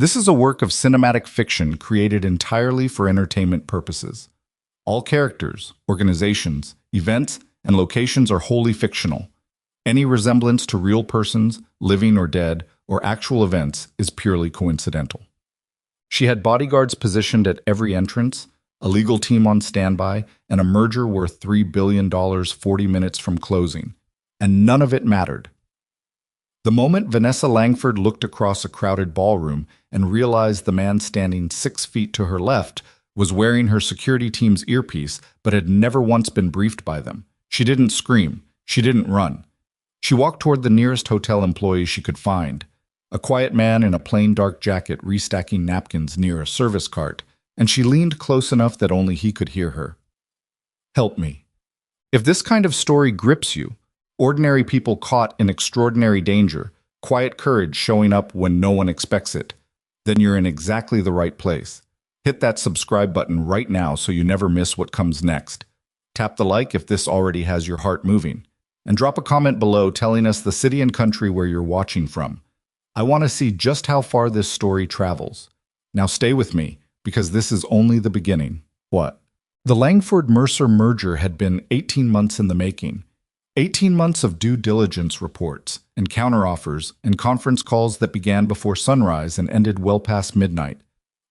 This is a work of cinematic fiction created entirely for entertainment purposes. All characters, organizations, events, and locations are wholly fictional. Any resemblance to real persons, living or dead, or actual events is purely coincidental. She had bodyguards positioned at every entrance, a legal team on standby, and a merger worth $3 billion 40 minutes from closing. And none of it mattered. The moment Vanessa Langford looked across a crowded ballroom and realized the man standing 6 feet to her left was wearing her security team's earpiece but had never once been briefed by them, she didn't scream. She didn't run. She walked toward the nearest hotel employee she could find, a quiet man in a plain dark jacket restacking napkins near a service cart, and she leaned close enough that only he could hear her. "Help me." If this kind of story grips you, ordinary people caught in extraordinary danger, quiet courage showing up when no one expects it, then you're in exactly the right place. Hit that subscribe button right now so you never miss what comes next. Tap the like if this already has your heart moving. And drop a comment below telling us the city and country where you're watching from. I want to see just how far this story travels. Now stay with me, because this is only the beginning. What? The Langford-Mercer merger had been 18 months in the making. 18 months of due diligence reports, and counteroffers, and conference calls that began before sunrise and ended well past midnight.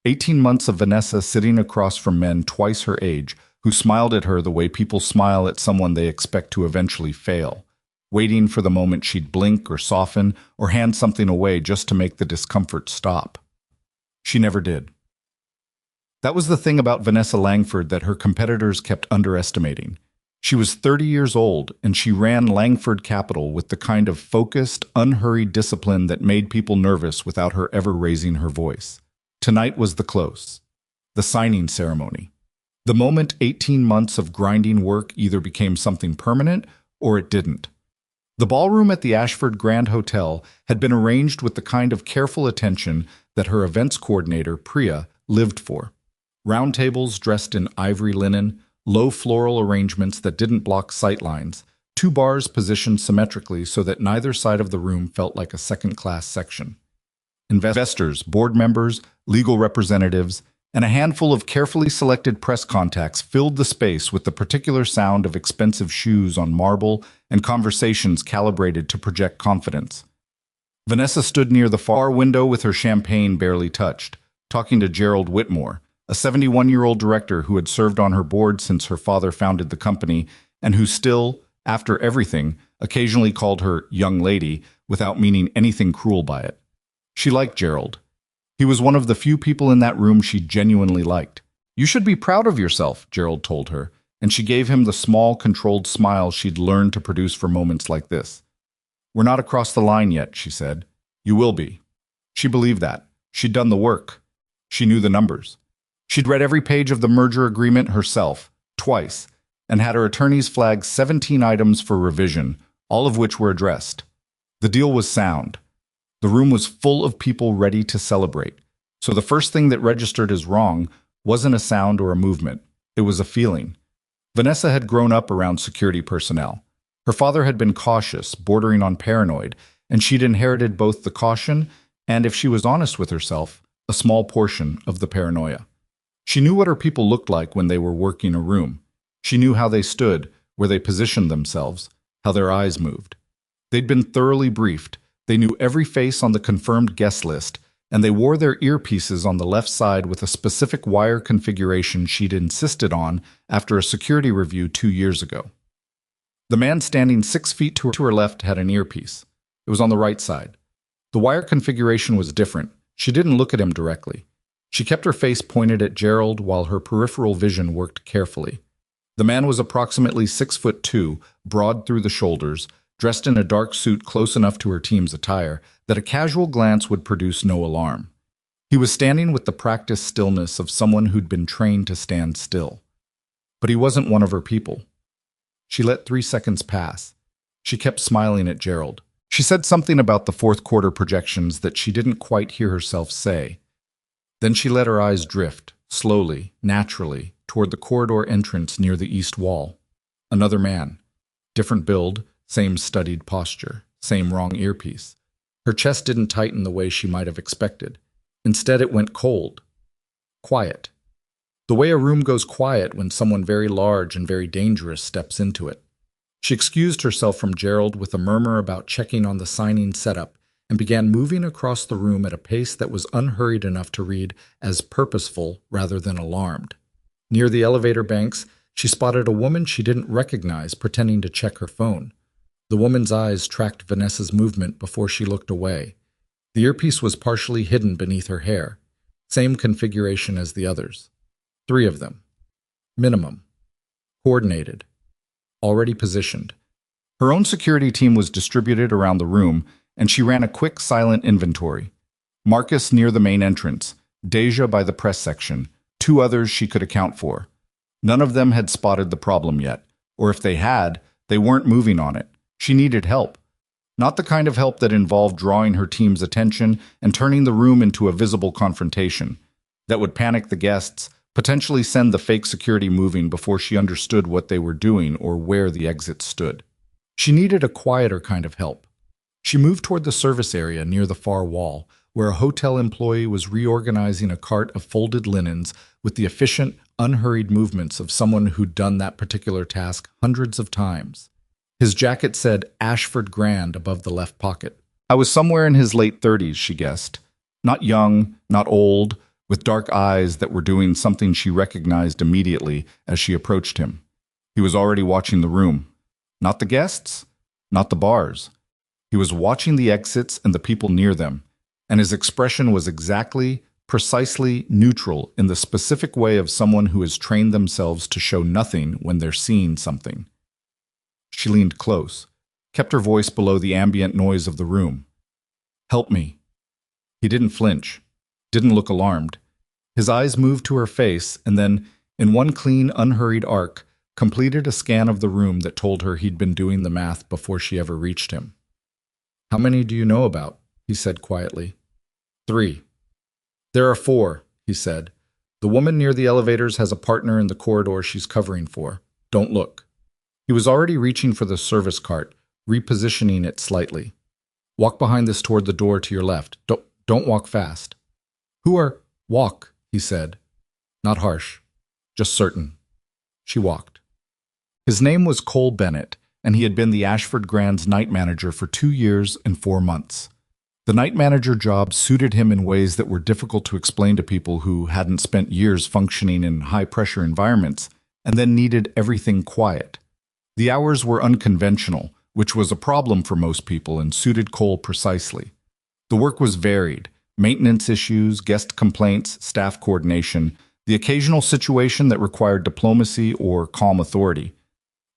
18 months of Vanessa sitting across from men twice her age, who smiled at her the way people smile at someone they expect to eventually fail, waiting for the moment she'd blink or soften or hand something away just to make the discomfort stop. She never did. That was the thing about Vanessa Langford that her competitors kept underestimating. She was 30 years old, and she ran Langford Capital with the kind of focused, unhurried discipline that made people nervous without her ever raising her voice. Tonight was the close, the signing ceremony. The moment 18 months of grinding work either became something permanent or it didn't. The ballroom at the Ashford Grand Hotel had been arranged with the kind of careful attention that her events coordinator, Priya, lived for. Round tables dressed in ivory linen, low floral arrangements that didn't block sightlines, 2 bars positioned symmetrically so that neither side of the room felt like a second-class section. Investors, board members, legal representatives, and a handful of carefully selected press contacts filled the space with the particular sound of expensive shoes on marble and conversations calibrated to project confidence. Vanessa stood near the far window with her champagne barely touched, talking to Gerald Whitmore, a 71-year-old director who had served on her board since her father founded the company and who still, after everything, occasionally called her young lady without meaning anything cruel by it. She liked Gerald. He was one of the few people in that room she genuinely liked. "You should be proud of yourself," Gerald told her, and she gave him the small, controlled smile she'd learned to produce for moments like this. "We're not across the line yet," she said. "You will be." She believed that. She'd done the work. She knew the numbers. She'd read every page of the merger agreement herself, twice, and had her attorneys flag 17 items for revision, all of which were addressed. The deal was sound. The room was full of people ready to celebrate. So the first thing that registered as wrong wasn't a sound or a movement. It was a feeling. Vanessa had grown up around security personnel. Her father had been cautious, bordering on paranoid, and she'd inherited both the caution and, if she was honest with herself, a small portion of the paranoia. She knew what her people looked like when they were working a room. She knew how they stood, where they positioned themselves, how their eyes moved. They'd been thoroughly briefed. They knew every face on the confirmed guest list, and they wore their earpieces on the left side with a specific wire configuration she'd insisted on after a security review 2 years ago. The man standing 6 feet to her left had an earpiece. It was on the right side. The wire configuration was different. She didn't look at him directly. She kept her face pointed at Gerald while her peripheral vision worked carefully. The man was approximately 6'2", broad through the shoulders, dressed in a dark suit close enough to her team's attire that a casual glance would produce no alarm. He was standing with the practiced stillness of someone who'd been trained to stand still. But he wasn't one of her people. She let 3 seconds pass. She kept smiling at Gerald. She said something about the fourth quarter projections that she didn't quite hear herself say. Then she let her eyes drift, slowly, naturally, toward the corridor entrance near the east wall. Another man. Different build, same studied posture, same wrong earpiece. Her chest didn't tighten the way she might have expected. Instead, it went cold. Quiet. The way a room goes quiet when someone very large and very dangerous steps into it. She excused herself from Gerald with a murmur about checking on the signing setup and began moving across the room at a pace that was unhurried enough to read as purposeful rather than alarmed. Near the elevator banks, she spotted a woman she didn't recognize pretending to check her phone. The woman's eyes tracked Vanessa's movement before she looked away. The earpiece was partially hidden beneath her hair, same configuration as the others. 3 of them. Minimum. Coordinated. Already positioned. Her own security team was distributed around the room, and she ran a quick, silent inventory. Marcus near the main entrance, Deja by the press section, 2 others she could account for. None of them had spotted the problem yet, or if they had, they weren't moving on it. She needed help. Not the kind of help that involved drawing her team's attention and turning the room into a visible confrontation. That would panic the guests, potentially send the fake security moving before she understood what they were doing or where the exit stood. She needed a quieter kind of help. She moved toward the service area near the far wall, where a hotel employee was reorganizing a cart of folded linens with the efficient, unhurried movements of someone who'd done that particular task hundreds of times. His jacket said Ashford Grand above the left pocket. I was somewhere in his late 30s, she guessed. Not young, not old, with dark eyes that were doing something she recognized immediately as she approached him. He was already watching the room. Not the guests, not the bars. He was watching the exits and the people near them, and his expression was exactly, precisely neutral in the specific way of someone who has trained themselves to show nothing when they're seeing something. She leaned close, kept her voice below the ambient noise of the room. Help me. He didn't flinch, didn't look alarmed. His eyes moved to her face and then, in one clean, unhurried arc, completed a scan of the room that told her he'd been doing the math before she ever reached him. How many do you know about? He said quietly. 3. There are 4, he said. The woman near the elevators has a partner in the corridor she's covering for. Don't look. He was already reaching for the service cart, repositioning it slightly. Walk behind this toward the door to your left. Don't walk fast. Who are... Walk, he said. Not harsh, just certain. She walked. His name was Cole Bennett, and he had been the Ashford Grand's night manager for 2 years and 4 months. The night manager job suited him in ways that were difficult to explain to people who hadn't spent years functioning in high-pressure environments and then needed everything quiet. The hours were unconventional, which was a problem for most people and suited Cole precisely. The work was varied: maintenance issues, guest complaints, staff coordination, the occasional situation that required diplomacy or calm authority.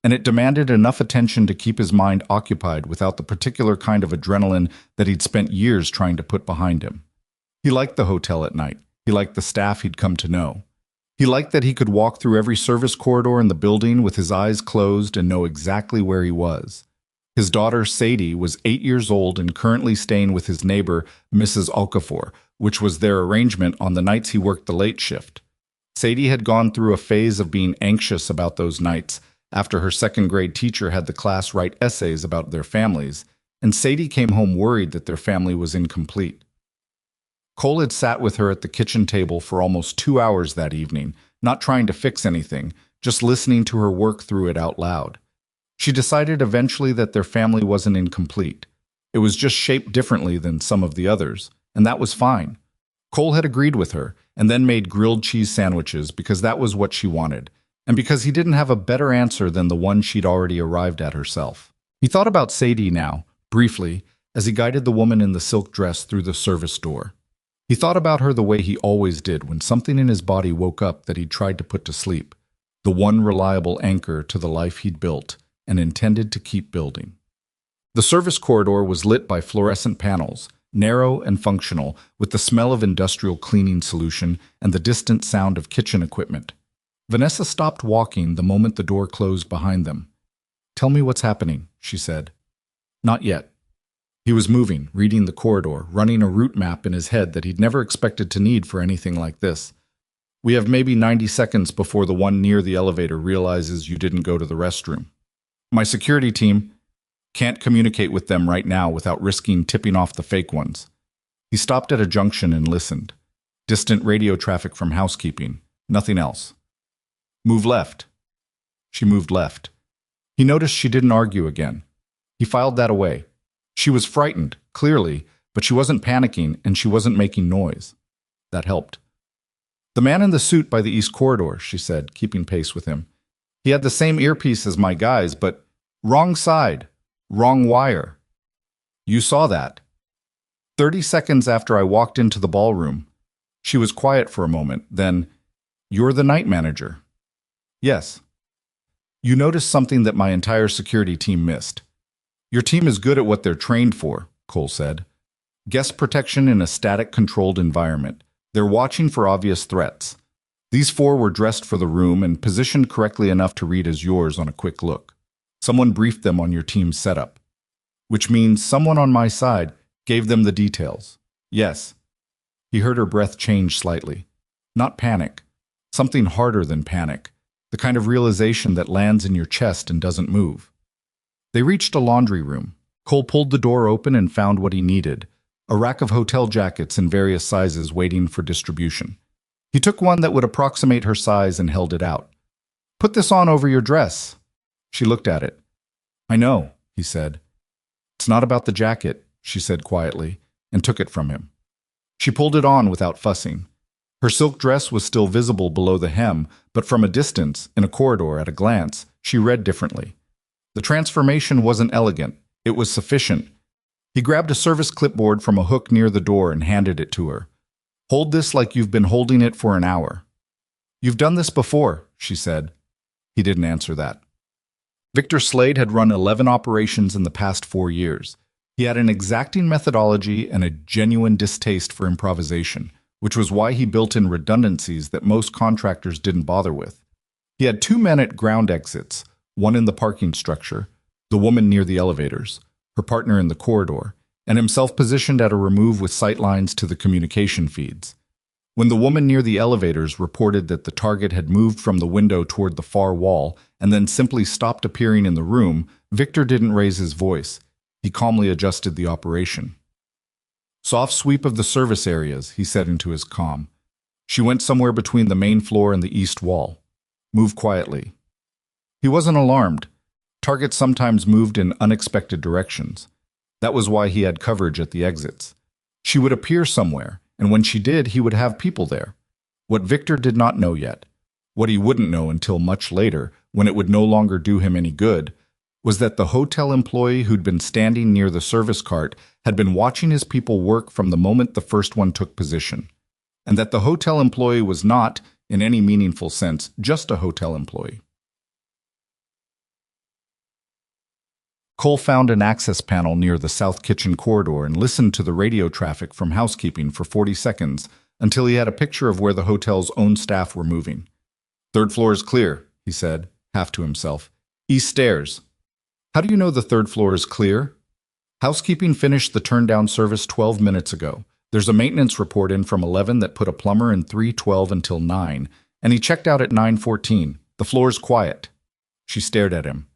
And it demanded enough attention to keep his mind occupied without the particular kind of adrenaline that he'd spent years trying to put behind him. He liked the hotel at night. He liked the staff he'd come to know. He liked that he could walk through every service corridor in the building with his eyes closed and know exactly where he was. His daughter, Sadie, was 8 years old and currently staying with his neighbor, Mrs. Okafor, which was their arrangement on the nights he worked the late shift. Sadie had gone through a phase of being anxious about those nights after her second-grade teacher had the class write essays about their families, and Sadie came home worried that their family was incomplete. Cole had sat with her at the kitchen table for almost 2 hours that evening, not trying to fix anything, just listening to her work through it out loud. She decided eventually that their family wasn't incomplete. It was just shaped differently than some of the others, and that was fine. Cole had agreed with her, and then made grilled cheese sandwiches because that was what she wanted, and because he didn't have a better answer than the one she'd already arrived at herself. He thought about Sadie now, briefly, as he guided the woman in the silk dress through the service door. He thought about her the way he always did when something in his body woke up that he'd tried to put to sleep, the one reliable anchor to the life he'd built and intended to keep building. The service corridor was lit by fluorescent panels, narrow and functional, with the smell of industrial cleaning solution and the distant sound of kitchen equipment. Vanessa stopped walking the moment the door closed behind them. "Tell me what's happening," she said. "Not yet." He was moving, reading the corridor, running a route map in his head that he'd never expected to need for anything like this. "We have maybe 90 seconds before the one near the elevator realizes you didn't go to the restroom. My security team can't communicate with them right now without risking tipping off the fake ones." He stopped at a junction and listened. Distant radio traffic from housekeeping. Nothing else. Move left. She moved left. He noticed she didn't argue again. He filed that away. She was frightened, clearly, but she wasn't panicking and she wasn't making noise. That helped. The man in the suit by the east corridor, she said, keeping pace with him. He had the same earpiece as my guys, but wrong side, wrong wire. You saw that. 30 seconds after I walked into the ballroom. She was quiet for a moment, then, "You're the night manager." "Yes." "You noticed something that my entire security team missed." "Your team is good at what they're trained for," Cole said. "Guest protection in a static, controlled environment. They're watching for obvious threats. These four were dressed for the room and positioned correctly enough to read as yours on a quick look. Someone briefed them on your team's setup. Which means someone on my side gave them the details." "Yes." He heard her breath change slightly. Not panic. Something harder than panic. The kind of realization that lands in your chest and doesn't move. They reached a laundry room. Cole pulled the door open and found what he needed. A rack of hotel jackets in various sizes waiting for distribution. He took one that would approximate her size and held it out. "Put this on over your dress." She looked at it. "I know," he said. "It's not about the jacket," she said quietly, and took it from him. She pulled it on without fussing. Her silk dress was still visible below the hem, but from a distance, in a corridor at a glance, she read differently. The transformation wasn't elegant. It was sufficient. He grabbed a service clipboard from a hook near the door and handed it to her. "Hold this like you've been holding it for an hour." "You've done this before," she said. He didn't answer that. Victor Slade had run 11 operations in the past 4 years. He had an exacting methodology and a genuine distaste for improvisation, which was why he built in redundancies that most contractors didn't bother with. He had 2 men at ground exits, one in the parking structure, the woman near the elevators, her partner in the corridor, and himself positioned at a remove with sightlines to the communication feeds. When the woman near the elevators reported that the target had moved from the window toward the far wall and then simply stopped appearing in the room, Victor didn't raise his voice. He calmly adjusted the operation. "Soft sweep of the service areas," he said into his comm. "She went somewhere between the main floor and the east wall. Move quietly." He wasn't alarmed. Targets sometimes moved in unexpected directions. That was why he had coverage at the exits. She would appear somewhere, and when she did, he would have people there. What Victor did not know yet, what he wouldn't know until much later, when it would no longer do him any good, was that the hotel employee who'd been standing near the service cart had been watching his people work from the moment the first one took position, and that the hotel employee was not, in any meaningful sense, just a hotel employee. Cole found an access panel near the south kitchen corridor and listened to the radio traffic from housekeeping for 40 seconds until he had a picture of where the hotel's own staff were moving. "Third floor is clear," he said, half to himself. "East stairs." "How do you know the third floor is clear?" "Housekeeping finished the turn-down service 12 minutes ago. There's a maintenance report in from 11 that put a plumber in 312 until 9, and he checked out at 9:14. The floor's quiet." She stared at him.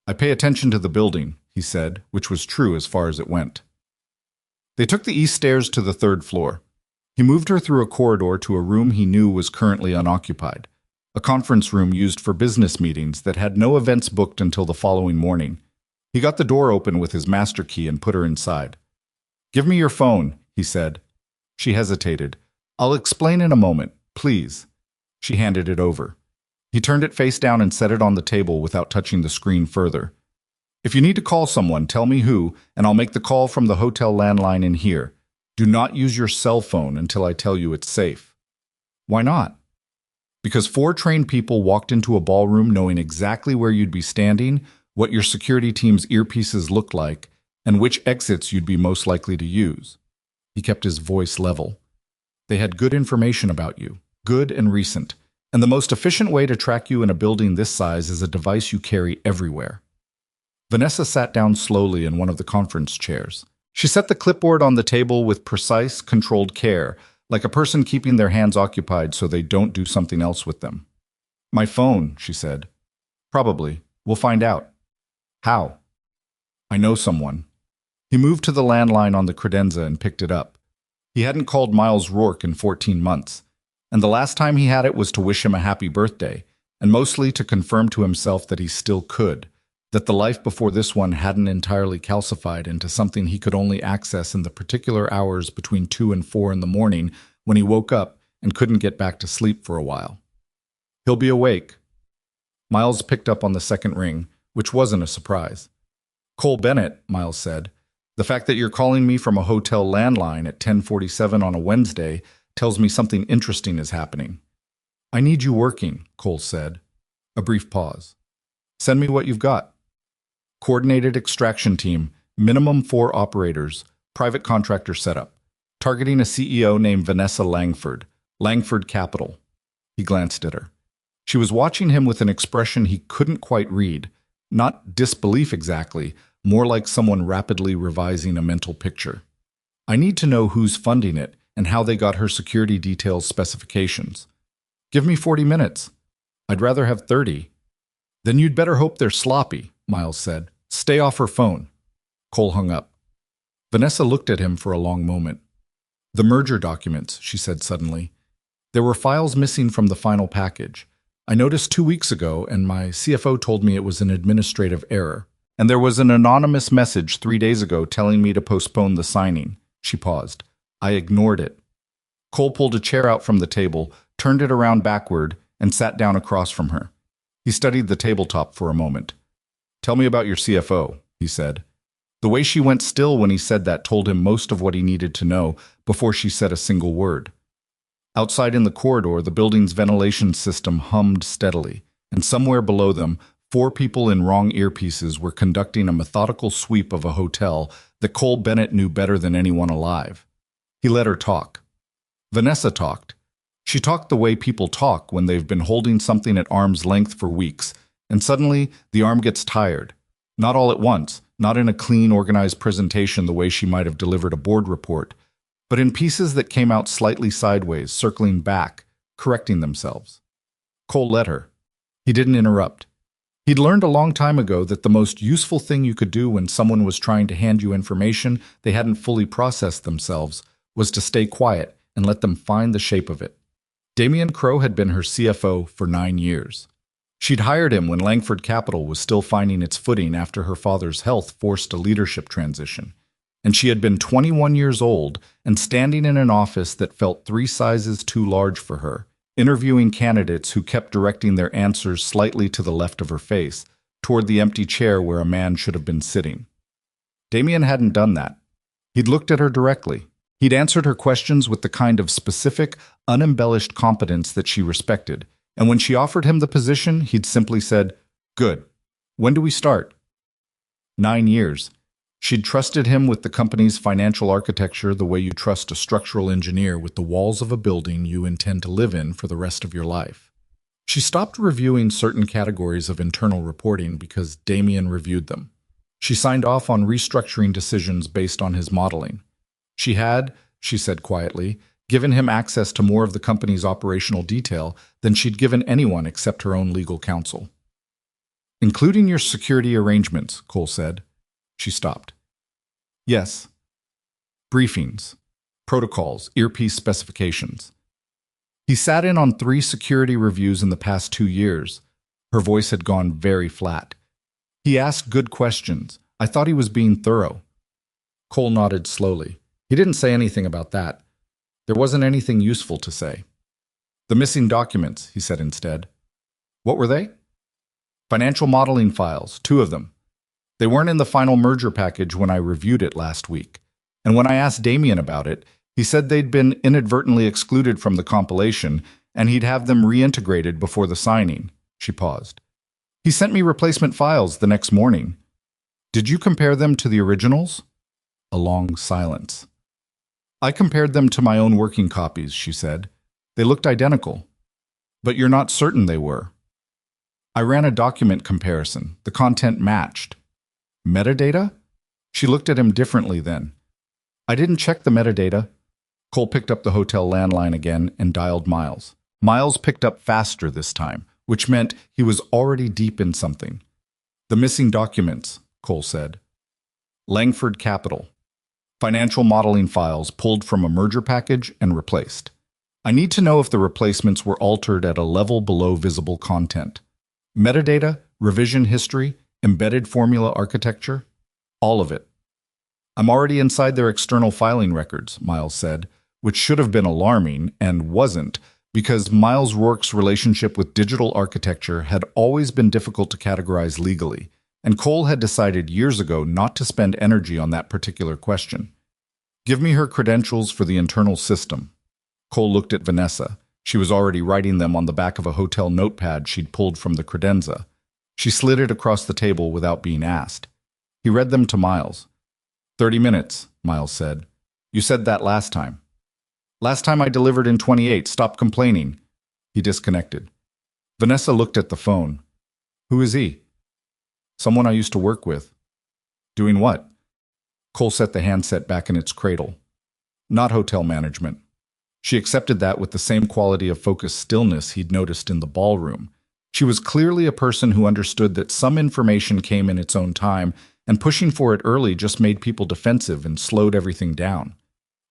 "I pay attention to the building," he said, which was true as far as it went. They took the east stairs to the third floor. He moved her through a corridor to a room he knew was currently unoccupied, a conference room used for business meetings that had no events booked until the following morning. He got the door open with his master key and put her inside. "Give me your phone," he said. She hesitated. "I'll explain in a moment, please." She handed it over. He turned it face down and set it on the table without touching the screen further. "If you need to call someone, tell me who, and I'll make the call from the hotel landline in here. Do not use your cell phone until I tell you it's safe." "Why not?" "Because 4 trained people walked into a ballroom knowing exactly where you'd be standing, what your security team's earpieces looked like, and which exits you'd be most likely to use." He kept his voice level. "They had good information about you, good and recent. And the most efficient way to track you in a building this size is a device you carry everywhere." Vanessa sat down slowly in one of the conference chairs. She set the clipboard on the table with precise, controlled care, like a person keeping their hands occupied so they don't do something else with them. "My phone," she said. "Probably. We'll find out." "How?" "I know someone." He moved to the landline on the credenza and picked it up. He hadn't called Miles Rourke in 14 months, and the last time he had it was to wish him a happy birthday, and mostly to confirm to himself that he still could, that the life before this one hadn't entirely calcified into something he could only access in the particular hours between 2 and 4 in the morning when he woke up and couldn't get back to sleep for a while. He'll be awake. Miles picked up on the second ring, which wasn't a surprise. Cole Bennett, Miles said. The fact that you're calling me from a hotel landline at 10:47 on a Wednesday tells me something interesting is happening. I need you working, Cole said. A brief pause. Send me what you've got. Coordinated extraction team, minimum 4 operators, private contractor setup, targeting a CEO named Vanessa Langford, Langford Capital. He glanced at her. She was watching him with an expression he couldn't quite read, not disbelief exactly, more like someone rapidly revising a mental picture. I need to know who's funding it and how they got her security details specifications. Give me 40 minutes. I'd rather have 30. Then you'd better hope they're sloppy, Miles said. Stay off her phone. Cole hung up. Vanessa looked at him for a long moment. The merger documents, she said suddenly. There were files missing from the final package. I noticed 2 weeks ago, and my CFO told me it was an administrative error. And there was an anonymous message 3 days ago telling me to postpone the signing. She paused. I ignored it. Cole pulled a chair out from the table, turned it around backward, and sat down across from her. He studied the tabletop for a moment. Tell me about your CFO, he said. The way she went still when he said that told him most of what he needed to know before she said a single word. Outside in the corridor, the building's ventilation system hummed steadily, and somewhere below them, 4 people in wrong earpieces were conducting a methodical sweep of a hotel that Cole Bennett knew better than anyone alive. He let her talk. Vanessa talked. She talked the way people talk when they've been holding something at arm's length for weeks, and suddenly the arm gets tired. Not all at once, not in a clean, organized presentation the way she might have delivered a board report, but in pieces that came out slightly sideways, circling back, correcting themselves. Cole let her. He didn't interrupt. He'd learned a long time ago that the most useful thing you could do when someone was trying to hand you information they hadn't fully processed themselves was to stay quiet and let them find the shape of it. Damian Crowe had been her CFO for 9 years. She'd hired him when Langford Capital was still finding its footing after her father's health forced a leadership transition. And she had been 21 years old and standing in an office that felt 3 sizes too large for her, interviewing candidates who kept directing their answers slightly to the left of her face, toward the empty chair where a man should have been sitting. Damian hadn't done that. He'd looked at her directly. He'd answered her questions with the kind of specific, unembellished competence that she respected, and when she offered him the position, he'd simply said, "Good. When do we start?" 9 years. She'd trusted him with the company's financial architecture the way you trust a structural engineer with the walls of a building you intend to live in for the rest of your life. She stopped reviewing certain categories of internal reporting because Damian reviewed them. She signed off on restructuring decisions based on his modeling. She had, she said quietly, given him access to more of the company's operational detail than she'd given anyone except her own legal counsel. Including your security arrangements, Cole said. She stopped. Yes. Briefings, protocols, earpiece specifications. He sat in on 3 security reviews in the past 2 years. Her voice had gone very flat. He asked good questions. I thought he was being thorough. Cole nodded slowly. He didn't say anything about that. There wasn't anything useful to say. The missing documents, he said instead. What were they? Financial modeling files, 2 of them. They weren't in the final merger package when I reviewed it last week. And when I asked Damian about it, he said they'd been inadvertently excluded from the compilation and he'd have them reintegrated before the signing. She paused. He sent me replacement files the next morning. Did you compare them to the originals? A long silence. I compared them to my own working copies, she said. They looked identical. But you're not certain they were. I ran a document comparison. The content matched. Metadata? She looked at him differently then. I didn't check the metadata. Cole picked up the hotel landline again and dialed Miles. Miles picked up faster this time, which meant he was already deep in something. The missing documents, Cole said. Langford Capital. Financial modeling files pulled from a merger package and replaced. I need to know if the replacements were altered at a level below visible content. Metadata, revision history, embedded formula architecture, all of it. I'm already inside their external filing records, Miles said, which should have been alarming and wasn't, because Miles Rourke's relationship with digital architecture had always been difficult to categorize legally, and Cole had decided years ago not to spend energy on that particular question. Give me her credentials for the internal system. Cole looked at Vanessa. She was already writing them on the back of a hotel notepad she'd pulled from the credenza. She slid it across the table without being asked. He read them to Miles. 30 minutes, Miles said. You said that last time. Last time I delivered in 28. Stop complaining. He disconnected. Vanessa looked at the phone. Who is he? Someone I used to work with. Doing what? Cole set the handset back in its cradle. Not hotel management. She accepted that with the same quality of focused stillness he'd noticed in the ballroom. She was clearly a person who understood that some information came in its own time, and pushing for it early just made people defensive and slowed everything down.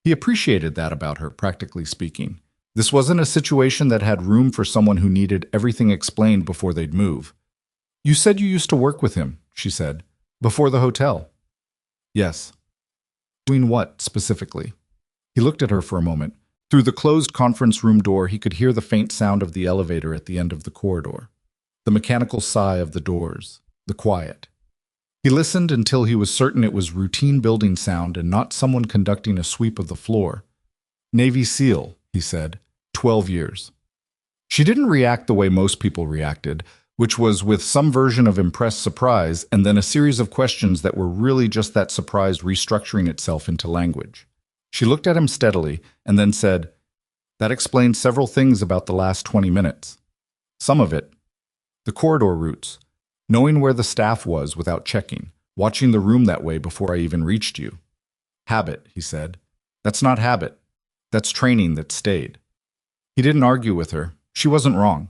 He appreciated that about her, practically speaking. This wasn't a situation that had room for someone who needed everything explained before they'd move. You said you used to work with him, she said. Before the hotel. Yes. Doing what, specifically? He looked at her for a moment. Through the closed conference room door, he could hear the faint sound of the elevator at the end of the corridor. The mechanical sigh of the doors. The quiet. He listened until he was certain it was routine building sound and not someone conducting a sweep of the floor. Navy SEAL, he said. 12 years. She didn't react the way most people reacted, which was with some version of impressed surprise and then a series of questions that were really just that surprise restructuring itself into language. She looked at him steadily and then said, That explains several things about the last 20 minutes. Some of it. The corridor routes. Knowing where the staff was without checking. Watching the room that way before I even reached you. Habit, he said. That's not habit. That's training that stayed. He didn't argue with her. She wasn't wrong.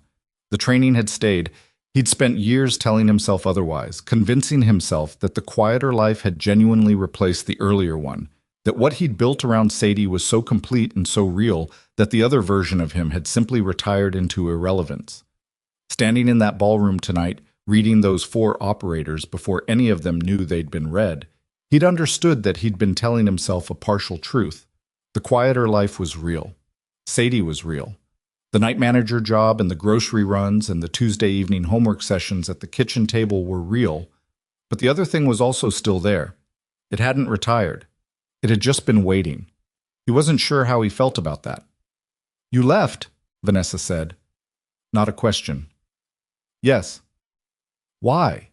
The training had stayed. He'd spent years telling himself otherwise, convincing himself that the quieter life had genuinely replaced the earlier one, that what he'd built around Sadie was so complete and so real that the other version of him had simply retired into irrelevance. Standing in that ballroom tonight, reading those 4 operators before any of them knew they'd been read, he'd understood that he'd been telling himself a partial truth. The quieter life was real. Sadie was real. The night manager job and the grocery runs and the Tuesday evening homework sessions at the kitchen table were real, but the other thing was also still there. It hadn't retired. It had just been waiting. He wasn't sure how he felt about that. You left, Vanessa said. Not a question. Yes. Why?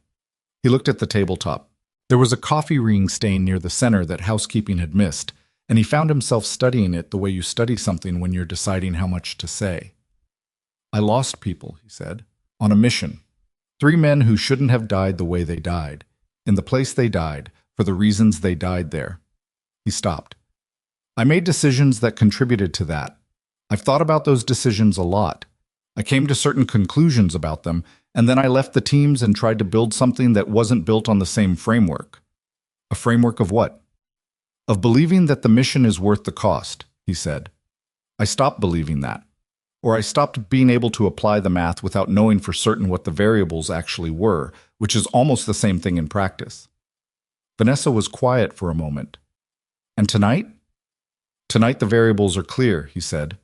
He looked at the tabletop. There was a coffee ring stain near the center that housekeeping had missed, and he found himself studying it the way you study something when you're deciding how much to say. I lost people, he said, on a mission. 3 men who shouldn't have died the way they died, in the place they died, for the reasons they died there. He stopped. I made decisions that contributed to that. I've thought about those decisions a lot. I came to certain conclusions about them, and then I left the teams and tried to build something that wasn't built on the same framework. A framework of what? Of believing that the mission is worth the cost, he said. I stopped believing that. Or I stopped being able to apply the math without knowing for certain what the variables actually were, which is almost the same thing in practice. Vanessa was quiet for a moment. And tonight? Tonight the variables are clear, he said.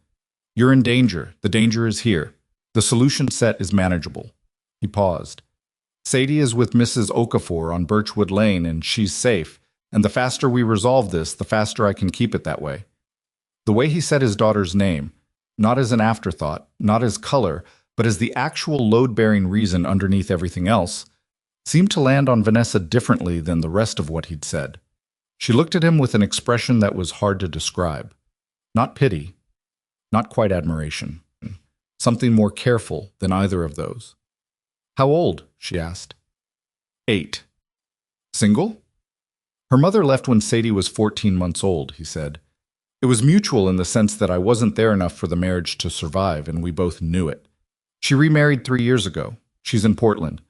You're in danger. The danger is here. The solution set is manageable. He paused. Sadie is with Mrs. Okafor on Birchwood Lane, and she's safe. And the faster we resolve this, the faster I can keep it that way. The way he said his daughter's name, not as an afterthought, not as color, but as the actual load-bearing reason underneath everything else, seemed to land on Vanessa differently than the rest of what he'd said. She looked at him with an expression that was hard to describe. Not pity, not quite admiration. Something more careful than either of those. How old? She asked. 8. Single? Her mother left when Sadie was 14 months old, he said. It was mutual in the sense that I wasn't there enough for the marriage to survive, and we both knew it. She remarried 3 years ago. She's in Portland.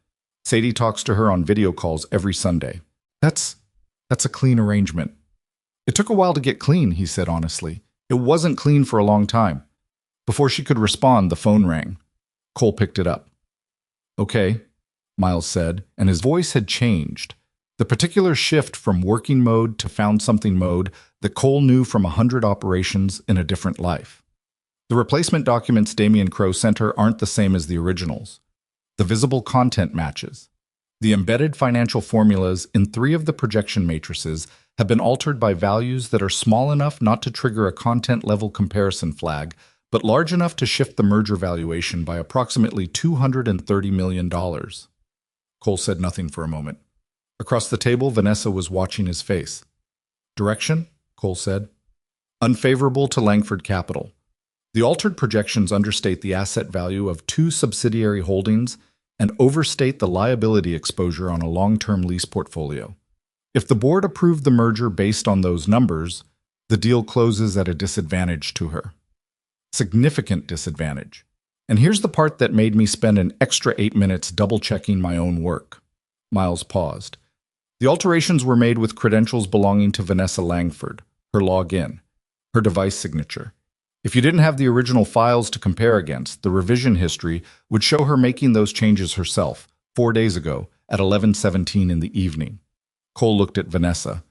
Sadie talks to her on video calls every Sunday. That's a clean arrangement. It took a while to get clean, he said honestly. It wasn't clean for a long time. Before she could respond, the phone rang. Cole picked it up. Okay, Miles said, and his voice had changed. The particular shift from working mode to found something mode that Cole knew from 100 operations in a different life. The replacement documents Damien Crowe sent her aren't the same as the originals. The visible content matches. The embedded financial formulas in 3 of the projection matrices have been altered by values that are small enough not to trigger a content-level comparison flag, but large enough to shift the merger valuation by approximately $230 million. Cole said nothing for a moment. Across the table, Vanessa was watching his face. Direction? Cole said. Unfavorable to Langford Capital. The altered projections understate the asset value of 2 subsidiary holdings and overstate the liability exposure on a long-term lease portfolio. If the board approved the merger based on those numbers, the deal closes at a disadvantage to her. Significant disadvantage. And here's the part that made me spend an extra 8 minutes double-checking my own work. Miles paused. The alterations were made with credentials belonging to Vanessa Langford, her login, her device signature. If you didn't have the original files to compare against, the revision history would show her making those changes herself, 4 days ago, at 11:17 in the evening. Cole looked at Vanessa.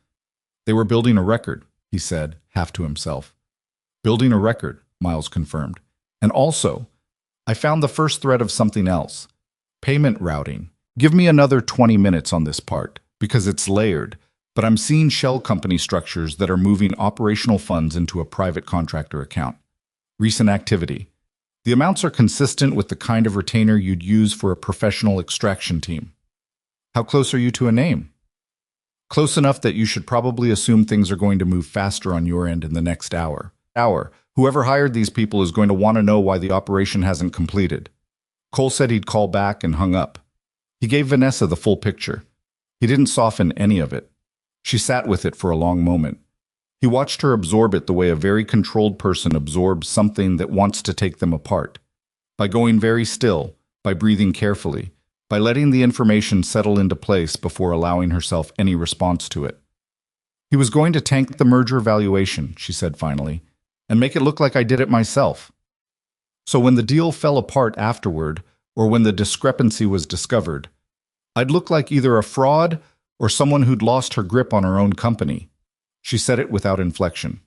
They were building a record, he said, half to himself. Building a record, Miles confirmed. And also, I found the first thread of something else. Payment routing. Give me another 20 minutes on this part, because it's layered, but I'm seeing shell company structures that are moving operational funds into a private contractor account. Recent activity. The amounts are consistent with the kind of retainer you'd use for a professional extraction team. How close are you to a name? Close enough that you should probably assume things are going to move faster on your end in the next hour. Whoever hired these people is going to want to know why the operation hasn't completed. Cole said he'd call back and hung up. He gave Vanessa the full picture. He didn't soften any of it. She sat with it for a long moment. He watched her absorb it the way a very controlled person absorbs something that wants to take them apart. By going very still, by breathing carefully, by letting the information settle into place before allowing herself any response to it. He was going to tank the merger valuation, she said finally, and make it look like I did it myself. So when the deal fell apart afterward, or when the discrepancy was discovered, I'd look like either a fraud or someone who'd lost her grip on her own company. She said it without inflection.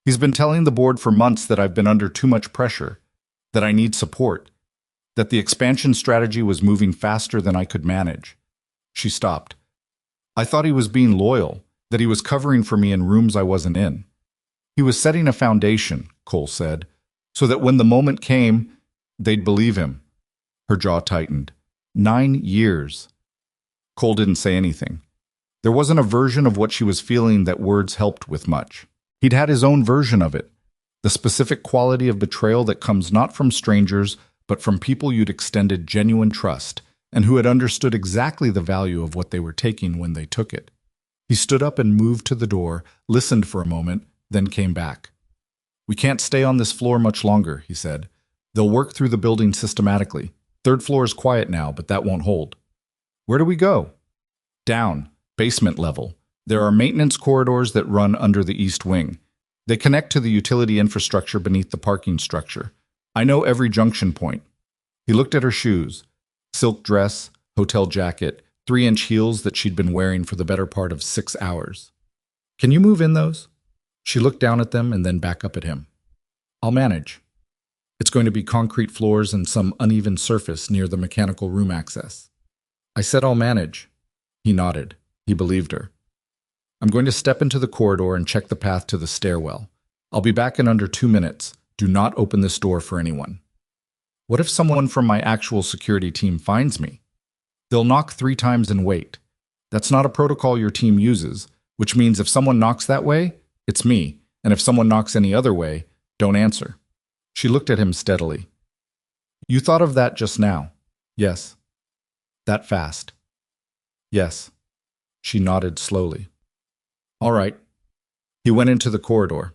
He's been telling the board for months that I've been under too much pressure, that I need support, that the expansion strategy was moving faster than I could manage. She stopped. I thought he was being loyal, that he was covering for me in rooms I wasn't in. He was setting a foundation, Cole said, so that when the moment came, they'd believe him. Her jaw tightened. 9 years. Cole didn't say anything. There wasn't a version of what she was feeling that words helped with much. He'd had his own version of it, the specific quality of betrayal that comes not from strangers, but from people you'd extended genuine trust, and who had understood exactly the value of what they were taking when they took it. He stood up and moved to the door, listened for a moment, then came back. We can't stay on this floor much longer, he said. They'll work through the building systematically. 3rd floor is quiet now, but that won't hold. Where do we go? Down. Basement level. There are maintenance corridors that run under the east wing. They connect to the utility infrastructure beneath the parking structure. I know every junction point. He looked at her shoes. Silk dress, hotel jacket, 3-inch heels that she'd been wearing for the better part of 6 hours. Can you move in those? She looked down at them and then back up at him. I'll manage. It's going to be concrete floors and some uneven surface near the mechanical room access. I said I'll manage. He nodded. He believed her. I'm going to step into the corridor and check the path to the stairwell. I'll be back in under 2 minutes. Do not open this door for anyone. What if someone from my actual security team finds me? They'll knock 3 times and wait. That's not a protocol your team uses, which means if someone knocks that way, it's me, and if someone knocks any other way, don't answer. She looked at him steadily. You thought of that just now? Yes. That fast? Yes. She nodded slowly. All right. He went into the corridor.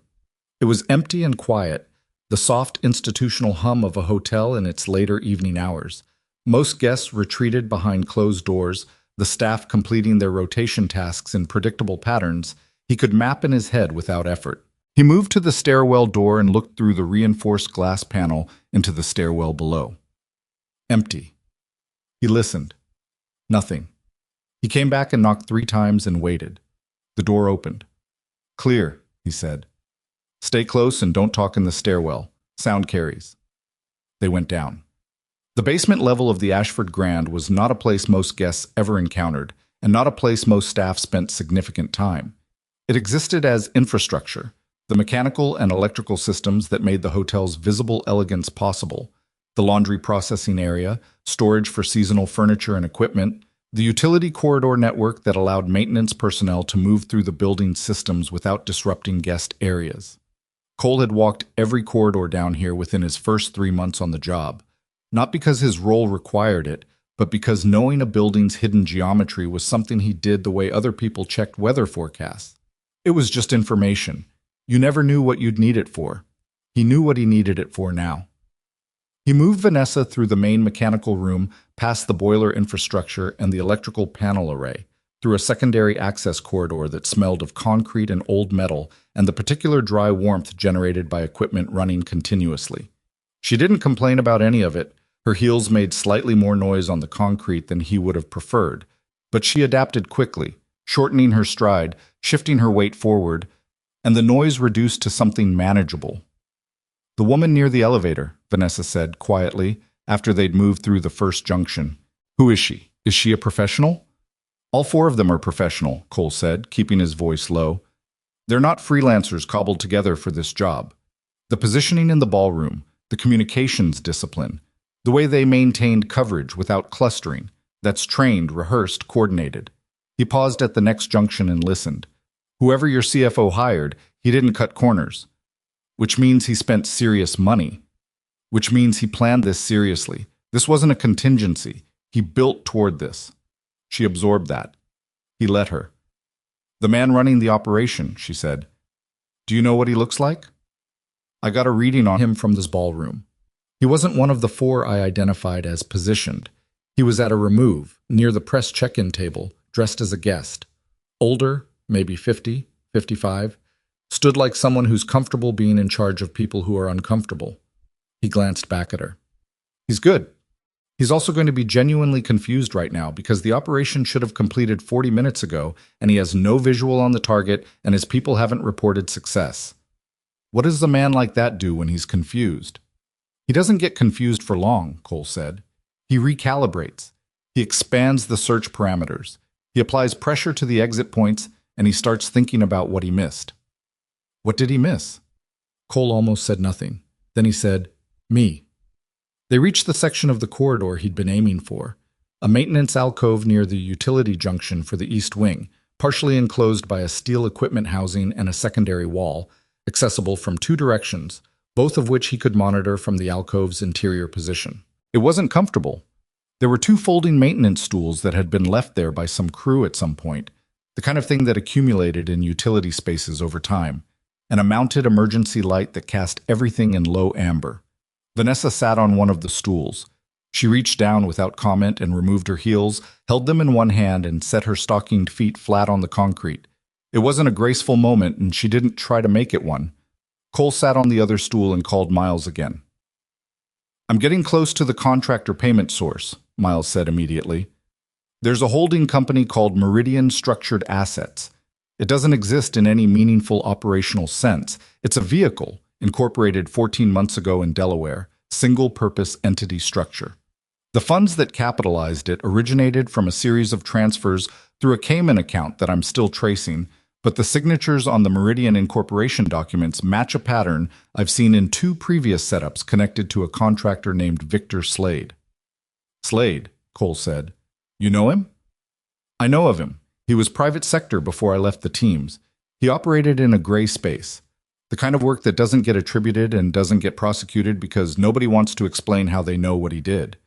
It was empty and quiet, the soft institutional hum of a hotel in its later evening hours. Most guests retreated behind closed doors, the staff completing their rotation tasks in predictable patterns, He could map in his head without effort. He moved to the stairwell door and looked through the reinforced glass panel into the stairwell below. Empty. He listened. Nothing. He came back and knocked 3 times and waited. The door opened. "Clear," he said. "Stay close and don't talk in the stairwell. Sound carries." They went down. The basement level of the Ashford Grand was not a place most guests ever encountered, and not a place most staff spent significant time. It existed as infrastructure, the mechanical and electrical systems that made the hotel's visible elegance possible, the laundry processing area, storage for seasonal furniture and equipment, the utility corridor network that allowed maintenance personnel to move through the building's systems without disrupting guest areas. Cole had walked every corridor down here within his first 3 months on the job, not because his role required it, but because knowing a building's hidden geometry was something he did the way other people checked weather forecasts. It was just information. You never knew what you'd need it for. He knew what he needed it for now. He moved Vanessa through the main mechanical room, past the boiler infrastructure and the electrical panel array, through a secondary access corridor that smelled of concrete and old metal and the particular dry warmth generated by equipment running continuously. She didn't complain about any of it. Her heels made slightly more noise on the concrete than he would have preferred, but she adapted quickly, shortening her stride, shifting her weight forward, and the noise reduced to something manageable. "The woman near the elevator," Vanessa said quietly, after they'd moved through the first junction. "Who is she? Is she a professional?" "All 4 of them are professional," Cole said, keeping his voice low. "They're not freelancers cobbled together for this job. The positioning in the ballroom, the communications discipline, the way they maintained coverage without clustering, that's trained, rehearsed, coordinated." He paused at the next junction and listened. "Whoever your CFO hired, he didn't cut corners. Which means he spent serious money. Which means he planned this seriously. This wasn't a contingency. He built toward this." She absorbed that. He let her. "The man running the operation," she said. "Do you know what he looks like?" "I got a reading on him from this ballroom. He wasn't one of the 4 I identified as positioned. He was at a remove, near the press check-in table, dressed as a guest. Older, maybe 50, 55, stood like someone who's comfortable being in charge of people who are uncomfortable." He glanced back at her. "He's good. He's also going to be genuinely confused right now because the operation should have completed 40 minutes ago and he has no visual on the target and his people haven't reported success. What does a man like that do when he's confused?" "He doesn't get confused for long," Cole said. "He recalibrates. He expands the search parameters. He applies pressure to the exit points and he starts thinking about what he missed." "What did he miss?" Cole almost said nothing. Then he said, "Me." They reached the section of the corridor he'd been aiming for, a maintenance alcove near the utility junction for the east wing, partially enclosed by a steel equipment housing and a secondary wall, accessible from 2 directions, both of which he could monitor from the alcove's interior position. It wasn't comfortable. There were 2 folding maintenance stools that had been left there by some crew at some point, the kind of thing that accumulated in utility spaces over time, and a mounted emergency light that cast everything in low amber. Vanessa sat on one of the stools. She reached down without comment and removed her heels, held them in one hand, and set her stockinged feet flat on the concrete. It wasn't a graceful moment, and she didn't try to make it one. Cole sat on the other stool and called Miles again. "I'm getting close to the contractor payment source," Miles said immediately. "There's a holding company called Meridian Structured Assets. It doesn't exist in any meaningful operational sense. It's a vehicle, incorporated 14 months ago in Delaware, single-purpose entity structure. The funds that capitalized it originated from a series of transfers through a Cayman account that I'm still tracing, but the signatures on the Meridian incorporation documents match a pattern I've seen in 2 previous setups connected to a contractor named Victor Slade." "Slade," Cole said. "You know him?" "I know of him. He was private sector before I left the teams. He operated in a gray space. The kind of work that doesn't get attributed and doesn't get prosecuted because nobody wants to explain how they know what he did."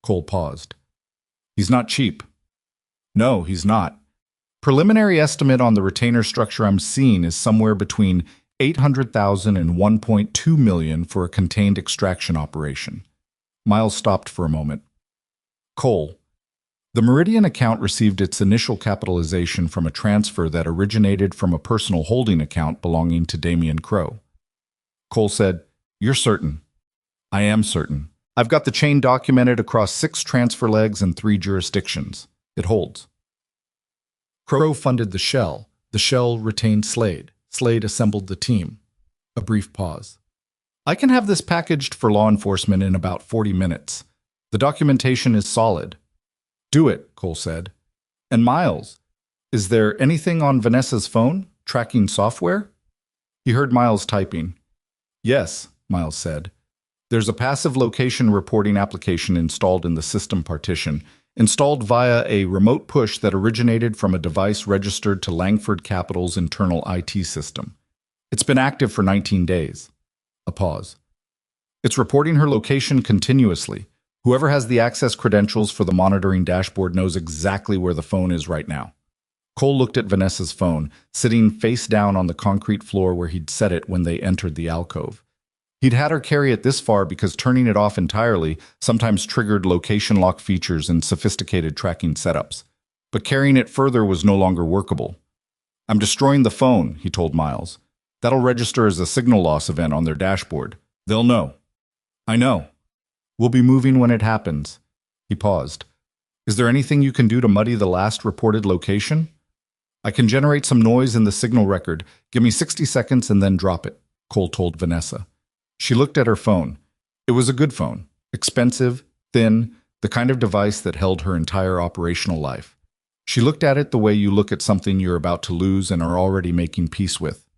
Cole paused. "He's not cheap." "No, he's not. Preliminary estimate on the retainer structure I'm seeing is somewhere between $800,000 and $1.2 million for a contained extraction operation." Miles stopped for a moment. "Cole, The Meridian account received its initial capitalization from a transfer that originated from a personal holding account belonging to Damian Crow. Cole said, "You're certain?" "I am certain. I've got the chain documented across 6 transfer legs and 3 jurisdictions. It holds." Crow funded the shell. The shell retained Slade. Slade assembled the team. A brief pause. "I can have this packaged for law enforcement in about 40 minutes. The documentation is solid." "Do it," Cole said. "And Miles, is there anything on Vanessa's phone? Tracking software?" He heard Miles typing. "Yes," Miles said. "There's a passive location reporting application installed in the system partition, installed via a remote push that originated from a device registered to Langford Capital's internal IT system. It's been active for 19 days. A pause. "It's reporting her location continuously. Whoever has the access credentials for the monitoring dashboard knows exactly where the phone is right now." Cole looked at Vanessa's phone, sitting face down on the concrete floor where he'd set it when they entered the alcove. He'd had her carry it this far because turning it off entirely sometimes triggered location lock features and sophisticated tracking setups. But carrying it further was no longer workable. "I'm destroying the phone," he told Miles. "That'll register as a signal loss event on their dashboard. They'll know." "I know. We'll be moving when it happens." He paused. "Is there anything you can do to muddy the last reported location?" "I can generate some noise in the signal record. Give me 60 seconds and then drop it," Cole told Vanessa. She looked at her phone. It was a good phone. Expensive, thin, the kind of device that held her entire operational life. She looked at it the way you look at something you're about to lose and are already making peace with.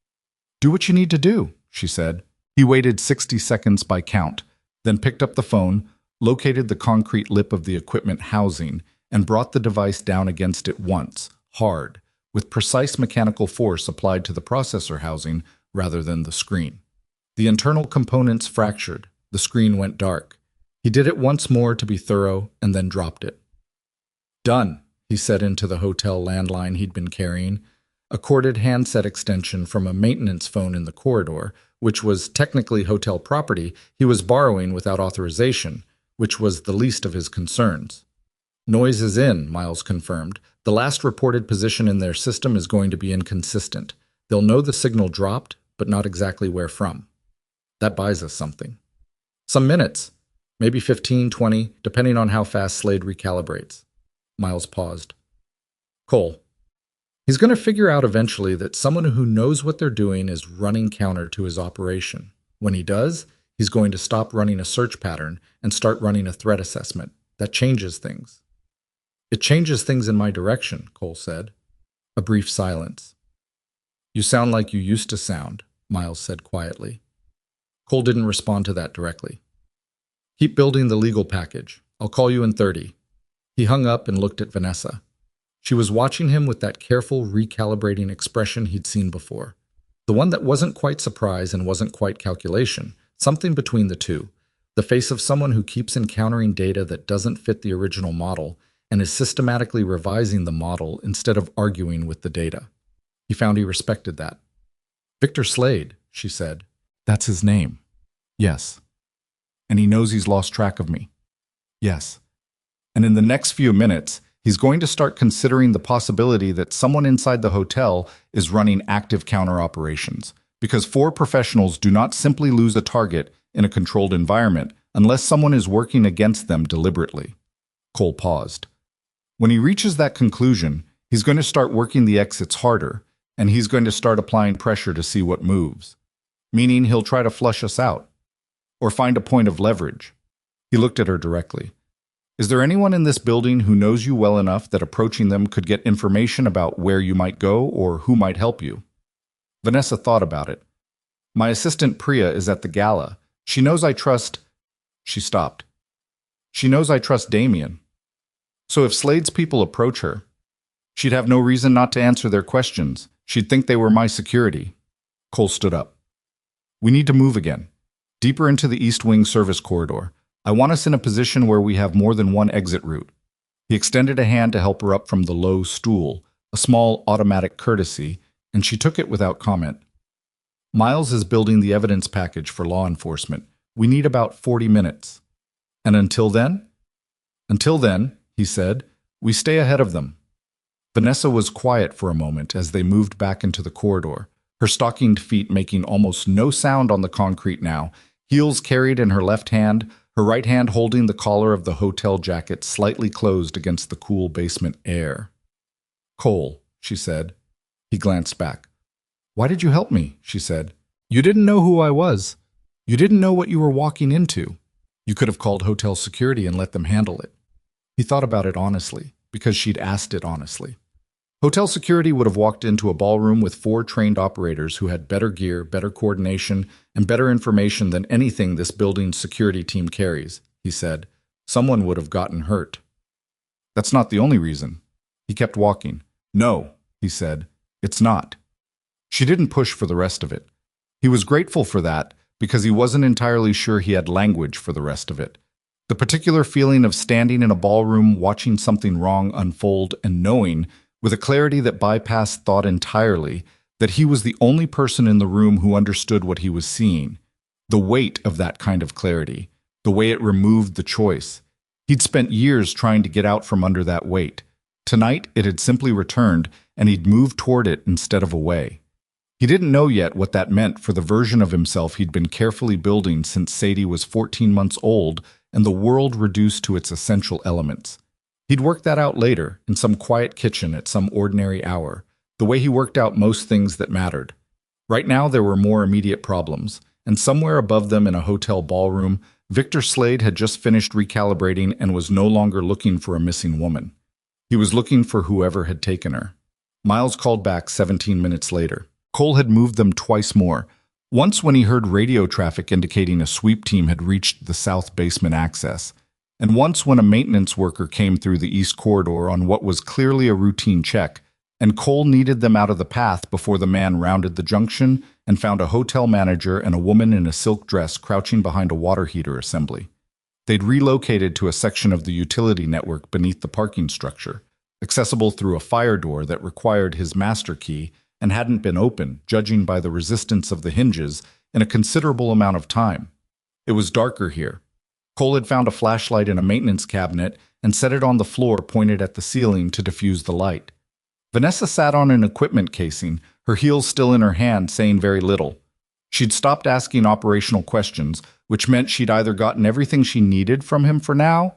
"Do what you need to do," she said. He waited 60 seconds by count, then picked up the phone, located the concrete lip of the equipment housing, and brought the device down against it once, hard, with precise mechanical force applied to the processor housing rather than the screen. The internal components fractured. The screen went dark. He did it once more to be thorough and then dropped it. "Done," he said into the hotel landline he'd been carrying, a corded handset extension from a maintenance phone in the corridor, which was technically hotel property he was borrowing without authorization, which was the least of his concerns. "Noise is in," Miles confirmed. "The last reported position in their system is going to be inconsistent. They'll know the signal dropped, but not exactly where from." "That buys us something." "Some minutes. Maybe 15, 20, depending on how fast Slade recalibrates." Miles paused. "Cole. He's going to figure out eventually that someone who knows what they're doing is running counter to his operation. When he does, he's going to stop running a search pattern and start running a threat assessment. That changes things." "It changes things in my direction," Cole said. A brief silence. "You sound like you used to sound," Miles said quietly. Cole didn't respond to that directly. "Keep building the legal package. I'll call you in 30. He hung up and looked at Vanessa. She was watching him with that careful, recalibrating expression he'd seen before. The one that wasn't quite surprise and wasn't quite calculation, something between the two. The face of someone who keeps encountering data that doesn't fit the original model and is systematically revising the model instead of arguing with the data. He found he respected that. "Victor Slade," she said. "That's his name." "Yes." "And he knows he's lost track of me." "Yes." "And in the next few minutes, he's going to start considering the possibility that someone inside the hotel is running active counter operations, because 4 professionals do not simply lose a target in a controlled environment unless someone is working against them deliberately." Cole paused. "When he reaches that conclusion, he's going to start working the exits harder, and he's going to start applying pressure to see what moves. Meaning he'll try to flush us out, or find a point of leverage." He looked at her directly. "Is there anyone in this building who knows you well enough that approaching them could get information about where you might go or who might help you?" Vanessa thought about it. "My assistant Priya is at the gala. She knows I trust—" She stopped. "She knows I trust Damian. So if Slade's people approach her, she'd have no reason not to answer their questions. She'd think they were my security." Cole stood up. "We need to move again. Deeper into the East Wing service corridor. I want us in a position where we have more than one exit route." He extended a hand to help her up from the low stool, a small automatic courtesy, and she took it without comment. "Miles is building the evidence package for law enforcement. We need about 40 minutes. And until then?" "Until then," he said, We stay ahead of them. Vanessa was quiet for a moment as they moved back into the corridor, her stockinged feet making almost no sound on the concrete now, heels carried in her left hand, her right hand holding the collar of the hotel jacket slightly closed against the cool basement air. "Cole," she said. He glanced back. "Why did you help me?" she said. "You didn't know who I was. You didn't know what you were walking into. You could have called hotel security and let them handle it." He thought about it honestly, because she'd asked it honestly. Hotel security would have walked into a ballroom with 4 trained operators who had better gear, better coordination, and better information than anything this building's security team carries, he said. Someone would have gotten hurt. "That's not the only reason." He kept walking. "No," he said. "It's not." She didn't push for the rest of it. He was grateful for that because he wasn't entirely sure he had language for the rest of it. The particular feeling of standing in a ballroom, watching something wrong unfold, and knowing, with a clarity that bypassed thought entirely, that he was the only person in the room who understood what he was seeing. The weight of that kind of clarity, the way it removed the choice. He'd spent years trying to get out from under that weight. Tonight, it had simply returned, and he'd moved toward it instead of away. He didn't know yet what that meant for the version of himself he'd been carefully building since Sadie was 14 months old and the world reduced to its essential elements. He'd work that out later, in some quiet kitchen at some ordinary hour, the way he worked out most things that mattered. Right now there were more immediate problems, and somewhere above them in a hotel ballroom, Victor Slade had just finished recalibrating and was no longer looking for a missing woman. He was looking for whoever had taken her. Miles called back 17 minutes later. Cole had moved them twice more, once when he heard radio traffic indicating a sweep team had reached the south basement access, and once when a maintenance worker came through the east corridor on what was clearly a routine check, and Cole needed them out of the path before the man rounded the junction and found a hotel manager and a woman in a silk dress crouching behind a water heater assembly. They'd relocated to a section of the utility network beneath the parking structure, accessible through a fire door that required his master key and hadn't been opened, judging by the resistance of the hinges, in a considerable amount of time. It was darker here. Cole had found a flashlight in a maintenance cabinet and set it on the floor pointed at the ceiling to diffuse the light. Vanessa sat on an equipment casing, her heels still in her hand, saying very little. She'd stopped asking operational questions, which meant she'd either gotten everything she needed from him for now,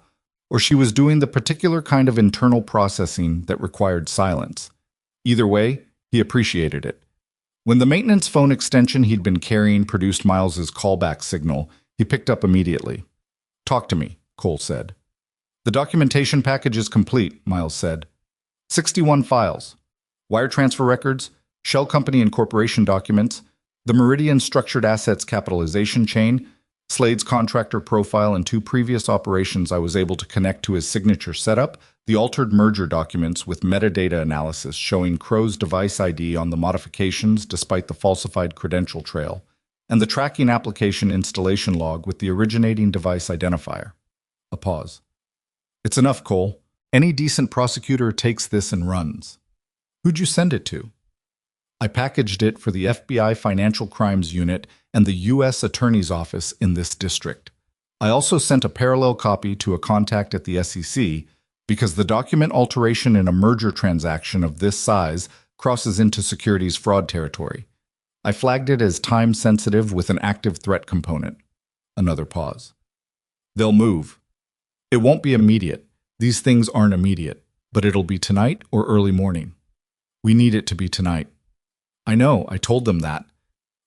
or she was doing the particular kind of internal processing that required silence. Either way, he appreciated it. When the maintenance phone extension he'd been carrying produced Miles's callback signal, he picked up immediately. "Talk to me," Cole said. "The documentation package is complete," Miles said. 61 files. Wire transfer records, shell company and corporation documents, the Meridian Structured Assets capitalization chain, Slade's contractor profile, and 2 previous operations I was able to connect to his signature setup, the altered merger documents with metadata analysis showing Crow's device ID on the modifications despite the falsified credential trail, and the tracking application installation log with the originating device identifier. A pause. "It's enough, Cole. Any decent prosecutor takes this and runs." "Who'd you send it to?" "I packaged it for the FBI Financial Crimes Unit and the U.S. Attorney's Office in this district. I also sent a parallel copy to a contact at the SEC because the document alteration in a merger transaction of this size crosses into securities fraud territory. I flagged it as time-sensitive with an active threat component." Another pause. "They'll move. It won't be immediate. These things aren't immediate, but it'll be tonight or early morning. We need it to be tonight." "I know, I told them that."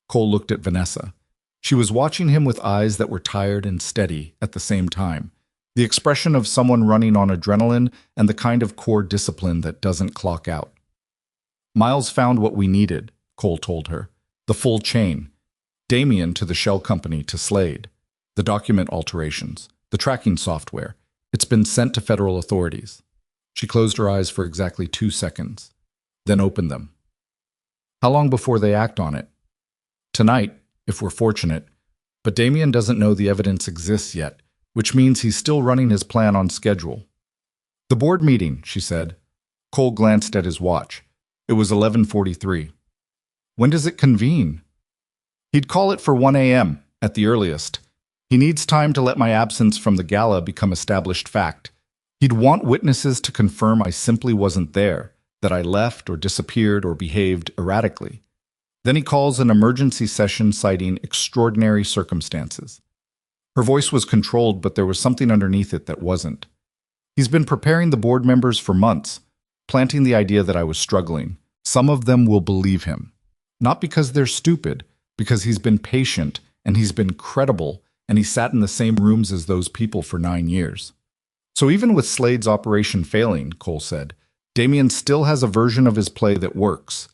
Cole looked at Vanessa. She was watching him with eyes that were tired and steady at the same time, the expression of someone running on adrenaline and the kind of core discipline that doesn't clock out. "Miles found what we needed," Cole told her. "The full chain. Damien to the shell company to Slade. The document alterations. The tracking software. It's been sent to federal authorities." She closed her eyes for exactly 2 seconds, then opened them. "How long before they act on it?" "Tonight, if we're fortunate. But Damien doesn't know the evidence exists yet, which means he's still running his plan on schedule." "The board meeting," she said. Cole glanced at his watch. It was 11:43. "When does it convene?" "He'd call it for 1 a.m. at the earliest. He needs time to let my absence from the gala become established fact. He'd want witnesses to confirm I simply wasn't there, that I left or disappeared or behaved erratically. Then he calls an emergency session citing extraordinary circumstances. Her voice was controlled, but there was something underneath it that wasn't. He's been preparing the board members for months, planting the idea that I was struggling. Some of them will believe him. Not because they're stupid, because he's been patient and he's been credible and he sat in the same rooms as those people for 9 years. So even with Slade's operation failing, Cole said, Damien still has a version of his play that works.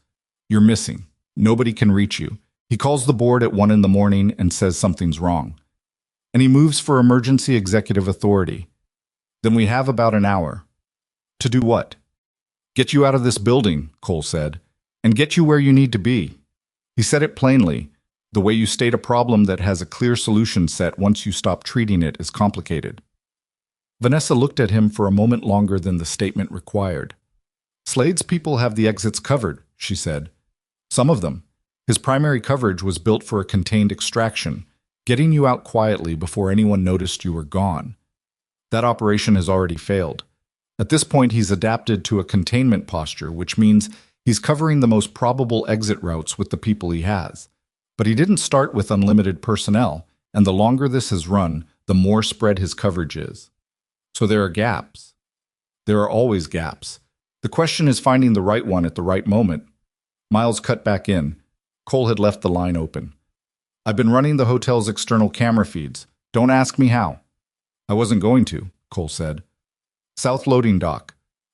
You're missing. Nobody can reach you. He calls the board at 1 in the morning and says something's wrong. And he moves for emergency executive authority. Then we have about an hour. To do what? Get you out of this building, Cole said, and get you where you need to be. He said it plainly. The way you state a problem that has a clear solution set once you stop treating it as complicated. Vanessa looked at him for a moment longer than the statement required. Slade's people have the exits covered, she said. Some of them. His primary coverage was built for a contained extraction, getting you out quietly before anyone noticed you were gone. That operation has already failed. At this point, he's adapted to a containment posture, which means he's covering the most probable exit routes with the people he has. But he didn't start with unlimited personnel, and the longer this has run, the more spread his coverage is. So there are gaps. There are always gaps. The question is finding the right one at the right moment. Miles cut back in. Cole had left the line open. I've been running the hotel's external camera feeds. Don't ask me how. I wasn't going to, Cole said. South loading dock.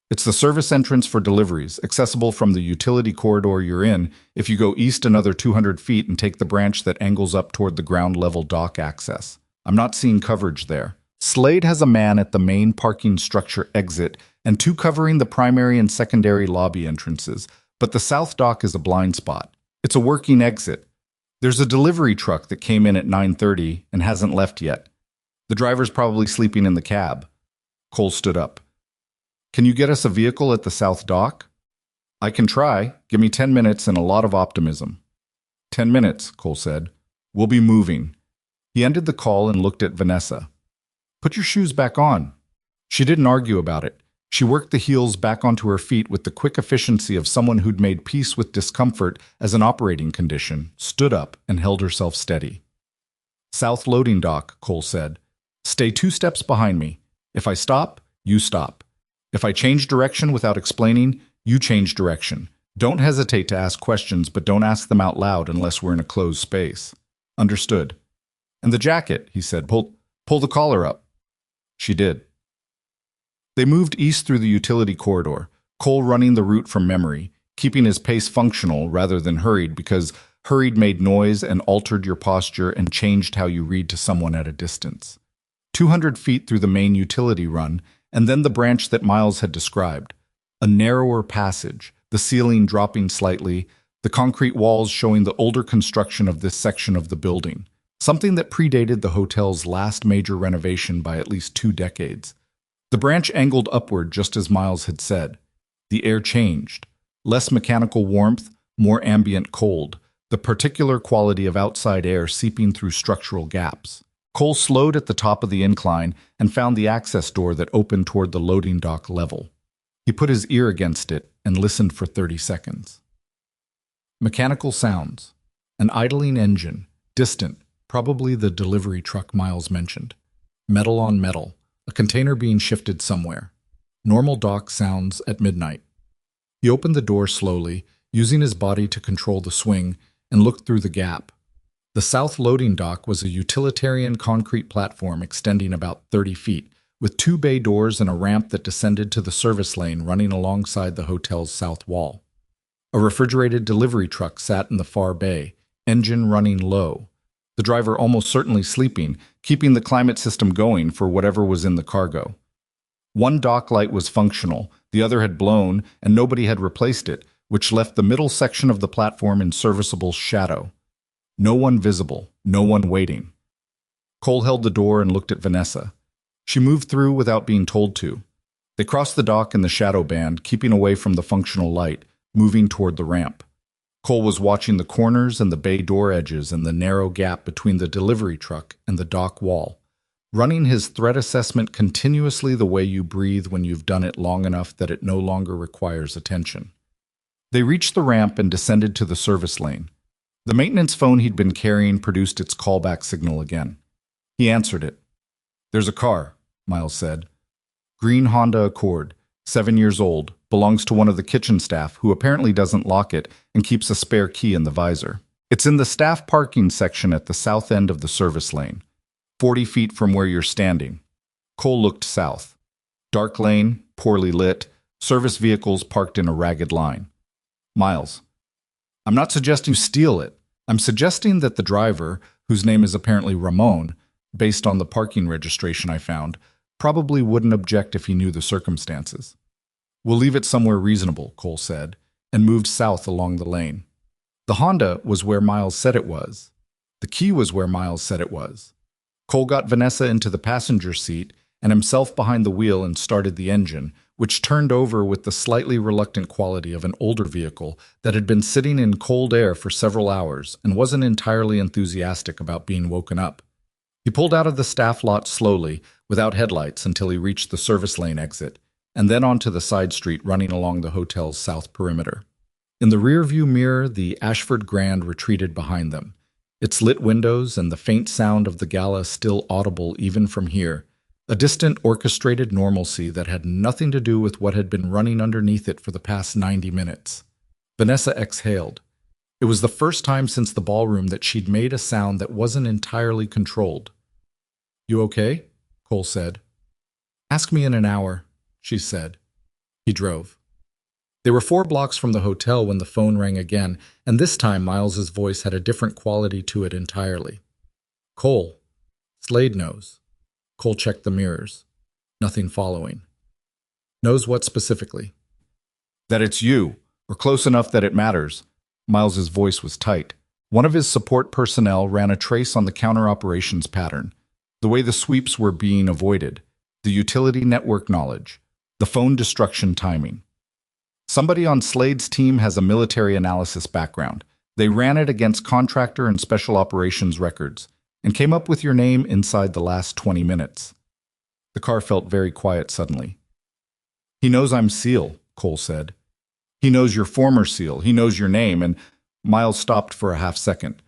It's the service entrance for deliveries, accessible from the utility corridor you're in if you go east another 200 feet and take the branch that angles up toward the ground-level dock access. I'm not seeing coverage there. Slade has a man at the main parking structure exit and 2 covering the primary and secondary lobby entrances, but the south dock is a blind spot. It's a working exit. There's a delivery truck that came in at 9:30 and hasn't left yet. The driver's probably sleeping in the cab. Cole stood up. Can you get us a vehicle at the south dock? I can try. Give me 10 minutes and a lot of optimism. 10 minutes, Cole said. We'll be moving. He ended the call and looked at Vanessa. Put your shoes back on. She didn't argue about it. She worked the heels back onto her feet with the quick efficiency of someone who'd made peace with discomfort as an operating condition, stood up, and held herself steady. South loading dock, Cole said. Stay 2 steps behind me. If I stop, you stop. If I change direction without explaining, you change direction. Don't hesitate to ask questions, but don't ask them out loud unless we're in a closed space. Understood. And the jacket, he said. Pull the collar up. She did. They moved east through the utility corridor, Cole running the route from memory, keeping his pace functional rather than hurried because hurried made noise and altered your posture and changed how you read to someone at a distance. 200 feet through the main utility run, and then the branch that Miles had described. A narrower passage, the ceiling dropping slightly, the concrete walls showing the older construction of this section of the building, something that predated the hotel's last major renovation by at least 2 decades. The branch angled upward just as Miles had said. The air changed. Less mechanical warmth, more ambient cold, the particular quality of outside air seeping through structural gaps. Cole slowed at the top of the incline and found the access door that opened toward the loading dock level. He put his ear against it and listened for 30 seconds. Mechanical sounds. An idling engine, distant, probably the delivery truck Miles mentioned. Metal on metal, a container being shifted somewhere. Normal dock sounds at midnight. He opened the door slowly, using his body to control the swing, and looked through the gap. The south loading dock was a utilitarian concrete platform extending about 30 feet, with 2 bay doors and a ramp that descended to the service lane running alongside the hotel's south wall. A refrigerated delivery truck sat in the far bay, engine running low. The driver almost certainly sleeping, keeping the climate system going for whatever was in the cargo. One dock light was functional, the other had blown, and nobody had replaced it, which left the middle section of the platform in serviceable shadow. No one visible, no one waiting. Cole held the door and looked at Vanessa. She moved through without being told to. They crossed the dock in the shadow band, keeping away from the functional light, moving toward the ramp. Cole was watching the corners and the bay door edges and the narrow gap between the delivery truck and the dock wall. running his threat assessment continuously the way you breathe when you've done it long enough that it no longer requires attention. They reached the ramp and descended to the service lane. The maintenance phone he'd been carrying produced its callback signal again. He answered it. "There's a car," Miles said. "Green Honda Accord, 7 years old, belongs to one of the kitchen staff who apparently doesn't lock it and keeps a spare key in the visor. It's in the staff parking section at the south end of the service lane, 40 feet from where you're standing." Cole looked south. Dark lane, poorly lit, service vehicles parked in a ragged line. "Miles, I'm not suggesting you steal it. I'm suggesting that the driver, whose name is apparently Ramon, based on the parking registration I found, probably wouldn't object if he knew the circumstances." "We'll leave it somewhere reasonable," Cole said, and moved south along the lane. The Honda was where Miles said it was. The key was where Miles said it was. Cole got Vanessa into the passenger seat and himself behind the wheel and started the engine, which turned over with the slightly reluctant quality of an older vehicle that had been sitting in cold air for several hours and wasn't entirely enthusiastic about being woken up. He pulled out of the staff lot slowly, without headlights, until he reached the service lane exit, and then onto the side street running along the hotel's south perimeter. In the rearview mirror, the Ashford Grand retreated behind them, its lit windows and the faint sound of the gala still audible even from here, a distant orchestrated normalcy that had nothing to do with what had been running underneath it for the past 90 minutes. Vanessa exhaled. It was the first time since the ballroom that she'd made a sound that wasn't entirely controlled. "You okay?" Cole said. "Ask me in an hour," she said. He drove. They were 4 blocks from the hotel when the phone rang again, and this time Miles's voice had a different quality to it entirely. "Cole, Slade knows." Cole checked the mirrors. Nothing following. "Knows what specifically?" "That it's you, or close enough that it matters." Miles's voice was tight. One of his support personnel ran a trace on the counter-operations pattern, the way the sweeps were being avoided, the utility network knowledge, the phone destruction timing. "Somebody on Slade's team has a military analysis background. They ran it against contractor and special operations records, and came up with your name inside the last 20 minutes. The car felt very quiet suddenly. "He knows I'm SEAL," Cole said. "He knows you're former SEAL. He knows your name," and Miles stopped for a half second.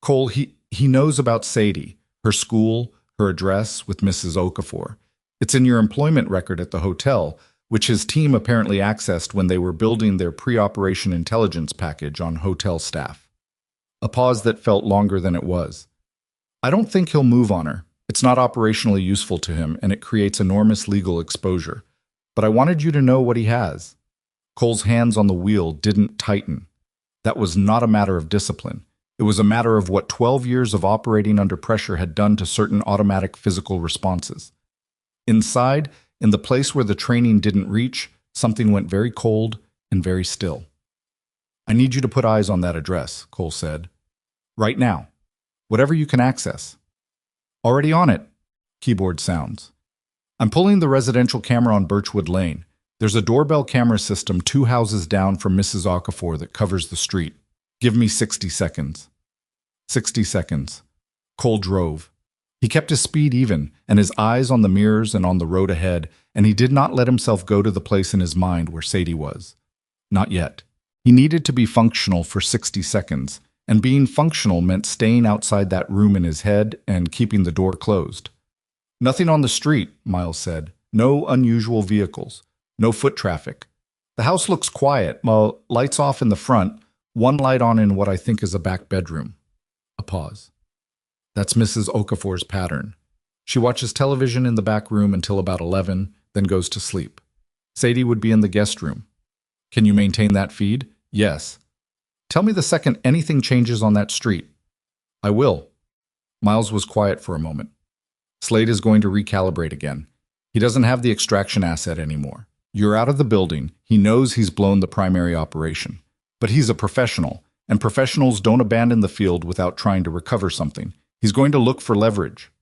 "Cole, he knows about Sadie, her school, her address with Mrs. Okafor. It's in your employment record at the hotel, which his team apparently accessed when they were building their pre-operation intelligence package on hotel staff." A pause that felt longer than it was. "I don't think he'll move on her. It's not operationally useful to him, and it creates enormous legal exposure. But I wanted you to know what he has." Cole's hands on the wheel didn't tighten. That was not a matter of discipline. It was a matter of what 12 years of operating under pressure had done to certain automatic physical responses. Inside, in the place where the training didn't reach, something went very cold and very still. "I need you to put eyes on that address," Cole said. "Right now. Whatever you can access." "Already on it." Keyboard sounds. "I'm pulling the residential camera on Birchwood Lane. There's a doorbell camera system 2 houses down from Mrs. Okafor that covers the street. Give me 60 seconds. 60 seconds. Cole drove. He kept his speed even, and his eyes on the mirrors and on the road ahead, and he did not let himself go to the place in his mind where Sadie was. Not yet. He needed to be functional for 60 seconds, and being functional meant staying outside that room in his head and keeping the door closed. "Nothing on the street," Miles said. "No unusual vehicles. No foot traffic. The house looks quiet. Well, lights off in the front, one light on in what I think is a back bedroom." A pause. "That's Mrs. Okafor's pattern. She watches television in the back room until about 11, then goes to sleep. Sadie would be in the guest room. Can you maintain that feed?" "Yes." "Tell me the second anything changes on that street." "I will." Miles was quiet for a moment. "Slade is going to recalibrate again. He doesn't have the extraction asset anymore. You're out of the building. He knows he's blown the primary operation. But he's a professional, and professionals don't abandon the field without trying to recover something. He's going to look for leverage."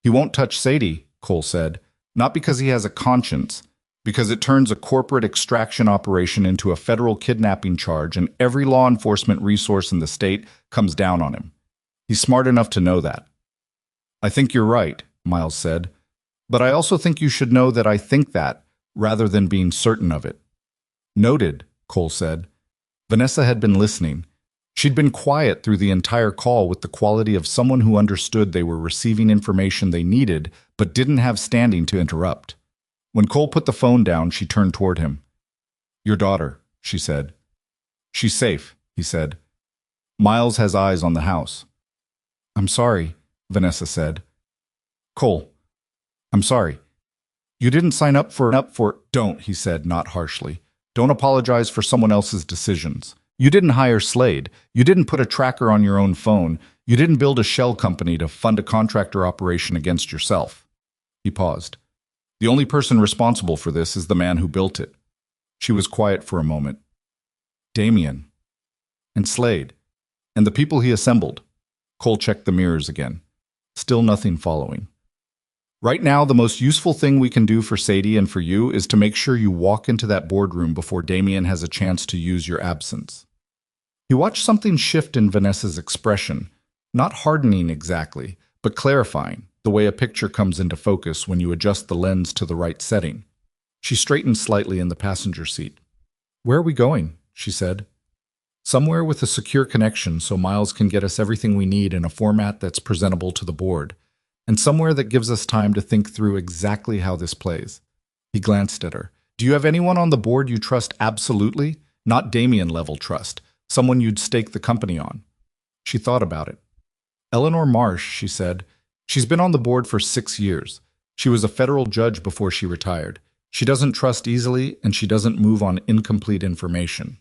"He won't touch Sadie," Cole said, "not because he has a conscience, because it turns a corporate extraction operation into a federal kidnapping charge, and every law enforcement resource in the state comes down on him. He's smart enough to know that." "I think you're right," Miles said. "But I also think you should know that I think that, rather than being certain of it." "Noted," Cole said. Vanessa had been listening. She'd been quiet through the entire call with the quality of someone who understood they were receiving information they needed but didn't have standing to interrupt. When Cole put the phone down, she turned toward him. "Your daughter," she said. "She's safe," he said. "Miles has eyes on the house." "I'm sorry," Vanessa said. "Cole, I'm sorry. You didn't sign up for. Don't," he said, not harshly. "Don't apologize for someone else's decisions. You didn't hire Slade. You didn't put a tracker on your own phone. You didn't build a shell company to fund a contractor operation against yourself." He paused. "The only person responsible for this is the man who built it." She was quiet for a moment. "Damien. And Slade. And the people he assembled." Cole checked the mirrors again. Still nothing following. "Right now, the most useful thing we can do for Sadie and for you is to make sure you walk into that boardroom before Damien has a chance to use your absence." He watched something shift in Vanessa's expression, not hardening exactly, but clarifying, the way a picture comes into focus when you adjust the lens to the right setting. She straightened slightly in the passenger seat. "Where are we going?" she said. "Somewhere with a secure connection so Miles can get us everything we need in a format that's presentable to the board. And somewhere that gives us time to think through exactly how this plays." He glanced at her. "Do you have anyone on the board you trust absolutely? Not Damien-level trust. Someone you'd stake the company on." She thought about it. "Eleanor Marsh," she said. "She's been on the board for 6 years. She was a federal judge before she retired. She doesn't trust easily, and she doesn't move on incomplete information."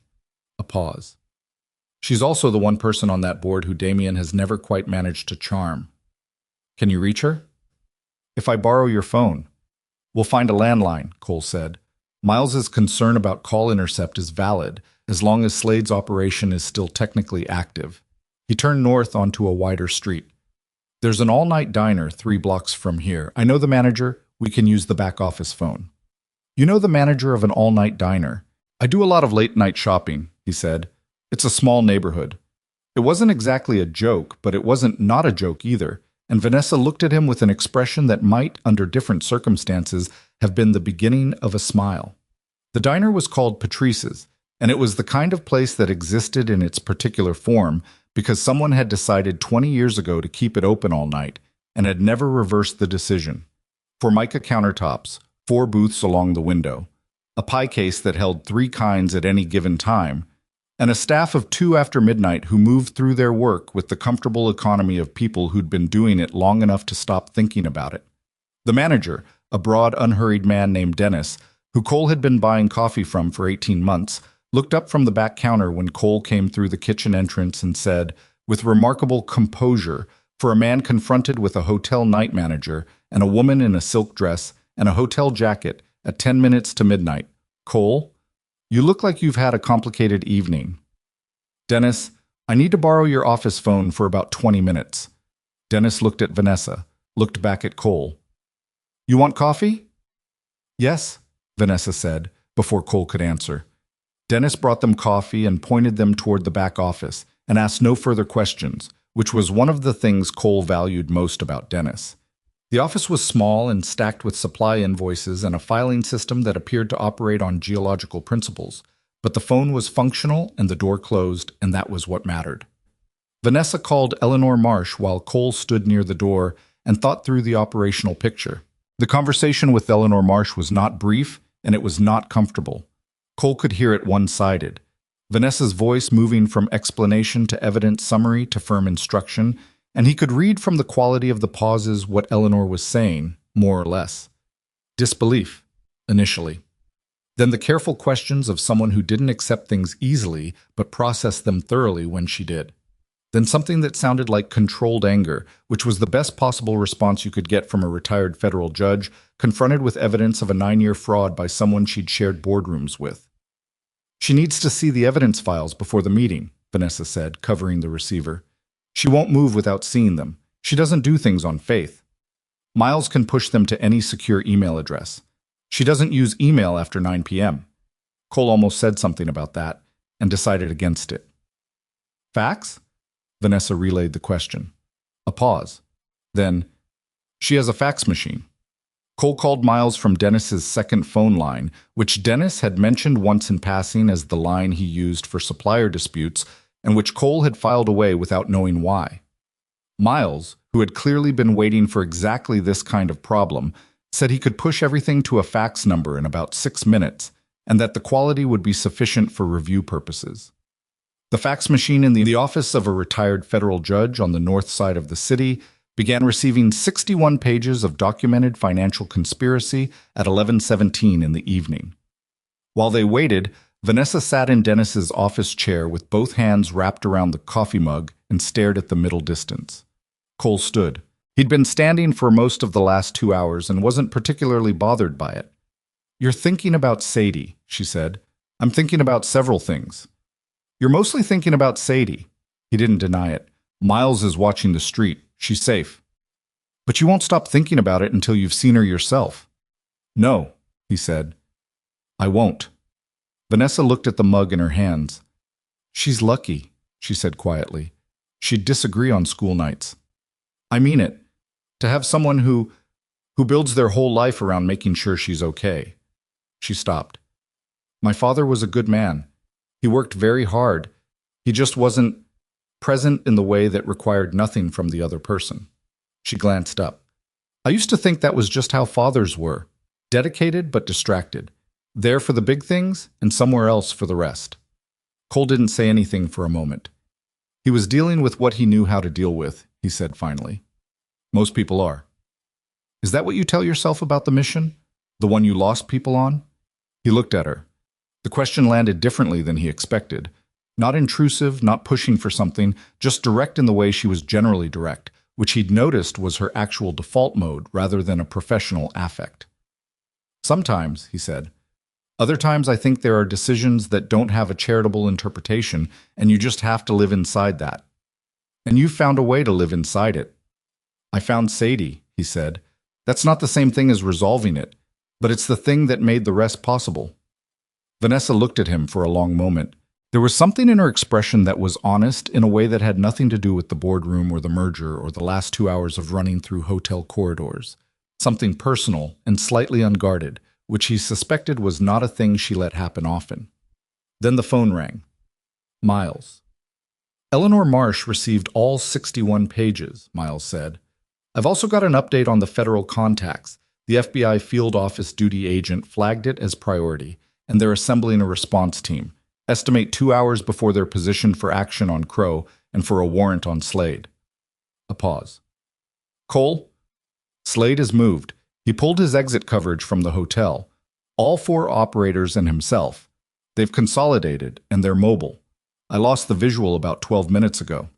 A pause. "She's also the one person on that board who Damien has never quite managed to charm." "Can you reach her?" "If I borrow your phone." "We'll find a landline," Cole said. "Miles's concern about call intercept is valid, as long as Slade's operation is still technically active." He turned north onto a wider street. "There's an all-night diner 3 blocks from here. I know the manager. We can use the back office phone." "You know the manager of an all-night diner?" "I do a lot of late-night shopping," he said. "It's a small neighborhood." It wasn't exactly a joke, but it wasn't not a joke either, and Vanessa looked at him with an expression that might, under different circumstances, have been the beginning of a smile. The diner was called Patrice's, and it was the kind of place that existed in its particular form because someone had decided 20 years ago to keep it open all night and had never reversed the decision. Formica countertops, 4 booths along the window, a pie case that held 3 kinds at any given time, and a staff of 2 after midnight who moved through their work with the comfortable economy of people who'd been doing it long enough to stop thinking about it. The manager, a broad, unhurried man named Dennis, who Cole had been buying coffee from for 18 months, looked up from the back counter when Cole came through the kitchen entrance and said, with remarkable composure, for a man confronted with a hotel night manager and a woman in a silk dress and a hotel jacket at 10 minutes to midnight, "Cole, you look like you've had a complicated evening." "Dennis, I need to borrow your office phone for about 20 minutes. Dennis looked at Vanessa, looked back at Cole. "You want coffee?" "Yes," Vanessa said, before Cole could answer. Dennis brought them coffee and pointed them toward the back office and asked no further questions, which was one of the things Cole valued most about Dennis. The office was small and stacked with supply invoices and a filing system that appeared to operate on geological principles, but the phone was functional and the door closed, and that was what mattered. Vanessa called Eleanor Marsh while Cole stood near the door and thought through the operational picture. The conversation with Eleanor Marsh was not brief, and it was not comfortable. Cole could hear it one-sided. Vanessa's voice moving from explanation to evident summary to firm instruction, and he could read from the quality of the pauses what Eleanor was saying, more or less. Disbelief, initially. Then the careful questions of someone who didn't accept things easily but processed them thoroughly when she did. Then something that sounded like controlled anger, which was the best possible response you could get from a retired federal judge confronted with evidence of a 9-year fraud by someone she'd shared boardrooms with. "She needs to see the evidence files before the meeting," Vanessa said, covering the receiver. "She won't move without seeing them. She doesn't do things on faith. Miles can push them to any secure email address. She doesn't use email after 9 p.m. Cole almost said something about that and decided against it. "Fax?" Vanessa relayed the question. A pause. Then, She has a fax machine. Cole called Miles from Dennis's second phone line, which Dennis had mentioned once in passing as the line he used for supplier disputes and which Cole had filed away without knowing why. Miles, who had clearly been waiting for exactly this kind of problem, said he could push everything to a fax number in about 6 minutes and that the quality would be sufficient for review purposes. The fax machine in the office of a retired federal judge on the north side of the city began receiving 61 pages of documented financial conspiracy at 11:17 in the evening. While they waited, Vanessa sat in Dennis's office chair with both hands wrapped around the coffee mug and stared at the middle distance. Cole stood. He'd been standing for most of the last 2 hours and wasn't particularly bothered by it. "You're thinking about Sadie," she said. "I'm thinking about several things." "You're mostly thinking about Sadie." He didn't deny it. "Miles is watching the street. She's safe." "But you won't stop thinking about it until you've seen her yourself." "No," he said. "I won't." Vanessa looked at the mug in her hands. "She's lucky," she said quietly. "She'd disagree on school nights." "I mean it. To have someone who builds their whole life around making sure she's okay." She stopped. "My father was a good man. He worked very hard. He just wasn't present in the way that required nothing from the other person." She glanced up. "I used to think that was just how fathers were. Dedicated but distracted. There for the big things and somewhere else for the rest." Cole didn't say anything for a moment. He was dealing with what he knew how to deal with, he said finally. "Most people are." "Is that what you tell yourself about the mission? The one you lost people on?" He looked at her. The question landed differently than he expected. Not intrusive, not pushing for something, just direct in the way she was generally direct, which he'd noticed was her actual default mode rather than a professional affect. "Sometimes," he said. "Other times I think there are decisions that don't have a charitable interpretation, and you just have to live inside that. And you've found a way to live inside it." "I found Sadie," he said. "That's not the same thing as resolving it, but it's the thing that made the rest possible." Vanessa looked at him for a long moment. There was something in her expression that was honest in a way that had nothing to do with the boardroom or the merger or the last 2 hours of running through hotel corridors. Something personal and slightly unguarded, which he suspected was not a thing she let happen often. Then the phone rang. Miles. "Eleanor Marsh received all 61 pages," Miles said. "I've also got an update on the federal contacts. The FBI field office duty agent flagged it as priority, and they're assembling a response team. Estimate 2 hours before they're positioned for action on Crow and for a warrant on Slade." A pause. "Cole?" "Slade has moved. He pulled his exit coverage from the hotel. All 4 operators and himself. They've consolidated, and they're mobile. I lost the visual about 12 minutes ago."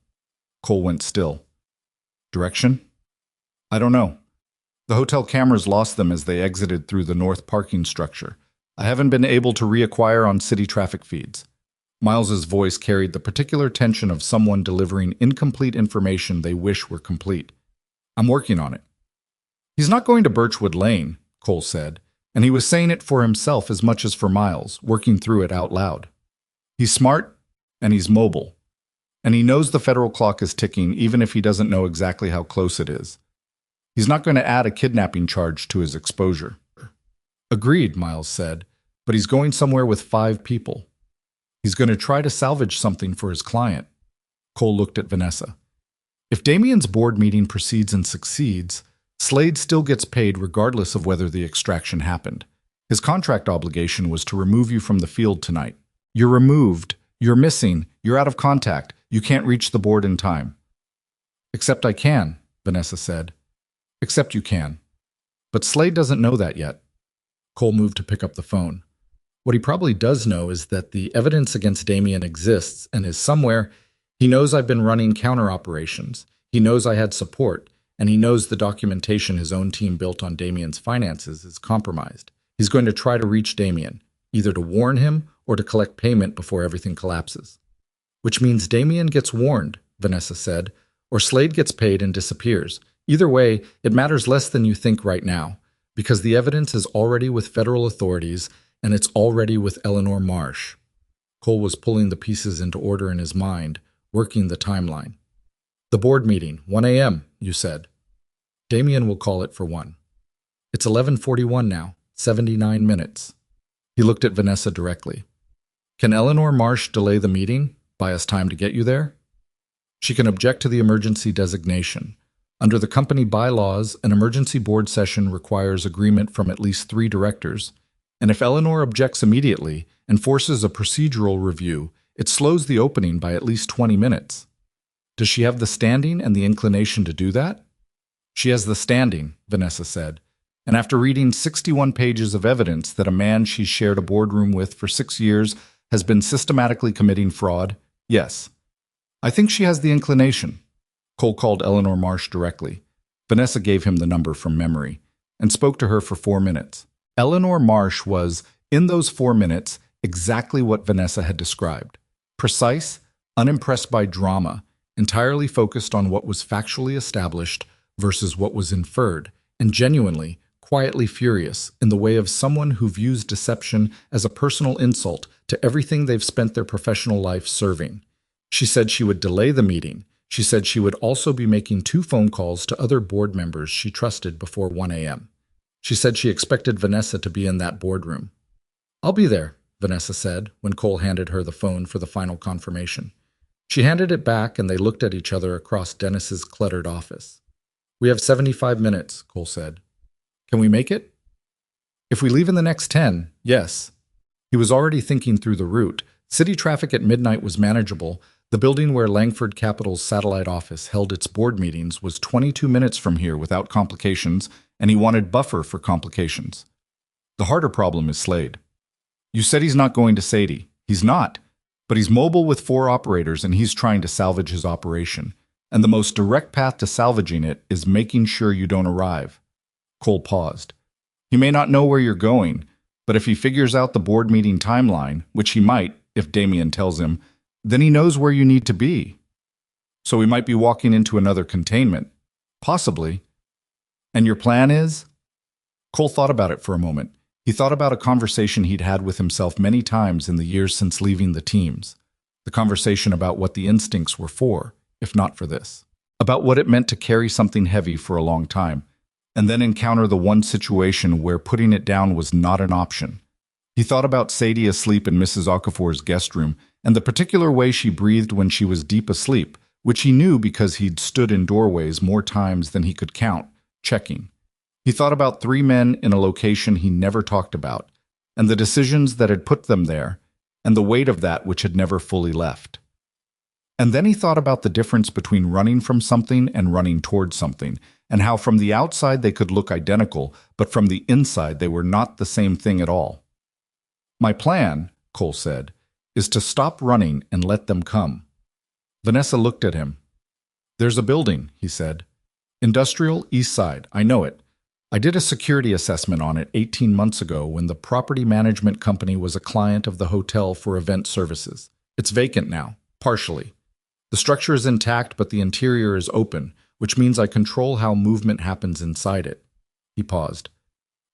Cole went still. "Direction?" "I don't know. The hotel cameras lost them as they exited through the north parking structure. I haven't been able to reacquire on city traffic feeds." Miles's voice carried the particular tension of someone delivering incomplete information they wish were complete. "I'm working on it." "He's not going to Birchwood Lane," Cole said, and he was saying it for himself as much as for Miles, working through it out loud. "He's smart, and he's mobile. And he knows the federal clock is ticking even if he doesn't know exactly how close it is. He's not going to add a kidnapping charge to his exposure." "Agreed," Miles said, "but he's going somewhere with 5 people. He's going to try to salvage something for his client." Cole looked at Vanessa. "If Damien's board meeting proceeds and succeeds, Slade still gets paid regardless of whether the extraction happened. His contract obligation was to remove you from the field tonight. You're removed, you're missing, you're out of contact, you can't reach the board in time." "Except I can," Vanessa said. "Except you can. But Slade doesn't know that yet." Cole moved to pick up the phone. "What he probably does know is that the evidence against Damien exists and is somewhere. He knows I've been running counter operations. He knows I had support, and he knows the documentation his own team built on Damien's finances is compromised. He's going to try to reach Damien, either to warn him or to collect payment before everything collapses." "Which means Damien gets warned," Vanessa said, "or Slade gets paid and disappears. Either way, it matters less than you think right now, because the evidence is already with federal authorities, and it's already with Eleanor Marsh." Cole was pulling the pieces into order in his mind, working the timeline. "The board meeting, 1 a.m., you said." Damien will call it for 1. It's 11:41 now, 79 minutes. He looked at Vanessa directly. Can Eleanor Marsh delay the meeting, buy us time to get you there? She can object to the emergency designation. Under the company bylaws, an emergency board session requires agreement from at least 3 directors, and if Eleanor objects immediately and forces a procedural review, it slows the opening by at least 20 minutes. Does she have the standing and the inclination to do that? She has the standing, Vanessa said, and after reading 61 pages of evidence that a man she's shared a boardroom with for 6 years has been systematically committing fraud, yes. I think she has the inclination. Cole called Eleanor Marsh directly. Vanessa gave him the number from memory and spoke to her for 4 minutes. Eleanor Marsh was, in those 4 minutes, exactly what Vanessa had described. Precise, unimpressed by drama, entirely focused on what was factually established versus what was inferred, and genuinely, quietly furious in the way of someone who views deception as a personal insult to everything they've spent their professional life serving. She said she would delay the meeting. She said she would also be making 2 phone calls to other board members she trusted before 1 a.m. She said she expected Vanessa to be in that boardroom. I'll be there, Vanessa said when Cole handed her the phone for the final confirmation. She handed it back and they looked at each other across Dennis's cluttered office. We have 75 minutes, Cole said. Can we make it? If we leave in the next 10, yes. He was already thinking through the route. City traffic at midnight was manageable. The building where Langford Capital's satellite office held its board meetings was 22 minutes from here without complications, and he wanted buffer for complications. The harder problem is Slade. You said he's not going to Sadie. He's not. But he's mobile with 4 operators and he's trying to salvage his operation. And the most direct path to salvaging it is making sure you don't arrive. Cole paused. He may not know where you're going, but if he figures out the board meeting timeline, which he might, if Damien tells him, then he knows where you need to be. So we might be walking into another containment. Possibly. And your plan is? Cole thought about it for a moment. He thought about a conversation he'd had with himself many times in the years since leaving the teams. The conversation about what the instincts were for, if not for this. About what it meant to carry something heavy for a long time, and then encounter the one situation where putting it down was not an option. He thought about Sadie asleep in Mrs. Okafor's guest room, and the particular way she breathed when she was deep asleep, which he knew because he'd stood in doorways more times than he could count, checking. He thought about 3 men in a location he never talked about, and the decisions that had put them there, and the weight of that which had never fully left. And then he thought about the difference between running from something and running towards something, and how from the outside they could look identical, but from the inside they were not the same thing at all. My plan, Cole said, is to stop running and let them come. Vanessa looked at him. There's a building, he said. Industrial East Side, I know it. I did a security assessment on it 18 months ago when the property management company was a client of the hotel for event services. It's vacant now, partially. The structure is intact, but the interior is open, which means I control how movement happens inside it. He paused.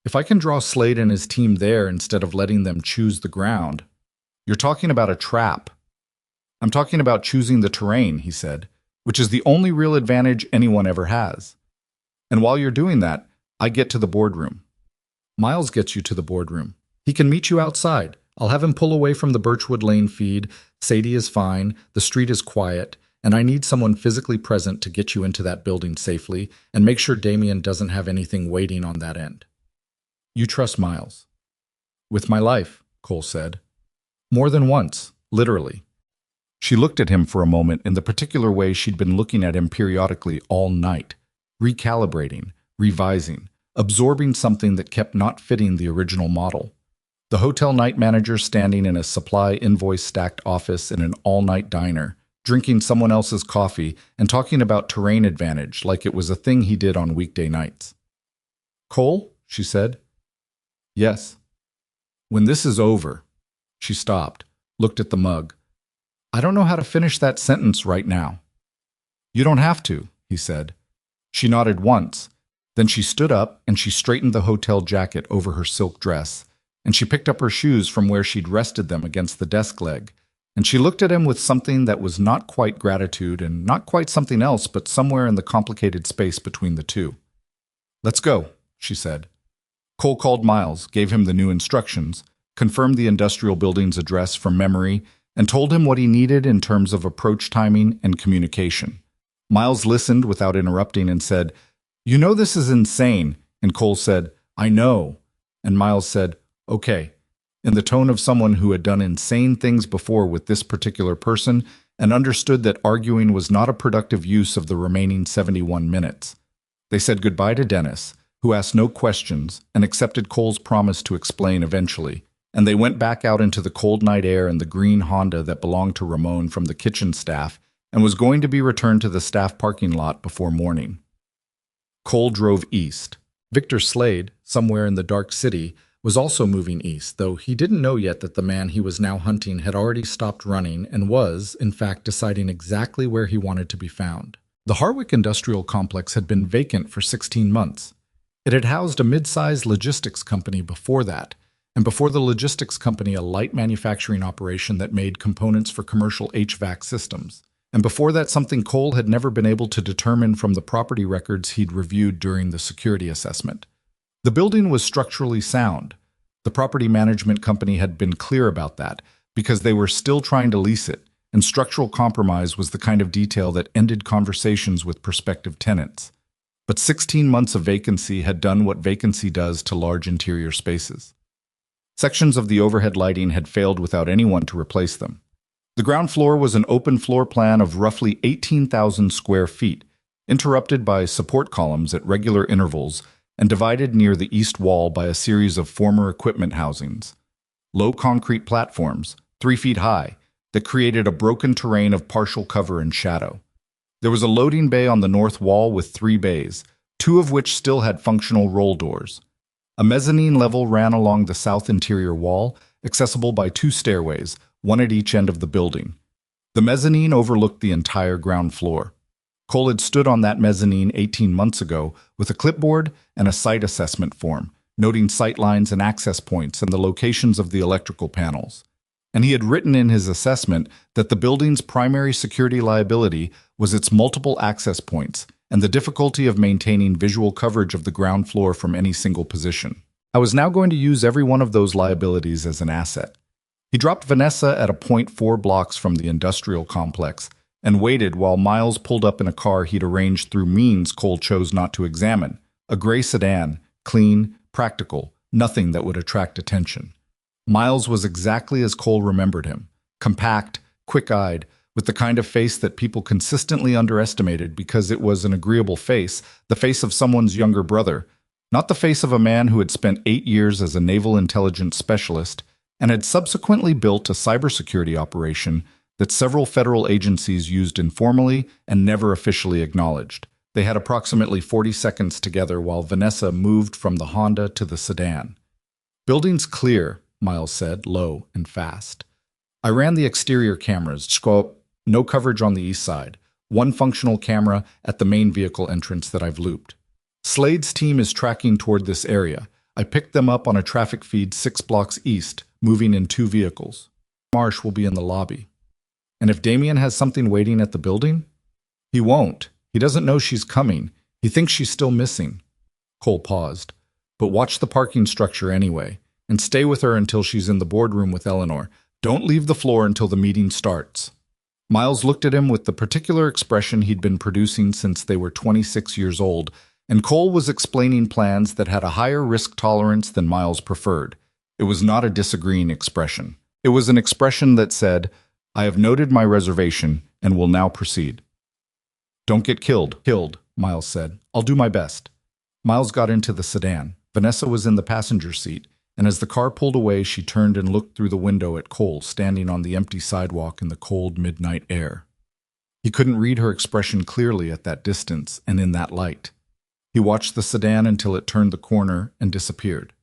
If I can draw Slade and his team there instead of letting them choose the ground. You're talking about a trap. I'm talking about choosing the terrain, he said, which is the only real advantage anyone ever has. And while you're doing that, I get to the boardroom. Miles gets you to the boardroom. He can meet you outside. I'll have him pull away from the Birchwood Lane feed. Sadie is fine. The street is quiet. And I need someone physically present to get you into that building safely and make sure Damien doesn't have anything waiting on that end. You trust Miles. With my life, Cole said. More than once, literally. She looked at him for a moment in the particular way she'd been looking at him periodically all night, recalibrating, revising, absorbing something that kept not fitting the original model. The hotel night manager standing in a supply invoice-stacked office in an all-night diner, drinking someone else's coffee and talking about terrain advantage like it was a thing he did on weekday nights. Cole, she said. Yes. When this is over. She stopped, looked at the mug. I don't know how to finish that sentence right now. You don't have to, he said. She nodded once. Then she stood up and she straightened the hotel jacket over her silk dress, and she picked up her shoes from where she'd rested them against the desk leg, and she looked at him with something that was not quite gratitude and not quite something else, but somewhere in the complicated space between the two. "Let's go," she said. Cole called Miles, gave him the new instructions, confirmed the industrial building's address from memory, and told him what he needed in terms of approach timing and communication. Miles listened without interrupting and said, "You know this is insane," and Cole said, "I know." And Miles said, "Okay," in the tone of someone who had done insane things before with this particular person and understood that arguing was not a productive use of the remaining 71 minutes. They said goodbye to Dennis, who asked no questions and accepted Cole's promise to explain eventually, and they went back out into the cold night air in the green Honda that belonged to Ramon from the kitchen staff and was going to be returned to the staff parking lot before morning. Cole drove east. Victor Slade, somewhere in the dark city, was also moving east, though he didn't know yet that the man he was now hunting had already stopped running and was, in fact, deciding exactly where he wanted to be found. The Harwick Industrial Complex had been vacant for 16 months. It had housed a mid-sized logistics company before that, and before the logistics company a light manufacturing operation that made components for commercial HVAC systems. And before that something Cole had never been able to determine from the property records he'd reviewed during the security assessment. The building was structurally sound. The property management company had been clear about that, because they were still trying to lease it, and structural compromise was the kind of detail that ended conversations with prospective tenants. But 16 months of vacancy had done what vacancy does to large interior spaces. Sections of the overhead lighting had failed without anyone to replace them. The ground floor was an open floor plan of roughly 18,000 square feet, interrupted by support columns at regular intervals and divided near the east wall by a series of former equipment housings. Low concrete platforms, 3 feet high, that created a broken terrain of partial cover and shadow. There was a loading bay on the north wall with 3 bays, 2 of which still had functional roll doors. A mezzanine level ran along the south interior wall, accessible by 2 stairways, one at each end of the building. The mezzanine overlooked the entire ground floor. Cole had stood on that mezzanine 18 months ago with a clipboard and a site assessment form, noting sight lines and access points and the locations of the electrical panels. And he had written in his assessment that the building's primary security liability was its multiple access points and the difficulty of maintaining visual coverage of the ground floor from any single position. I was now going to use every one of those liabilities as an asset. He dropped Vanessa at a point 4 blocks from the industrial complex and waited while Miles pulled up in a car he'd arranged through means Cole chose not to examine, a gray sedan, clean, practical, nothing that would attract attention. Miles was exactly as Cole remembered him, compact, quick-eyed, with the kind of face that people consistently underestimated because it was an agreeable face, the face of someone's younger brother, not the face of a man who had spent 8 years as a naval intelligence specialist and had subsequently built a cybersecurity operation that several federal agencies used informally and never officially acknowledged. They had approximately 40 seconds together while Vanessa moved from the Honda to the sedan. "Building's clear," Miles said, low and fast. "I ran the exterior cameras. Scope, no coverage on the east side. 1 functional camera at the main vehicle entrance that I've looped. Slade's team is tracking toward this area. I picked them up on a traffic feed 6 blocks east, moving in 2 vehicles. Marsh will be in the lobby. And if Damien has something waiting at the building? He won't. He doesn't know she's coming. He thinks she's still missing." Cole paused. "But watch the parking structure anyway, and stay with her until she's in the boardroom with Eleanor. Don't leave the floor until the meeting starts." Miles looked at him with the particular expression he'd been producing since they were 26 years old, and Cole was explaining plans that had a higher risk tolerance than Miles preferred. It was not a disagreeing expression. It was an expression that said, "I have noted my reservation and will now proceed." "Don't get killed," Miles said. "I'll do my best." Miles got into the sedan. Vanessa was in the passenger seat, and as the car pulled away, she turned and looked through the window at Cole standing on the empty sidewalk in the cold midnight air. He couldn't read her expression clearly at that distance and in that light. He watched the sedan until it turned the corner and disappeared.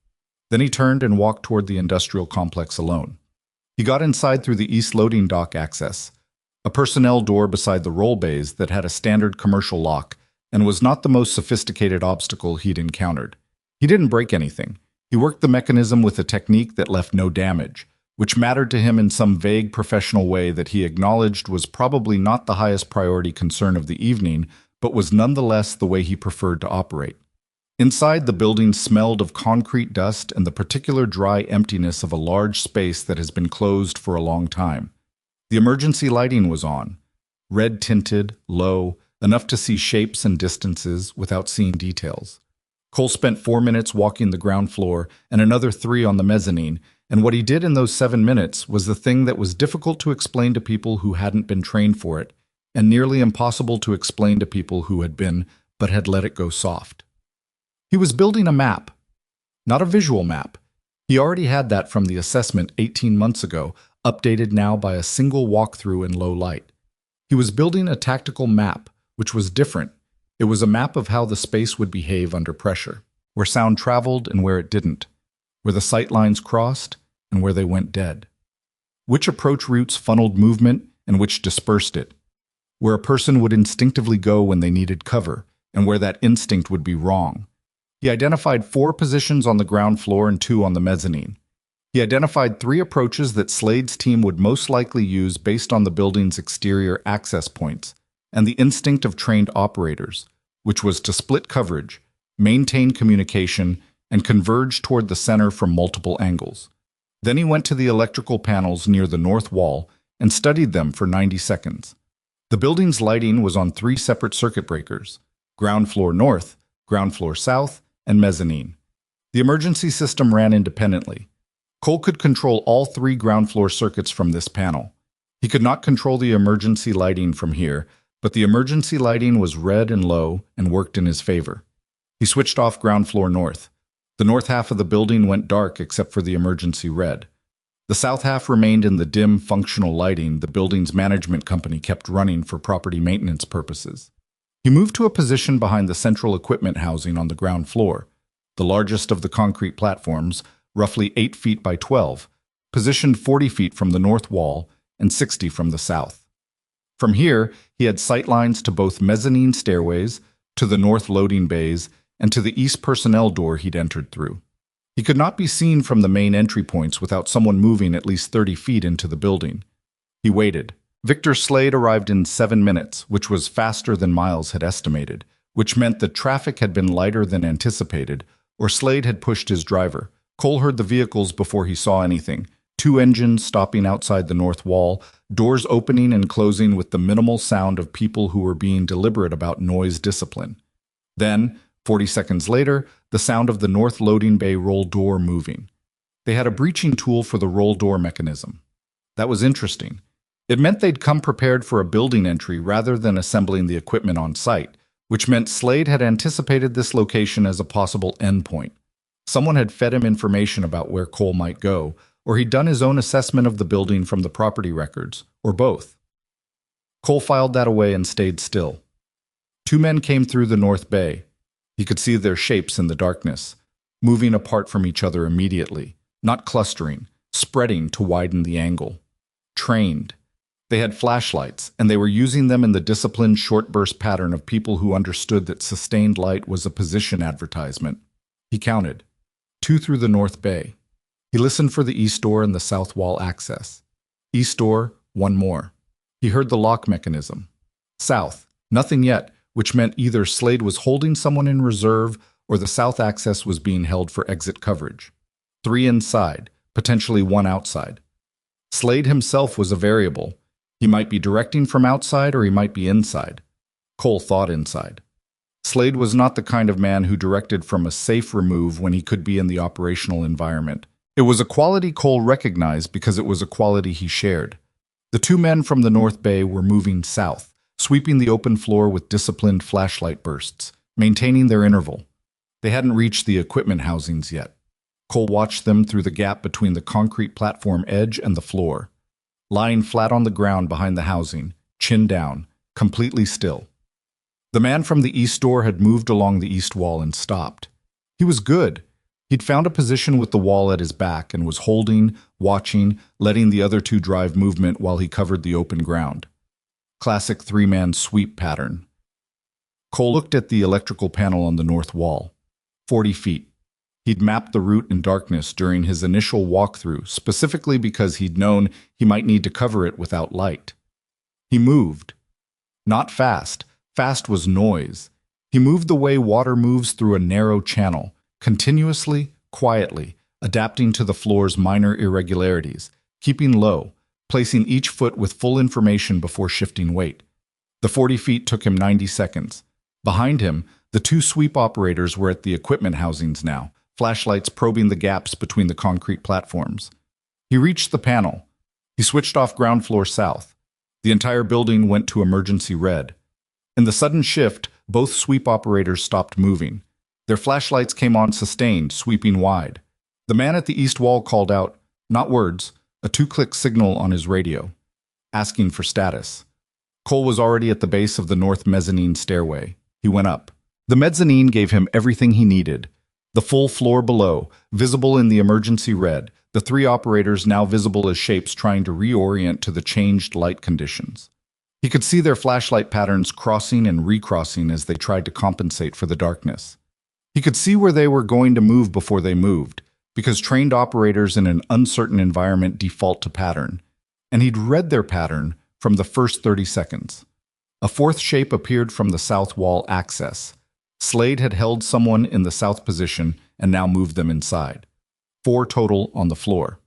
Then he turned and walked toward the industrial complex alone. He got inside through the east loading dock access, a personnel door beside the roll bays that had a standard commercial lock and was not the most sophisticated obstacle he'd encountered. He didn't break anything. He worked the mechanism with a technique that left no damage, which mattered to him in some vague professional way that he acknowledged was probably not the highest priority concern of the evening, but was nonetheless the way he preferred to operate. Inside, the building smelled of concrete dust and the particular dry emptiness of a large space that has been closed for a long time. The emergency lighting was on, red-tinted, low, enough to see shapes and distances without seeing details. Cole spent 4 minutes walking the ground floor and another 3 on the mezzanine, and what he did in those 7 minutes was the thing that was difficult to explain to people who hadn't been trained for it, and nearly impossible to explain to people who had been, but had let it go soft. He was building a map, not a visual map. He already had that from the assessment 18 months ago, updated now by a single walkthrough in low light. He was building a tactical map, which was different. It was a map of how the space would behave under pressure, where sound traveled and where it didn't, where the sight lines crossed and where they went dead, which approach routes funneled movement and which dispersed it, where a person would instinctively go when they needed cover and where that instinct would be wrong. He identified 4 positions on the ground floor and 2 on the mezzanine. He identified 3 approaches that Slade's team would most likely use based on the building's exterior access points and the instinct of trained operators, which was to split coverage, maintain communication, and converge toward the center from multiple angles. Then he went to the electrical panels near the north wall and studied them for 90 seconds. The building's lighting was on 3 separate circuit breakers: ground floor north, ground floor south, and mezzanine. The emergency system ran independently. Cole could control all 3 ground floor circuits from this panel. He could not control the emergency lighting from here, but the emergency lighting was red and low and worked in his favor. He switched off ground floor north. The north half of the building went dark except for the emergency red. The south half remained in the dim, functional lighting the building's management company kept running for property maintenance purposes. He moved to a position behind the central equipment housing on the ground floor, the largest of the concrete platforms, roughly 8 feet by 12, positioned 40 feet from the north wall and 60 from the south. From here, he had sight lines to both mezzanine stairways, to the north loading bays, and to the east personnel door he'd entered through. He could not be seen from the main entry points without someone moving at least 30 feet into the building. He waited. Victor Slade arrived in 7 minutes, which was faster than Miles had estimated, which meant the traffic had been lighter than anticipated, or Slade had pushed his driver. Cole heard the vehicles before he saw anything: 2 engines stopping outside the north wall, doors opening and closing with the minimal sound of people who were being deliberate about noise discipline. Then, 40 seconds later, the sound of the north loading bay roll door moving. They had a breaching tool for the roll door mechanism. That was interesting. It meant they'd come prepared for a building entry rather than assembling the equipment on site, which meant Slade had anticipated this location as a possible endpoint. Someone had fed him information about where Cole might go, or he'd done his own assessment of the building from the property records, or both. Cole filed that away and stayed still. 2 men came through the north bay. He could see their shapes in the darkness, moving apart from each other immediately, not clustering, spreading to widen the angle. Trained. They had flashlights, and they were using them in the disciplined short-burst pattern of people who understood that sustained light was a position advertisement. He counted. 2 through the north bay. He listened for the east door and the south wall access. East door, 1 more. He heard the lock mechanism. South, nothing yet, which meant either Slade was holding someone in reserve or the south access was being held for exit coverage. 3 inside, potentially 1 outside. Slade himself was a variable. He might be directing from outside or he might be inside. Cole thought inside. Slade was not the kind of man who directed from a safe remove when he could be in the operational environment. It was a quality Cole recognized because it was a quality he shared. The 2 men from the north bay were moving south, sweeping the open floor with disciplined flashlight bursts, maintaining their interval. They hadn't reached the equipment housings yet. Cole watched them through the gap between the concrete platform edge and the floor. Lying flat on the ground behind the housing, chin down, completely still. The man from the east door had moved along the east wall and stopped. He was good. He'd found a position with the wall at his back and was holding, watching, letting the other 2 drive movement while he covered the open ground. Classic 3-man sweep pattern. Cole looked at the electrical panel on the north wall. 40 feet. He'd mapped the route in darkness during his initial walkthrough, specifically because he'd known he might need to cover it without light. He moved. Not fast. Fast was noise. He moved the way water moves through a narrow channel, continuously, quietly, adapting to the floor's minor irregularities, keeping low, placing each foot with full information before shifting weight. The 40 feet took him 90 seconds. Behind him, the two sweep operators were at the equipment housings now, flashlights probing the gaps between the concrete platforms. He reached the panel. He switched off ground floor south. The entire building went to emergency red. In the sudden shift, both sweep operators stopped moving. Their flashlights came on sustained, sweeping wide. The man at the east wall called out, not words, a 2-click signal on his radio, asking for status. Cole was already at the base of the north mezzanine stairway. He went up. The mezzanine gave him everything he needed. The full floor below, visible in the emergency red, the three operators now visible as shapes trying to reorient to the changed light conditions. He could see their flashlight patterns crossing and recrossing as they tried to compensate for the darkness. He could see where they were going to move before they moved, because trained operators in an uncertain environment default to pattern, and he'd read their pattern from the first 30 seconds. A fourth shape appeared from the south wall access. Slade had held someone in the south position and now moved them inside. 4 total on the floor.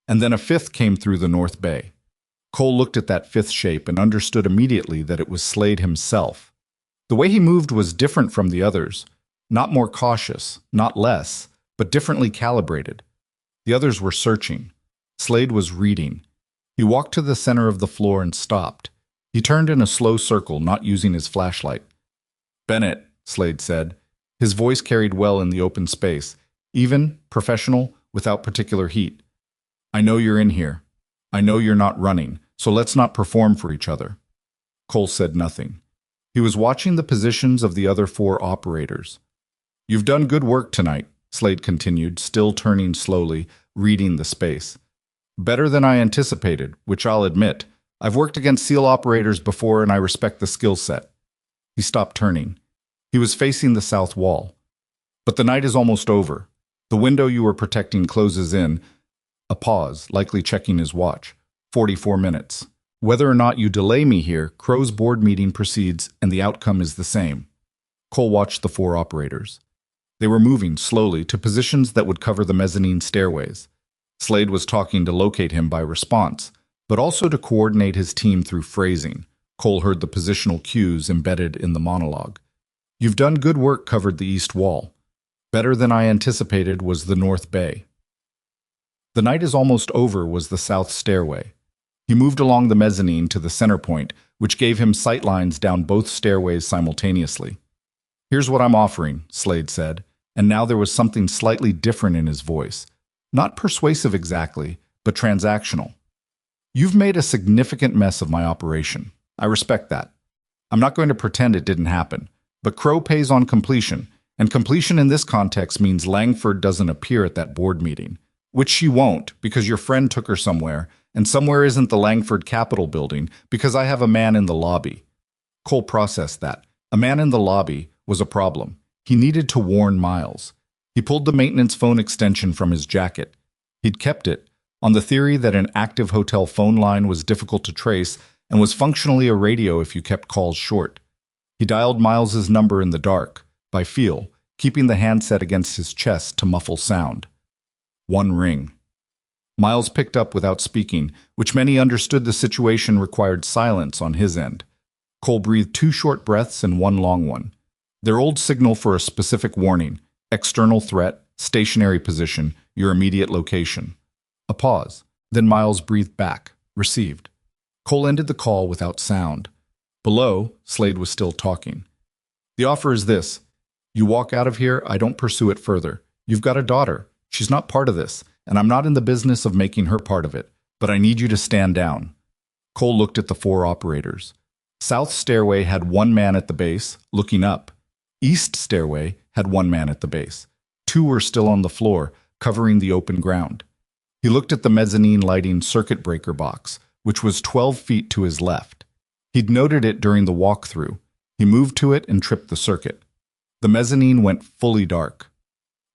And then a fifth came through the north bay. Cole looked at that fifth shape and understood immediately that it was Slade himself. The way he moved was different from the others, not more cautious, not less, but differently calibrated. The others were searching. Slade was reading. He walked to the center of the floor and stopped. He turned in a slow circle, not using his flashlight. "Bennett," Slade said. His voice carried well in the open space, even, professional, without particular heat. "I know you're in here. I know you're not running, so let's not perform for each other." Cole said nothing. He was watching the positions of the other 4 operators. "You've done good work tonight," Slade continued, still turning slowly, reading the space. "Better than I anticipated, which I'll admit. I've worked against SEAL operators before and I respect the skill set." He stopped turning. He was facing the south wall. "But the night is almost over. The window you were protecting closes in." A pause, likely checking his watch. 44 minutes. "Whether or not you delay me here, Crow's board meeting proceeds and the outcome is the same." Cole watched the 4 operators. They were moving slowly to positions that would cover the mezzanine stairways. Slade was talking to locate him by response, but also to coordinate his team through phrasing. Cole heard the positional cues embedded in the monologue. "You've done good work," covered the east wall. "Better than I anticipated" was the north bay. "The night is almost over" was the south stairway. He moved along the mezzanine to the center point, which gave him sightlines down both stairways simultaneously. "Here's what I'm offering," Slade said, and now there was something slightly different in his voice. Not persuasive exactly, but transactional. "You've made a significant mess of my operation. I respect that. I'm not going to pretend it didn't happen, but Crow pays on completion, and completion in this context means Langford doesn't appear at that board meeting, which she won't because your friend took her somewhere, and somewhere isn't the Langford Capitol building because I have a man in the lobby." Cole processed that. A man in the lobby was a problem. He needed to warn Miles. He pulled the maintenance phone extension from his jacket. He'd kept it, on the theory that an active hotel phone line was difficult to trace and was functionally a radio if you kept calls short. He dialed Miles's number in the dark, by feel, keeping the handset against his chest to muffle sound. 1 ring. Miles picked up without speaking, which meant he understood the situation required silence on his end. Cole breathed 2 short breaths and 1 long one. Their old signal for a specific warning: external threat, stationary position, your immediate location. A pause. Then Miles breathed back, received. Cole ended the call without sound. Below, Slade was still talking. "The offer is this. You walk out of here, I don't pursue it further. You've got a daughter. She's not part of this, and I'm not in the business of making her part of it, but I need you to stand down." Cole looked at the 4 operators. South stairway had 1 man at the base, looking up. East stairway had 1 man at the base. 2 were still on the floor, covering the open ground. He looked at the mezzanine lighting circuit breaker box, which was 12 feet to his left. He'd noted it during the walkthrough. He moved to it and tripped the circuit. The mezzanine went fully dark.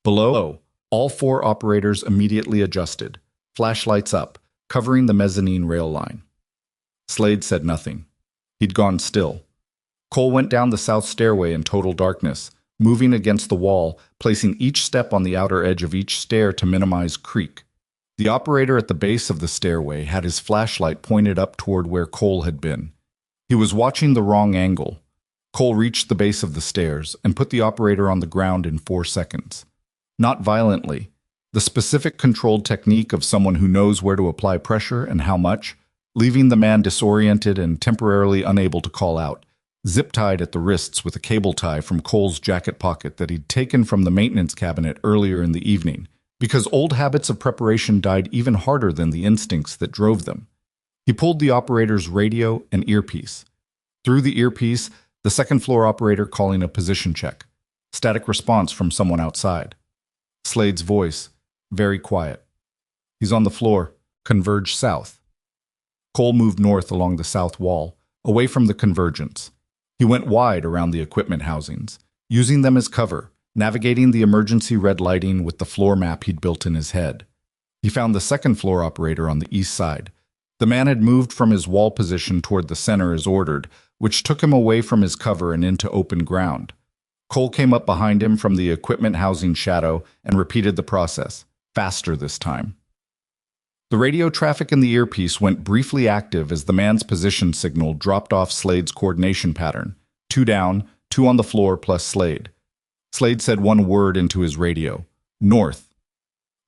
Below, all 4 operators immediately adjusted, flashlights up, covering the mezzanine rail line. Slade said nothing. He'd gone still. Cole went down the south stairway in total darkness, moving against the wall, placing each step on the outer edge of each stair to minimize creak. The operator at the base of the stairway had his flashlight pointed up toward where Cole had been. He was watching the wrong angle. Cole reached the base of the stairs and put the operator on the ground in 4 seconds. Not violently. The specific controlled technique of someone who knows where to apply pressure and how much, leaving the man disoriented and temporarily unable to call out, zip-tied at the wrists with a cable tie from Cole's jacket pocket that he'd taken from the maintenance cabinet earlier in the evening, because old habits of preparation died even harder than the instincts that drove them. He pulled the operator's radio and earpiece. Through the earpiece, the second-floor operator calling a position check. Static response from someone outside. Slade's voice, very quiet. He's on the floor. Converge south. Cole moved north along the south wall, away from the convergence. He went wide around the equipment housings, using them as cover, navigating the emergency red lighting with the floor map he'd built in his head. He found the second-floor operator on the east side. The man had moved from his wall position toward the center as ordered, which took him away from his cover and into open ground. Cole came up behind him from the equipment housing shadow and repeated the process, faster this time. The radio traffic in the earpiece went briefly active as the man's position signal dropped off Slade's coordination pattern. 2 down, 2 on the floor plus Slade. Slade said one word into his radio, north.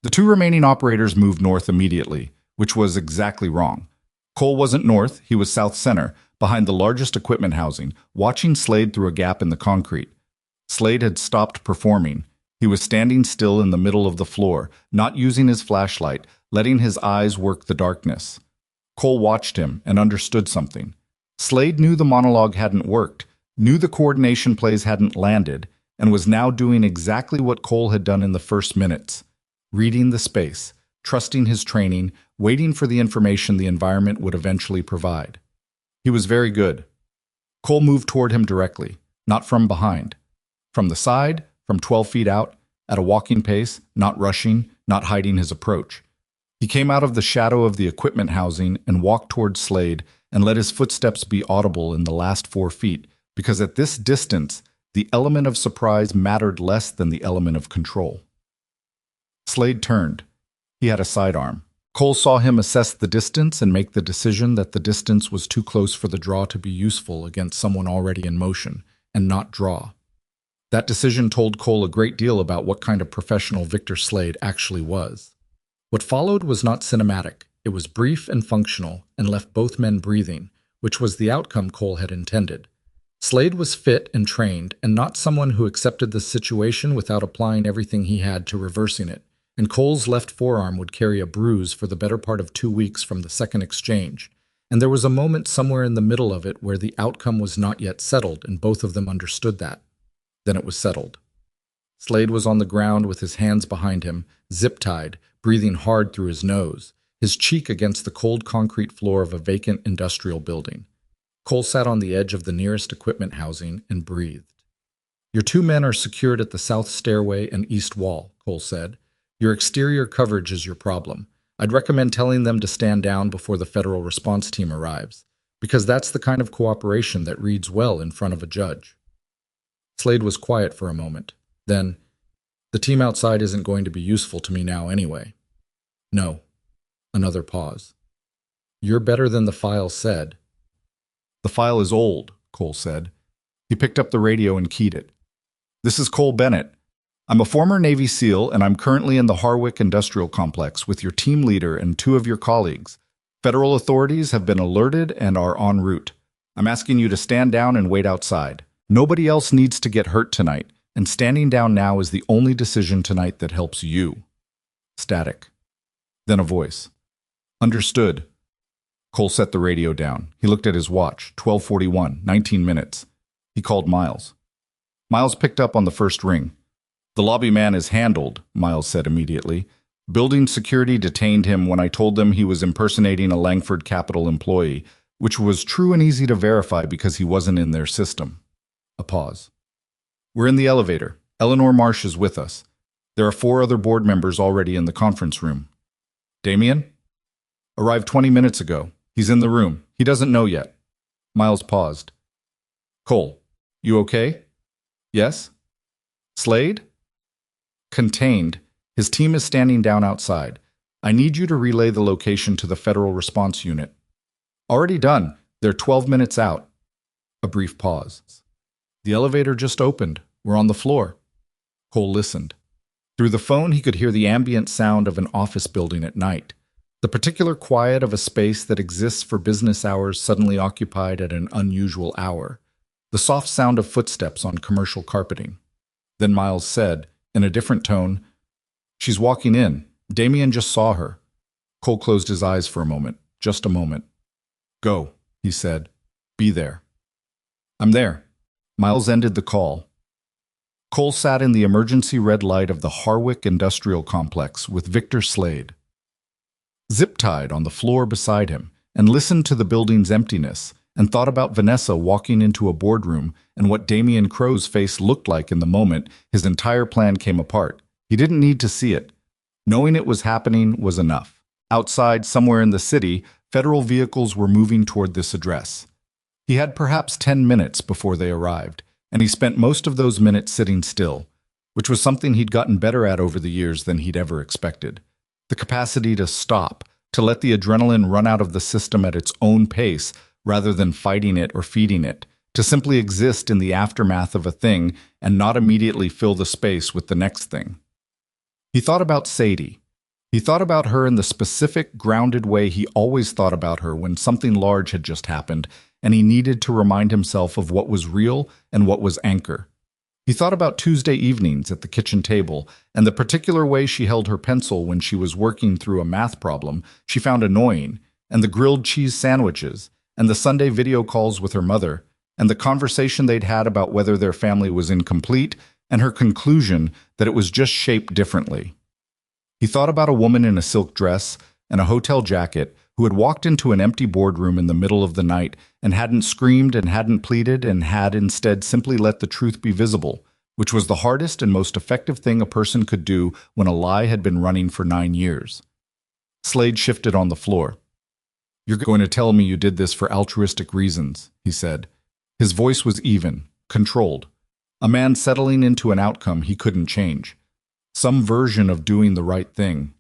The 2 remaining operators moved north immediately, which was exactly wrong. Cole wasn't north, he was south center, behind the largest equipment housing, watching Slade through a gap in the concrete. Slade had stopped performing. He was standing still in the middle of the floor, not using his flashlight, letting his eyes work the darkness. Cole watched him and understood something. Slade knew the monologue hadn't worked, knew the coordination plays hadn't landed, and was now doing exactly what Cole had done in the first minutes. Reading the space, trusting his training, waiting for the information the environment would eventually provide. He was very good. Cole moved toward him directly, not from behind. From the side, from 12 feet out, at a walking pace, not rushing, not hiding his approach. He came out of the shadow of the equipment housing and walked toward Slade and let his footsteps be audible in the last 4 feet, because at this distance, the element of surprise mattered less than the element of control. Slade turned. He had a sidearm. Cole saw him assess the distance and make the decision that the distance was too close for the draw to be useful against someone already in motion, and not draw. That decision told Cole a great deal about what kind of professional Victor Slade actually was. What followed was not cinematic. It was brief and functional, and left both men breathing, which was the outcome Cole had intended. Slade was fit and trained, and not someone who accepted the situation without applying everything he had to reversing it, and Cole's left forearm would carry a bruise for the better part of 2 weeks from the second exchange, and there was a moment somewhere in the middle of it where the outcome was not yet settled, and both of them understood that. Then it was settled. Slade was on the ground with his hands behind him, zip-tied, breathing hard through his nose, his cheek against the cold concrete floor of a vacant industrial building. Cole sat on the edge of the nearest equipment housing and breathed. "Your 2 men are secured at the south stairway and east wall," Cole said. "Your exterior coverage is your problem. I'd recommend telling them to stand down before the federal response team arrives, because that's the kind of cooperation that reads well in front of a judge." Slade was quiet for a moment. Then, "The team outside isn't going to be useful to me now anyway." "No." Another pause. "You're better than the file said." "The file is old," Cole said. He picked up the radio and keyed it. "This is Cole Bennett. I'm a former Navy SEAL, and I'm currently in the Harwick Industrial Complex with your team leader and 2 of your colleagues. Federal authorities have been alerted and are en route. I'm asking you to stand down and wait outside. Nobody else needs to get hurt tonight, and standing down now is the only decision tonight that helps you." Static. Then a voice. "Understood." Cole set the radio down. He looked at his watch. 12:41, 19 minutes. He called Miles. Miles picked up on the first ring. "The lobby man is handled," Miles said immediately. "Building security detained him when I told them he was impersonating a Langford Capital employee, which was true and easy to verify because he wasn't in their system." A pause. "We're in the elevator. Eleanor Marsh is with us. There are 4 other board members already in the conference room." "Damien?" "Arrived 20 minutes ago. He's in the room. He doesn't know yet." Miles paused. Cole, you okay? Yes? Slade? Contained. His team is standing down outside. I need you to relay the location to the Federal Response Unit. Already done. They're 12 minutes out. A brief pause. The elevator just opened. We're on the floor. Cole listened. Through the phone, he could hear the ambient sound of an office building at night. The particular quiet of a space that exists for business hours suddenly occupied at an unusual hour. The soft sound of footsteps on commercial carpeting. Then Miles said, in a different tone, "She's walking in. Damien just saw her." Cole closed his eyes for a moment. Just a moment. "Go," he said. "Be there." "I'm there." Miles ended the call. Cole sat in the emergency red light of the Harwick Industrial Complex with Victor Slade, zip-tied on the floor beside him, and listened to the building's emptiness, and thought about Vanessa walking into a boardroom and what Damien Crow's face looked like in the moment his entire plan came apart. He didn't need to see it. Knowing it was happening was enough. Outside, somewhere in the city, federal vehicles were moving toward this address. He had perhaps 10 minutes before they arrived, and he spent most of those minutes sitting still, which was something he'd gotten better at over the years than he'd ever expected. The capacity to stop, to let the adrenaline run out of the system at its own pace rather than fighting it or feeding it, to simply exist in the aftermath of a thing and not immediately fill the space with the next thing. He thought about Sadie. He thought about her in the specific, grounded way he always thought about her when something large had just happened, and he needed to remind himself of what was real and what was anchor. He thought about Tuesday evenings at the kitchen table, and the particular way she held her pencil when she was working through a math problem she found annoying, and the grilled cheese sandwiches, and the Sunday video calls with her mother, and the conversation they'd had about whether their family was incomplete, and her conclusion that it was just shaped differently. He thought about a woman in a silk dress and a hotel jacket who had walked into an empty boardroom in the middle of the night and hadn't screamed and hadn't pleaded and had instead simply let the truth be visible, which was the hardest and most effective thing a person could do when a lie had been running for 9 years. Slade shifted on the floor. "You're going to tell me you did this for altruistic reasons," he said. His voice was even, controlled. A man settling into an outcome he couldn't change. Some version of doing the right thing.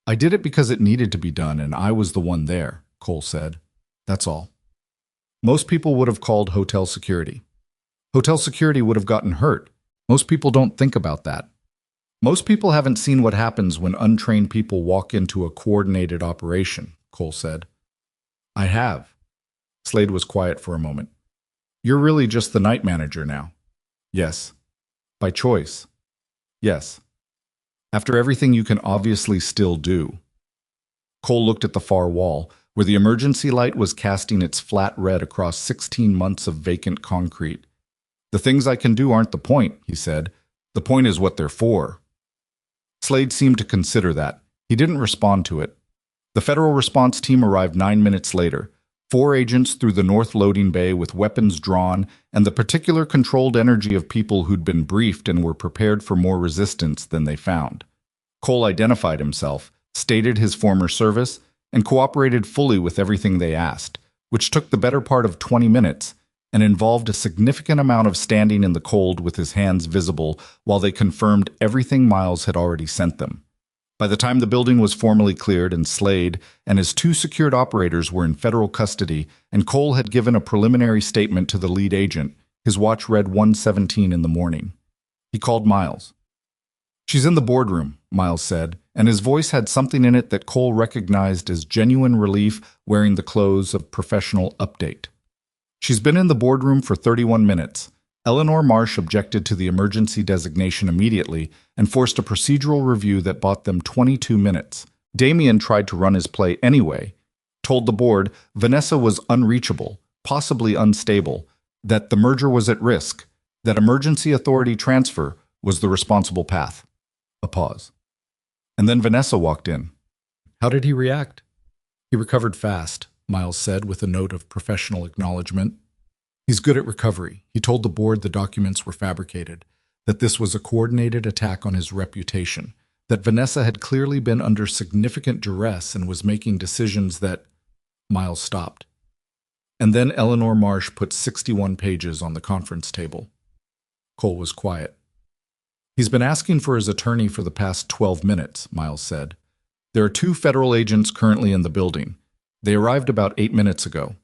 "I did it because it needed to be done, and I was the one there," Cole said. "That's all." Most people would have called hotel security. Hotel security would have gotten hurt. Most people don't think about that. Most people haven't seen what happens when untrained people walk into a coordinated operation, Cole said. "I have." Slade was quiet for a moment. "You're really just the night manager now." "Yes." "By choice." "Yes." "After everything you can obviously still do." Cole looked at the far wall, where the emergency light was casting its flat red across 16 months of vacant concrete. "The things I can do aren't the point," he said. "The point is what they're for." Slade seemed to consider that. He didn't respond to it. The federal response team arrived 9 minutes later. 4 agents through the north loading bay with weapons drawn and the particular controlled energy of people who'd been briefed and were prepared for more resistance than they found. Cole identified himself, stated his former service, and cooperated fully with everything they asked, which took the better part of 20 minutes and involved a significant amount of standing in the cold with his hands visible while they confirmed everything Miles had already sent them. By the time the building was formally cleared and Slade and his 2 secured operators were in federal custody and Cole had given a preliminary statement to the lead agent, his watch read 1:17 in the morning. He called Miles. "She's in the boardroom," Miles said, and his voice had something in it that Cole recognized as genuine relief wearing the clothes of professional update. "She's been in the boardroom for 31 minutes. Eleanor Marsh objected to the emergency designation immediately and forced a procedural review that bought them 22 minutes. Damien tried to run his play anyway, told the board Vanessa was unreachable, possibly unstable, that the merger was at risk, that emergency authority transfer was the responsible path." A pause. "And then Vanessa walked in." "How did he react?" "He recovered fast," Miles said with a note of professional acknowledgement. "He's good at recovery. He told the board the documents were fabricated, that this was a coordinated attack on his reputation, that Vanessa had clearly been under significant duress and was making decisions that—" Miles stopped. And then Eleanor Marsh put 61 pages on the conference table. Cole was quiet. He's been asking for his attorney for the past 12 minutes, Miles said. There are 2 federal agents currently in the building. They arrived about 8 minutes ago.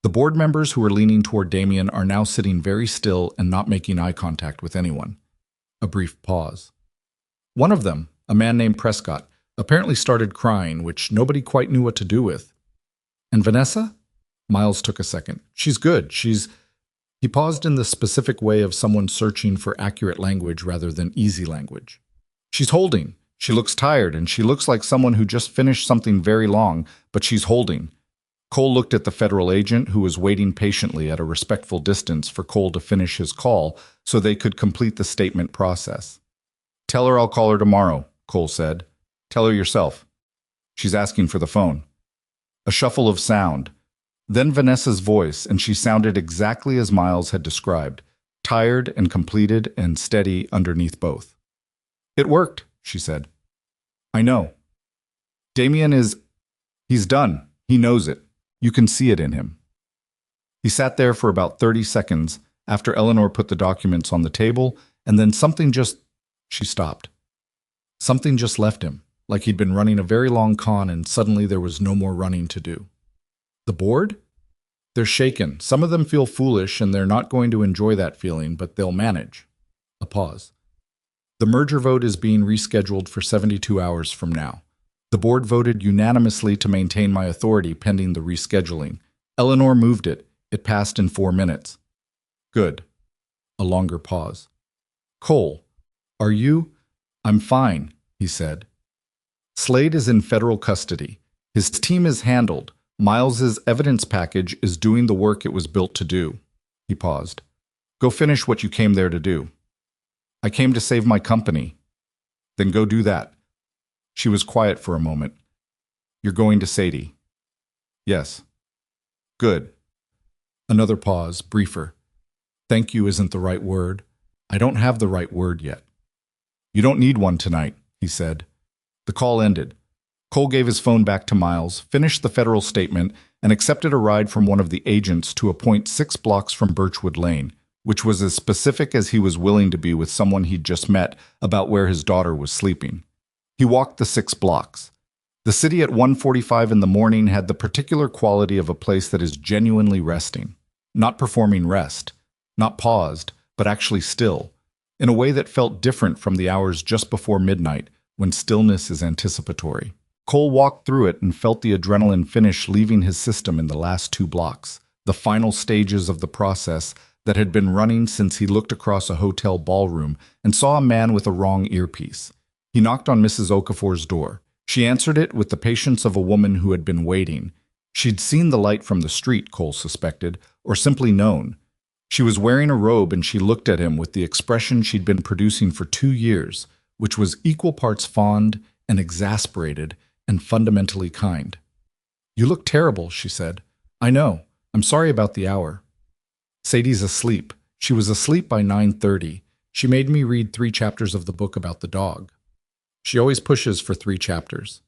The board members who are leaning toward Damien are now sitting very still and not making eye contact with anyone. A brief pause. One of them, a man named Prescott, apparently started crying, which nobody quite knew what to do with. And Vanessa? Miles took a second. She's good. He paused in the specific way of someone searching for accurate language rather than easy language. She's holding. She looks tired, and she looks like someone who just finished something very long, but she's holding. Cole looked at the federal agent, who was waiting patiently at a respectful distance for Cole to finish his call so they could complete the statement process. Tell her I'll call her tomorrow, Cole said. Tell her yourself. She's asking for the phone. A shuffle of sound. Then Vanessa's voice, and she sounded exactly as Miles had described, tired and completed and steady underneath both. It worked, she said. I know. Damien he's done. He knows it. You can see it in him. He sat there for about 30 seconds after Eleanor put the documents on the table, and then she stopped. Something just left him, like he'd been running a very long con and suddenly there was no more running to do. The board? They're shaken. Some of them feel foolish and they're not going to enjoy that feeling, but they'll manage. A pause. The merger vote is being rescheduled for 72 hours from now. The board voted unanimously to maintain my authority pending the rescheduling. Eleanor moved it. It passed in 4 minutes. Good. A longer pause. Cole, are you? I'm fine, he said. Slade is in federal custody. His team is handled. Miles's evidence package is doing the work it was built to do. He paused. Go finish what you came there to do. I came to save my company. Then go do that. She was quiet for a moment. You're going to Sadie. Yes. Good. Another pause, briefer. Thank you isn't the right word. I don't have the right word yet. You don't need one tonight, he said. The call ended. Cole gave his phone back to Miles, finished the federal statement, and accepted a ride from one of the agents to a point 6 blocks from Birchwood Lane, which was as specific as he was willing to be with someone he'd just met about where his daughter was sleeping. He walked the 6 blocks. The city at 1:45 in the morning had the particular quality of a place that is genuinely resting, not performing rest, not paused, but actually still, in a way that felt different from the hours just before midnight, when stillness is anticipatory. Cole walked through it and felt the adrenaline finish leaving his system in the last 2 blocks, the final stages of the process that had been running since he looked across a hotel ballroom and saw a man with a wrong earpiece. He knocked on Mrs. Okafor's door. She answered it with the patience of a woman who had been waiting. She'd seen the light from the street, Cole suspected, or simply known. She was wearing a robe and she looked at him with the expression she'd been producing for 2 years, which was equal parts fond and exasperated and fundamentally kind. You look terrible, she said. I know. I'm sorry about the hour. Sadie's asleep. She was asleep by 9:30. She made me read 3 chapters of the book about the dog. She always pushes for 3 chapters.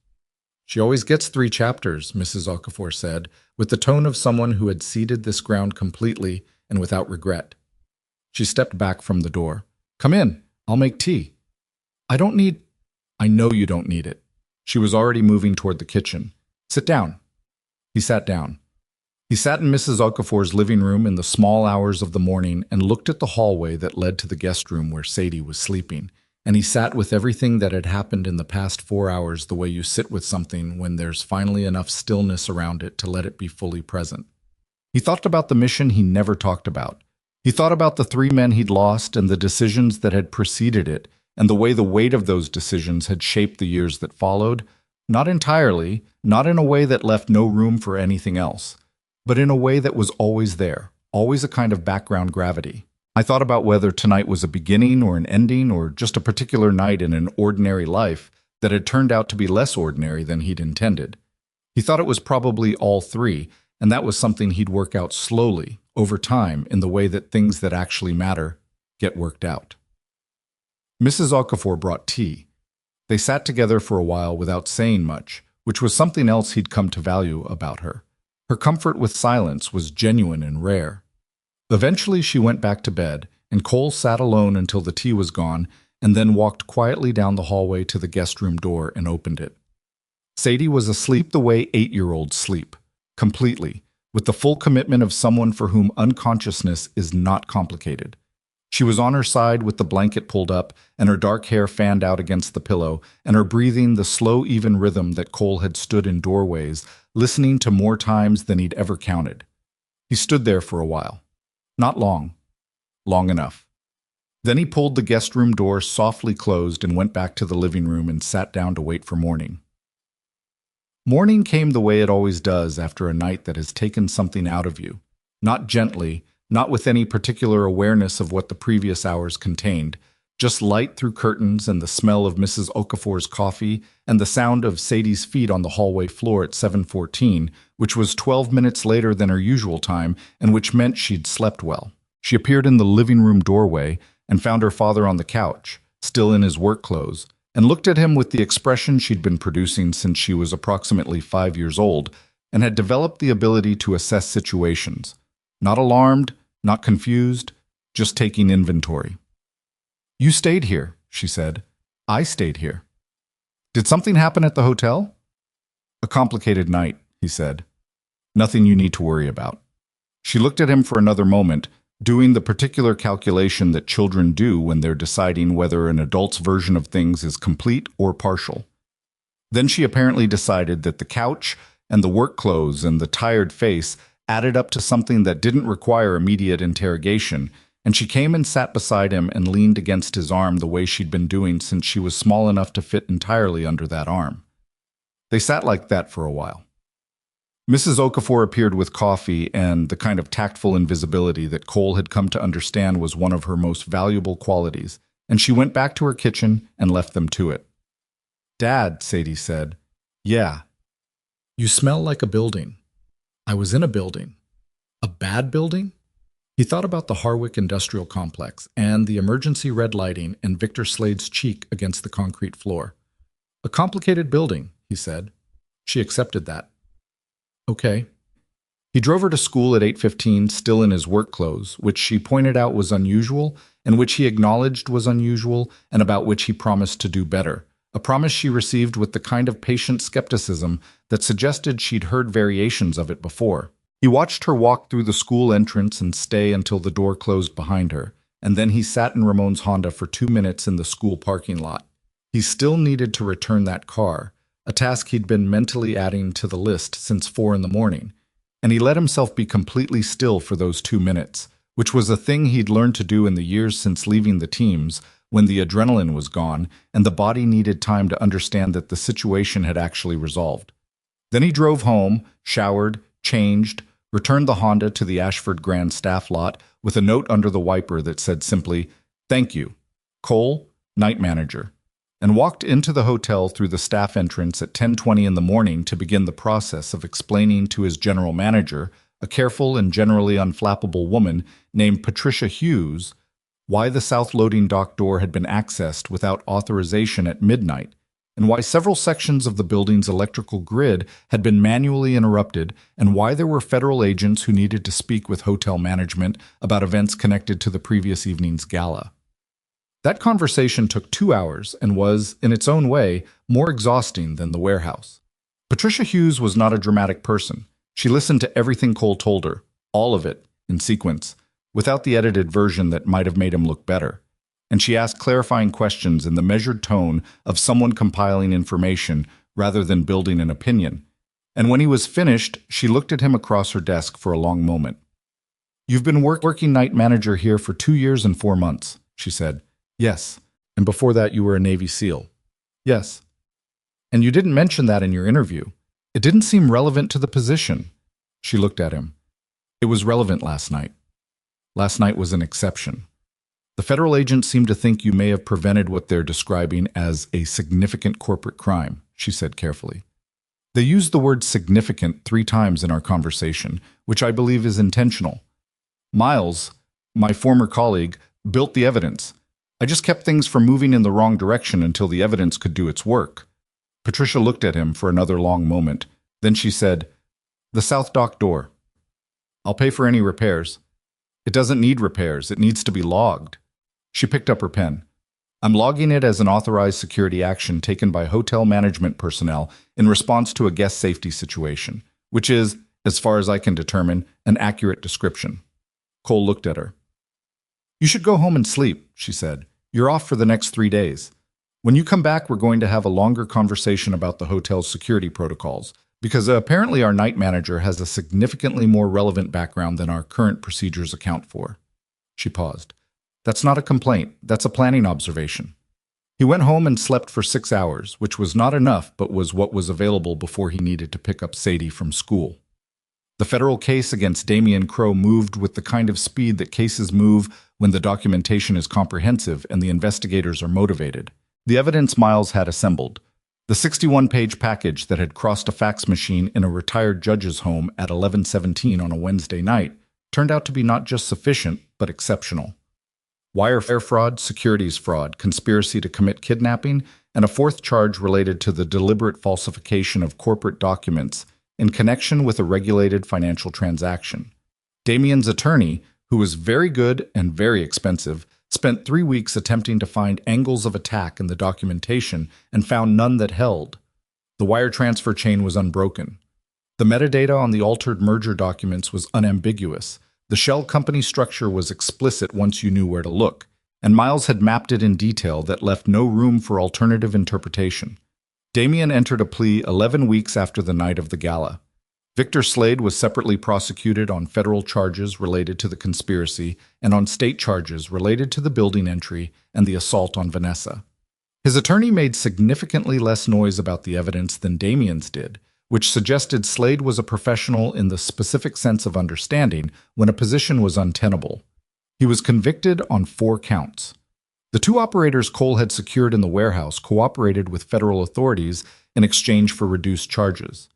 She always gets 3 chapters, Mrs. Okafor said, with the tone of someone who had ceded this ground completely and without regret. She stepped back from the door. Come in. I'll make tea. I know you don't need it. She was already moving toward the kitchen. Sit down. He sat down. He sat in Mrs. Okafor's living room in the small hours of the morning and looked at the hallway that led to the guest room where Sadie was sleeping. And he sat with everything that had happened in the past 4 hours the way you sit with something when there's finally enough stillness around it to let it be fully present. He thought about the mission he never talked about. He thought about the 3 men he'd lost and the decisions that had preceded it, and the way the weight of those decisions had shaped the years that followed, not entirely, not in a way that left no room for anything else, but in a way that was always there, always a kind of background gravity. I thought about whether tonight was a beginning or an ending or just a particular night in an ordinary life that had turned out to be less ordinary than he'd intended. He thought it was probably all 3, and that was something he'd work out slowly, over time, in the way that things that actually matter get worked out. Mrs. Okafor brought tea. They sat together for a while without saying much, which was something else he'd come to value about her. Her comfort with silence was genuine and rare. Eventually she went back to bed, and Cole sat alone until the tea was gone, and then walked quietly down the hallway to the guest room door and opened it. Sadie was asleep the way 8-year-olds sleep, completely, with the full commitment of someone for whom unconsciousness is not complicated. She was on her side with the blanket pulled up and her dark hair fanned out against the pillow, and her breathing the slow, even rhythm that Cole had stood in doorways, listening to more times than he'd ever counted. He stood there for a while. Not long. Long enough. Then he pulled the guest room door softly closed and went back to the living room and sat down to wait for morning. Morning came the way it always does after a night that has taken something out of you. Not gently, not with any particular awareness of what the previous hours contained, just light through curtains and the smell of Mrs. Okafor's coffee and the sound of Sadie's feet on the hallway floor at 7:14, which was 12 minutes later than her usual time and which meant she'd slept well. She appeared in the living room doorway and found her father on the couch, still in his work clothes, and looked at him with the expression she'd been producing since she was approximately 5 years old and had developed the ability to assess situations. Not alarmed, not confused, just taking inventory. "You stayed here," she said. "I stayed here. Did something happen at the hotel?" "A complicated night," he said. "Nothing you need to worry about." She looked at him for another moment, doing the particular calculation that children do when they're deciding whether an adult's version of things is complete or partial. Then she apparently decided that the couch and the work clothes and the tired face added up to something that didn't require immediate interrogation, and she came and sat beside him and leaned against his arm the way she'd been doing since she was small enough to fit entirely under that arm. They sat like that for a while. Mrs. Okafor appeared with coffee and the kind of tactful invisibility that Cole had come to understand was one of her most valuable qualities, and she went back to her kitchen and left them to it. "Dad," Sadie said. "Yeah." "You smell like a building." "I was in a building." "A bad building?" He thought about the Harwick Industrial Complex and the emergency red lighting and Victor Slade's cheek against the concrete floor. "A complicated building," he said. She accepted that. "Okay." He drove her to school at 8:15, still in his work clothes, which she pointed out was unusual, and which he acknowledged was unusual, and about which he promised to do better. A promise she received with the kind of patient skepticism that suggested she'd heard variations of it before. He watched her walk through the school entrance and stay until the door closed behind her, and then he sat in Ramon's Honda for 2 minutes in the school parking lot. He still needed to return that car, a task he'd been mentally adding to the list since 4 in the morning, and he let himself be completely still for those 2 minutes, which was a thing he'd learned to do in the years since leaving the teams, when the adrenaline was gone and the body needed time to understand that the situation had actually resolved. Then he drove home, showered, changed, returned the Honda to the Ashford Grand staff lot with a note under the wiper that said simply, "Thank you, Cole, night manager," and walked into the hotel through the staff entrance at 10:20 in the morning to begin the process of explaining to his general manager, a careful and generally unflappable woman named Patricia Hughes, why the south loading dock door had been accessed without authorization at midnight, and why several sections of the building's electrical grid had been manually interrupted, and why there were federal agents who needed to speak with hotel management about events connected to the previous evening's gala. That conversation took 2 hours and was, in its own way, more exhausting than the warehouse. Patricia Hughes was not a dramatic person. She listened to everything Cole told her, all of it, in sequence, without the edited version that might have made him look better. And she asked clarifying questions in the measured tone of someone compiling information rather than building an opinion. And when he was finished, she looked at him across her desk for a long moment. "You've been working night manager here for 2 years and 4 months, she said. "Yes. And before that you were a Navy SEAL." "Yes." "And you didn't mention that in your interview. It didn't seem relevant to the position." She looked at him. "It was relevant last night. Last night was an exception. The federal agents seem to think you may have prevented what they're describing as a significant corporate crime," she said carefully. "They used the word significant 3 times in our conversation, which I believe is intentional. Miles, my former colleague, built the evidence. I just kept things from moving in the wrong direction until the evidence could do its work." Patricia looked at him for another long moment. Then she said, The south dock door. I'll pay for any repairs. It doesn't need repairs, it needs to be logged. She picked up her pen. I'm logging it as an authorized security action taken by hotel management personnel in response to a guest safety situation, which is, as far as I can determine, an accurate description. Cole looked at her. You should go home and sleep, she said. You're off for the next 3 days. When you come back, we're going to have a longer conversation about the hotel's security protocols, because apparently our night manager has a significantly more relevant background than our current procedures account for. She paused. That's not a complaint, that's a planning observation. He went home and slept for 6 hours, which was not enough but was what was available before he needed to pick up Sadie from school. The federal case against Damian Crowe moved with the kind of speed that cases move when the documentation is comprehensive and the investigators are motivated. The evidence Miles had assembled, the 61-page package that had crossed a fax machine in a retired judge's home at 11:17 on a Wednesday night, turned out to be not just sufficient, but exceptional. Wire fraud, securities fraud, conspiracy to commit kidnapping, and a fourth charge related to the deliberate falsification of corporate documents in connection with a regulated financial transaction. Damian's attorney, who was very good and very expensive, spent 3 weeks attempting to find angles of attack in the documentation and found none that held. The wire transfer chain was unbroken. The metadata on the altered merger documents was unambiguous. The shell company structure was explicit once you knew where to look, and Miles had mapped it in detail that left no room for alternative interpretation. Damian entered a plea 11 weeks after the night of the gala. Victor Slade was separately prosecuted on federal charges related to the conspiracy and on state charges related to the building entry and the assault on Vanessa. His attorney made significantly less noise about the evidence than Damian's did, which suggested Slade was a professional in the specific sense of understanding when a position was untenable. He was convicted on 4 counts. The 2 operators Cole had secured in the warehouse cooperated with federal authorities in exchange for reduced charges.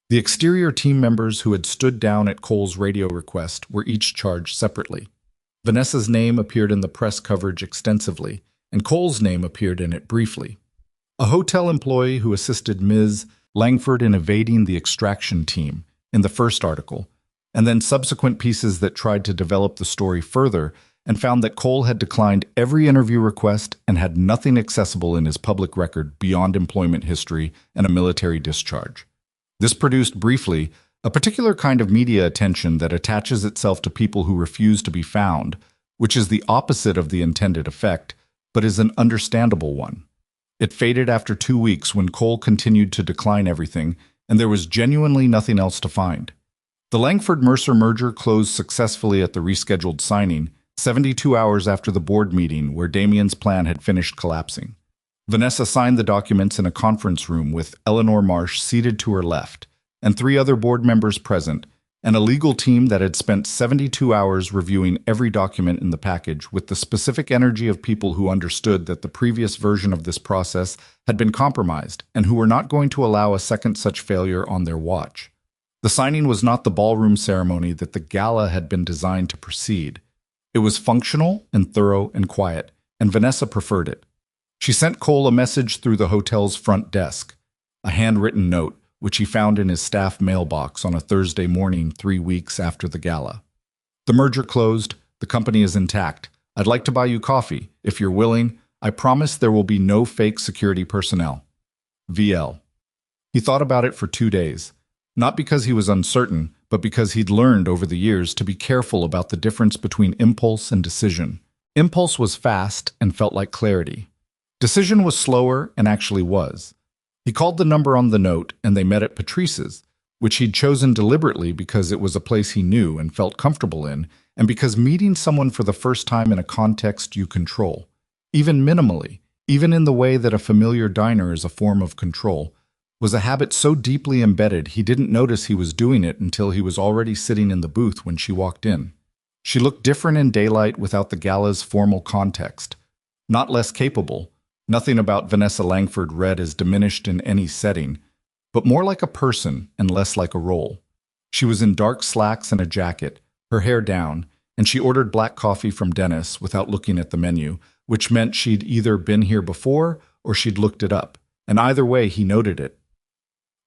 The exterior team members who had stood down at Cole's radio request were each charged separately. Vanessa's name appeared in the press coverage extensively, and Cole's name appeared in it briefly. A hotel employee who assisted Ms. Langford in evading the extraction team in the first article, and then subsequent pieces that tried to develop the story further and found that Cole had declined every interview request and had nothing accessible in his public record beyond employment history and a military discharge. This produced, briefly, a particular kind of media attention that attaches itself to people who refuse to be found, which is the opposite of the intended effect, but is an understandable one. It faded after 2 weeks when Cole continued to decline everything, and there was genuinely nothing else to find. The Langford-Mercer merger closed successfully at the rescheduled signing, 72 hours after the board meeting where Damian's plan had finished collapsing. Vanessa signed the documents in a conference room with Eleanor Marsh seated to her left, and 3 other board members present, and a legal team that had spent 72 hours reviewing every document in the package with the specific energy of people who understood that the previous version of this process had been compromised and who were not going to allow a second such failure on their watch. The signing was not the ballroom ceremony that the gala had been designed to precede. It was functional and thorough and quiet, and Vanessa preferred it. She sent Cole a message through the hotel's front desk, a handwritten note, which he found in his staff mailbox on a Thursday morning 3 weeks after the gala. The merger closed. The company is intact. I'd like to buy you coffee. If you're willing, I promise there will be no fake security personnel. VL. He thought about it for 2 days, not because he was uncertain, but because he'd learned over the years to be careful about the difference between impulse and decision. Impulse was fast and felt like clarity. Decision was slower and actually was. He called the number on the note and they met at Patrice's, which he'd chosen deliberately because it was a place he knew and felt comfortable in, and because meeting someone for the first time in a context you control, even minimally, even in the way that a familiar diner is a form of control, was a habit so deeply embedded he didn't notice he was doing it until he was already sitting in the booth when she walked in. She looked different in daylight without the gala's formal context, not less capable. Nothing about Vanessa Langford read as diminished in any setting, but more like a person and less like a role. She was in dark slacks and a jacket, her hair down, and she ordered black coffee from Dennis without looking at the menu, which meant she'd either been here before or she'd looked it up, and either way he noted it.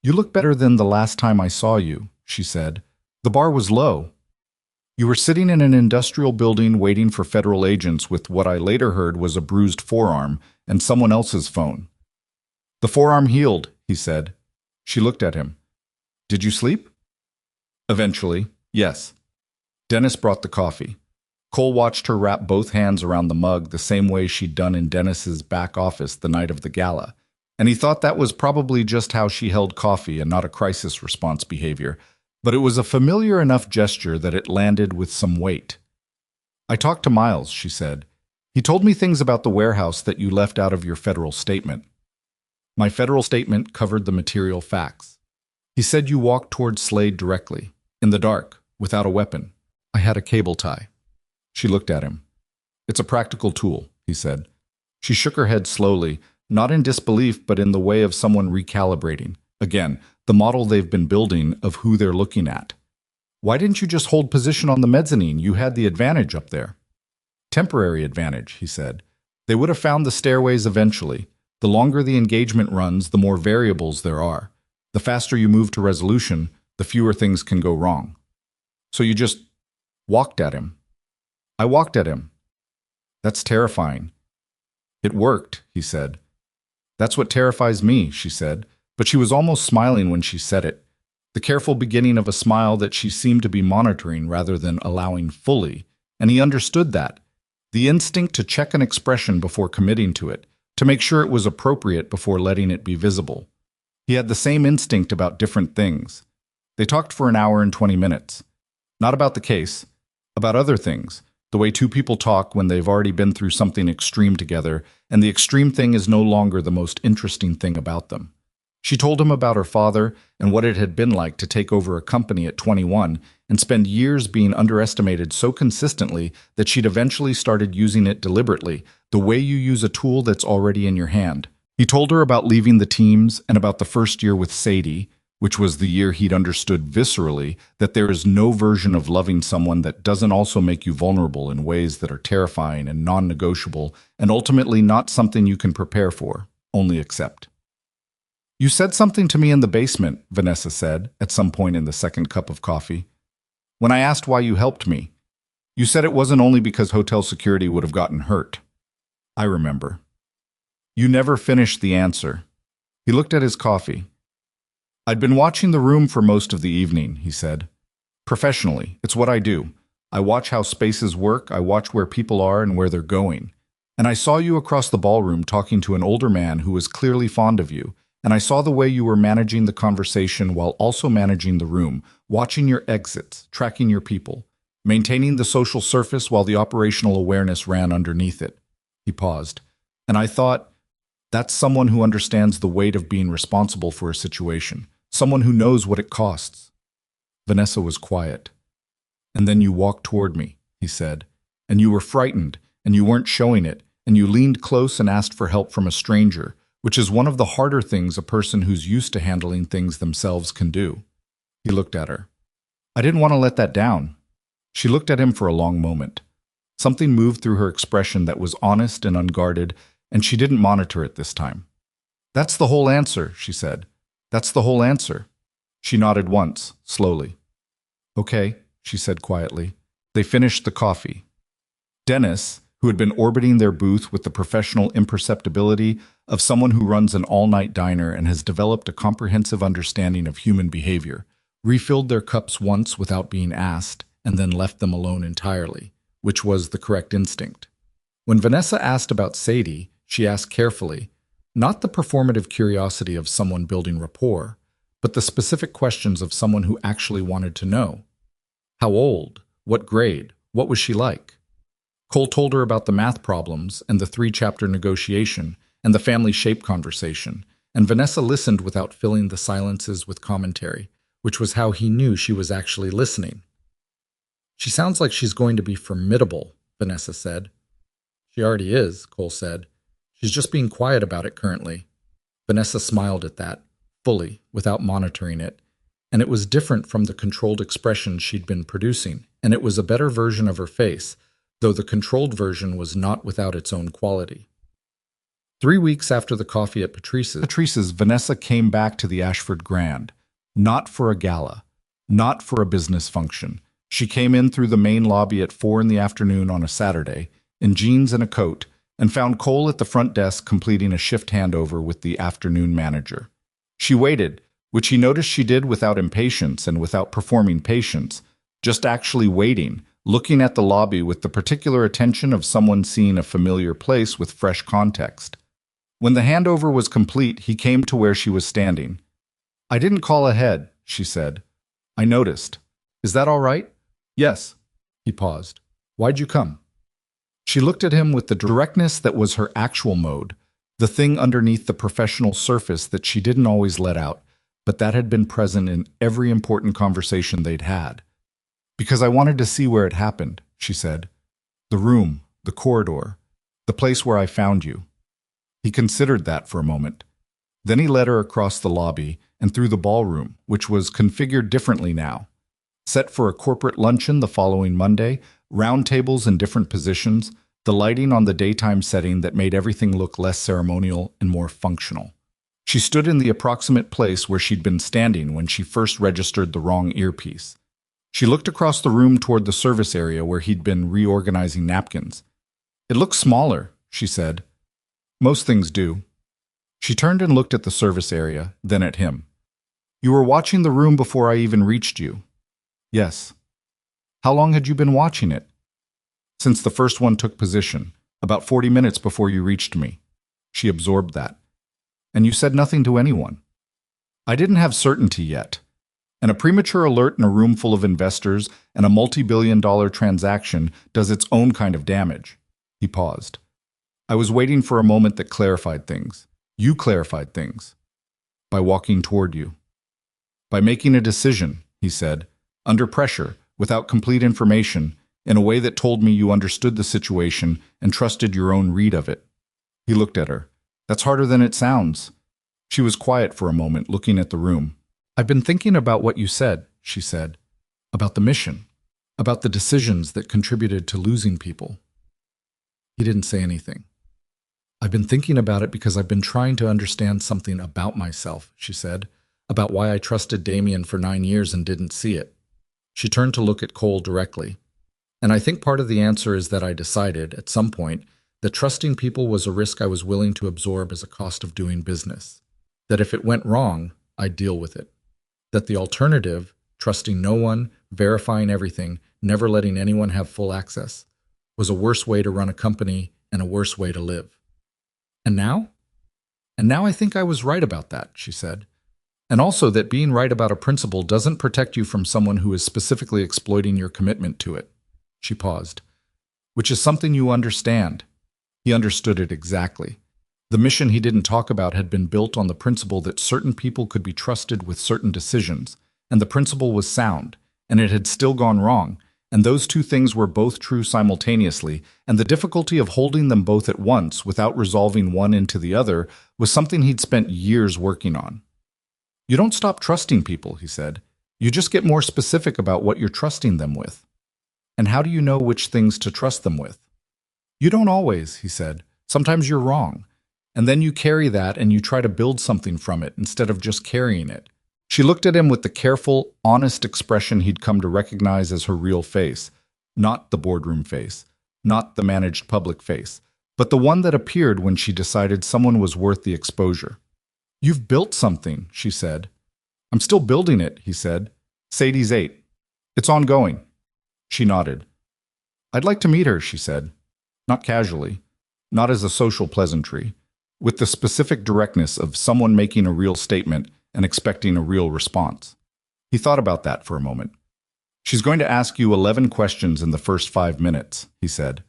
"You look better than the last time I saw you," she said. The bar was low. You were sitting in an industrial building waiting for federal agents with what I later heard was a bruised forearm and someone else's phone. The forearm healed, he said. She looked at him. Did you sleep? Eventually, yes. Dennis brought the coffee. Cole watched her wrap both hands around the mug the same way she'd done in Dennis's back office the night of the gala, and he thought that was probably just how she held coffee and not a crisis response behavior, but it was a familiar enough gesture that it landed with some weight. I talked to Miles, she said. He told me things about the warehouse that you left out of your federal statement. My federal statement covered the material facts. He said you walked toward Slade directly, in the dark, without a weapon. I had a cable tie. She looked at him. It's a practical tool, he said. She shook her head slowly, not in disbelief, but in the way of someone recalibrating. Again, the model they've been building of who they're looking at. Why didn't you just hold position on the mezzanine? You had the advantage up there. Temporary advantage, he said. They would have found the stairways eventually. The longer the engagement runs, the more variables there are. The faster you move to resolution, the fewer things can go wrong. So you just walked at him. I walked at him. That's terrifying. It worked, he said. That's what terrifies me, she said, but she was almost smiling when she said it. The careful beginning of a smile that she seemed to be monitoring rather than allowing fully, and he understood that. The instinct to check an expression before committing to it, to make sure it was appropriate before letting it be visible. He had the same instinct about different things. They talked for an hour and 20 minutes. Not about the case, about other things. The way two people talk when they've already been through something extreme together, and the extreme thing is no longer the most interesting thing about them. She told him about her father and what it had been like to take over a company at 21 and spend years being underestimated so consistently that she'd eventually started using it deliberately, the way you use a tool that's already in your hand. He told her about leaving the teams and about the first year with Sadie, which was the year he'd understood viscerally that there is no version of loving someone that doesn't also make you vulnerable in ways that are terrifying and non-negotiable and ultimately not something you can prepare for, only accept. You said something to me in the basement, Vanessa said, at some point in the second cup of coffee. When I asked why you helped me, you said it wasn't only because hotel security would have gotten hurt. I remember. You never finished the answer. He looked at his coffee. I'd been watching the room for most of the evening, he said. Professionally, it's what I do. I watch how spaces work, I watch where people are and where they're going. And I saw you across the ballroom talking to an older man who was clearly fond of you, and I saw the way you were managing the conversation while also managing the room, watching your exits, tracking your people, maintaining the social surface while the operational awareness ran underneath it. He paused. And I thought, that's someone who understands the weight of being responsible for a situation, someone who knows what it costs. Vanessa was quiet. And then you walked toward me, he said, and you were frightened, and you weren't showing it, and you leaned close and asked for help from a stranger, which is one of the harder things a person who's used to handling things themselves can do. He looked at her. I didn't want to let that down. She looked at him for a long moment. Something moved through her expression that was honest and unguarded, and she didn't monitor it this time. That's the whole answer, she said. That's the whole answer. She nodded once, slowly. Okay, she said quietly. They finished the coffee. Dennis, who had been orbiting their booth with the professional imperceptibility of someone who runs an all-night diner and has developed a comprehensive understanding of human behavior, refilled their cups once without being asked and then left them alone entirely, which was the correct instinct. When Vanessa asked about Sadie, she asked carefully, not the performative curiosity of someone building rapport, but the specific questions of someone who actually wanted to know. How old? What grade? What was she like? Cole told her about the math problems and the 3-chapter negotiation and the family shape conversation, and Vanessa listened without filling the silences with commentary, which was how he knew she was actually listening. She sounds like she's going to be formidable, Vanessa said. She already is, Cole said. She's just being quiet about it currently. Vanessa smiled at that, fully, without monitoring it, and it was different from the controlled expression she'd been producing, and it was a better version of her face, though the controlled version was not without its own quality. 3 weeks after the coffee at Patrice's, Vanessa came back to the Ashford Grand, not for a gala, Not for a business function. She came in through the main lobby at 4 in the afternoon on a Saturday, in jeans and a coat, and found Cole at the front desk completing a shift handover with the afternoon manager. She waited, which he noticed she did without impatience and without performing patience, just actually waiting, looking at the lobby with the particular attention of someone seeing a familiar place with fresh context. When the handover was complete, he came to where she was standing. "I didn't call ahead," she said. "I noticed. Is that all right?" "Yes." He paused. "Why'd you come?" She looked at him with the directness that was her actual mode, the thing underneath the professional surface that she didn't always let out, but that had been present in every important conversation they'd had. "Because I wanted to see where it happened," she said. "The room, the corridor, the place where I found you." He considered that for a moment. Then he led her across the lobby and through the ballroom, which was configured differently now. Set for a corporate luncheon the following Monday, round tables in different positions, the lighting on the daytime setting that made everything look less ceremonial and more functional. She stood in the approximate place where she'd been standing when she first registered the wrong earpiece. She looked across the room toward the service area where he'd been reorganizing napkins. "It looks smaller," she said. "Most things do." She turned and looked at the service area, then at him. "You were watching the room before I even reached you." "Yes." "How long had you been watching it?" "Since the first one took position, about 40 minutes before you reached me." She absorbed that. "And you said nothing to anyone?" "I didn't have certainty yet. And a premature alert in a room full of investors and a multi-billion-dollar transaction does its own kind of damage." He paused. "I was waiting for a moment that clarified things. You clarified things. By walking toward you. By making a decision," he said, "under pressure, without complete information, in a way that told me you understood the situation and trusted your own read of it." He looked at her. "That's harder than it sounds." She was quiet for a moment, looking at the room. "I've been thinking about what you said," she said. "About the mission. About the decisions that contributed to losing people." He didn't say anything. "I've been thinking about it because I've been trying to understand something about myself," she said. "About why I trusted Damien for 9 years and didn't see it." She turned to look at Cole directly. "And I think part of the answer is that I decided, at some point, that trusting people was a risk I was willing to absorb as a cost of doing business. That if it went wrong, I'd deal with it. That the alternative, trusting no one, verifying everything, never letting anyone have full access, was a worse way to run a company and a worse way to live. And now? And now I think I was right about that," she said. "And also that being right about a principle doesn't protect you from someone who is specifically exploiting your commitment to it." She paused. "Which is something you understand." He understood it exactly. The mission he didn't talk about had been built on the principle that certain people could be trusted with certain decisions, and the principle was sound, and it had still gone wrong, and those two things were both true simultaneously, and the difficulty of holding them both at once without resolving one into the other was something he'd spent years working on. "You don't stop trusting people," he said. "You just get more specific about what you're trusting them with." "And how do you know which things to trust them with?" "You don't always," he said. "Sometimes you're wrong. And then you carry that and you try to build something from it instead of just carrying it." She looked at him with the careful, honest expression he'd come to recognize as her real face, not the boardroom face, not the managed public face, but the one that appeared when she decided someone was worth the exposure. "You've built something," she said. "I'm still building it," he said. "Sadie's 8. It's ongoing." She nodded. "I'd like to meet her," she said. Not casually, not as a social pleasantry, with the specific directness of someone making a real statement and expecting a real response. He thought about that for a moment. "She's going to ask you 11 questions in the first 5 minutes," he said.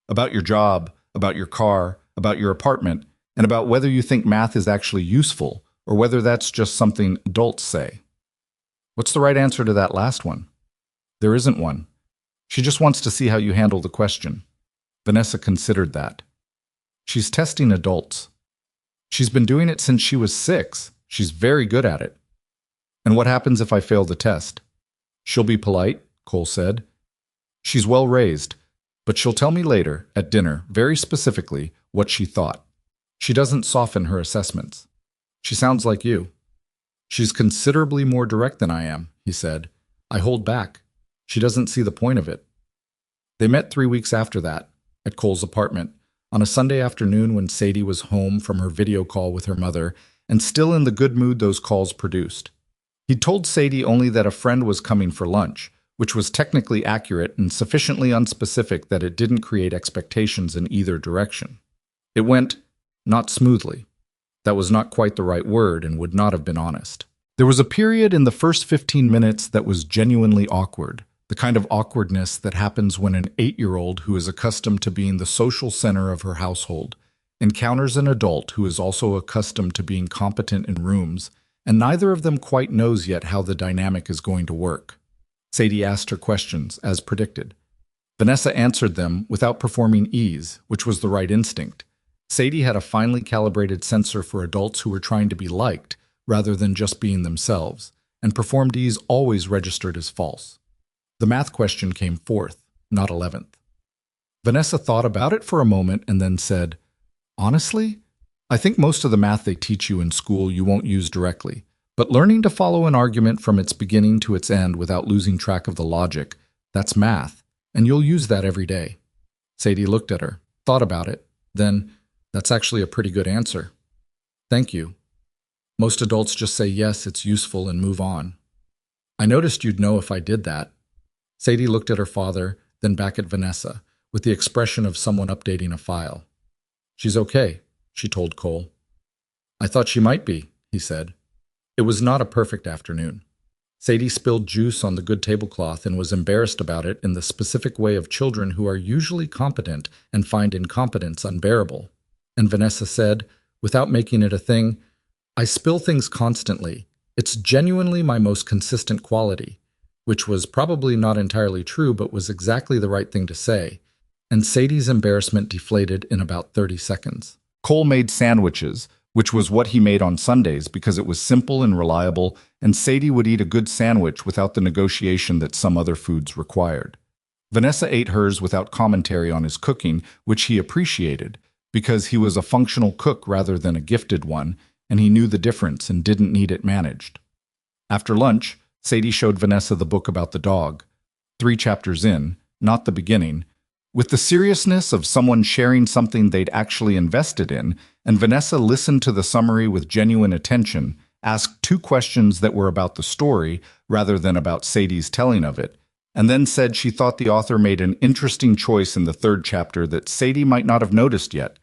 "About your job, about your car, about your apartment, and about whether you think math is actually useful or whether that's just something adults say." "What's the right answer to that last one?" "There isn't one. She just wants to see how you handle the question." Vanessa considered that. "She's testing adults. She's been doing it since she was 6. She's very good at it." "And what happens if I fail the test?" "She'll be polite," Cole said. "She's well raised, but she'll tell me later, at dinner, very specifically, what she thought. She doesn't soften her assessments. She sounds like you." "She's considerably more direct than I am," he said. I hold back. She doesn't see the point of it. They met 3 weeks after that, at Cole's apartment, on a Sunday afternoon when Sadie was home from her video call with her mother, and still in the good mood those calls produced. He'd told Sadie only that a friend was coming for lunch, which was technically accurate and sufficiently unspecific that it didn't create expectations in either direction. It went, not smoothly. That was not quite the right word and would not have been honest. There was a period in the first 15 minutes that was genuinely awkward, the kind of awkwardness that happens when an 8-year-old who is accustomed to being the social center of her household encounters an adult who is also accustomed to being competent in rooms, and neither of them quite knows yet how the dynamic is going to work. Sadie asked her questions, as predicted. Vanessa answered them without performing ease, which was the right instinct. Sadie had a finely calibrated sensor for adults who were trying to be liked, rather than just being themselves, and performed ease always registered as false. The math question came fourth, not 11th. Vanessa thought about it for a moment and then said, "Honestly, I think most of the math they teach you in school you won't use directly, but learning to follow an argument from its beginning to its end without losing track of the logic, that's math, and you'll use that every day." Sadie looked at her, thought about it, then, "That's actually a pretty good answer. Thank you. Most adults just say yes, it's useful, and move on. I noticed you'd know if I did that." Sadie looked at her father, then back at Vanessa, with the expression of someone updating a file. "She's okay," she told Cole. "I thought she might be," he said. It was not a perfect afternoon. Sadie spilled juice on the good tablecloth and was embarrassed about it in the specific way of children who are usually competent and find incompetence unbearable. And Vanessa said, without making it a thing, "I spill things constantly. It's genuinely my most consistent quality," which was probably not entirely true but was exactly the right thing to say, and Sadie's embarrassment deflated in about 30 seconds. Cole made sandwiches, which was what he made on Sundays because it was simple and reliable, and Sadie would eat a good sandwich without the negotiation that some other foods required. Vanessa ate hers without commentary on his cooking, which he appreciated, because he was a functional cook rather than a gifted one, and he knew the difference and didn't need it managed. After lunch, Sadie showed Vanessa the book about the dog, 3 chapters in, not the beginning, with the seriousness of someone sharing something they'd actually invested in, and Vanessa listened to the summary with genuine attention, asked 2 questions that were about the story rather than about Sadie's telling of it, and then said she thought the author made an interesting choice in the 3rd chapter that Sadie might not have noticed yet,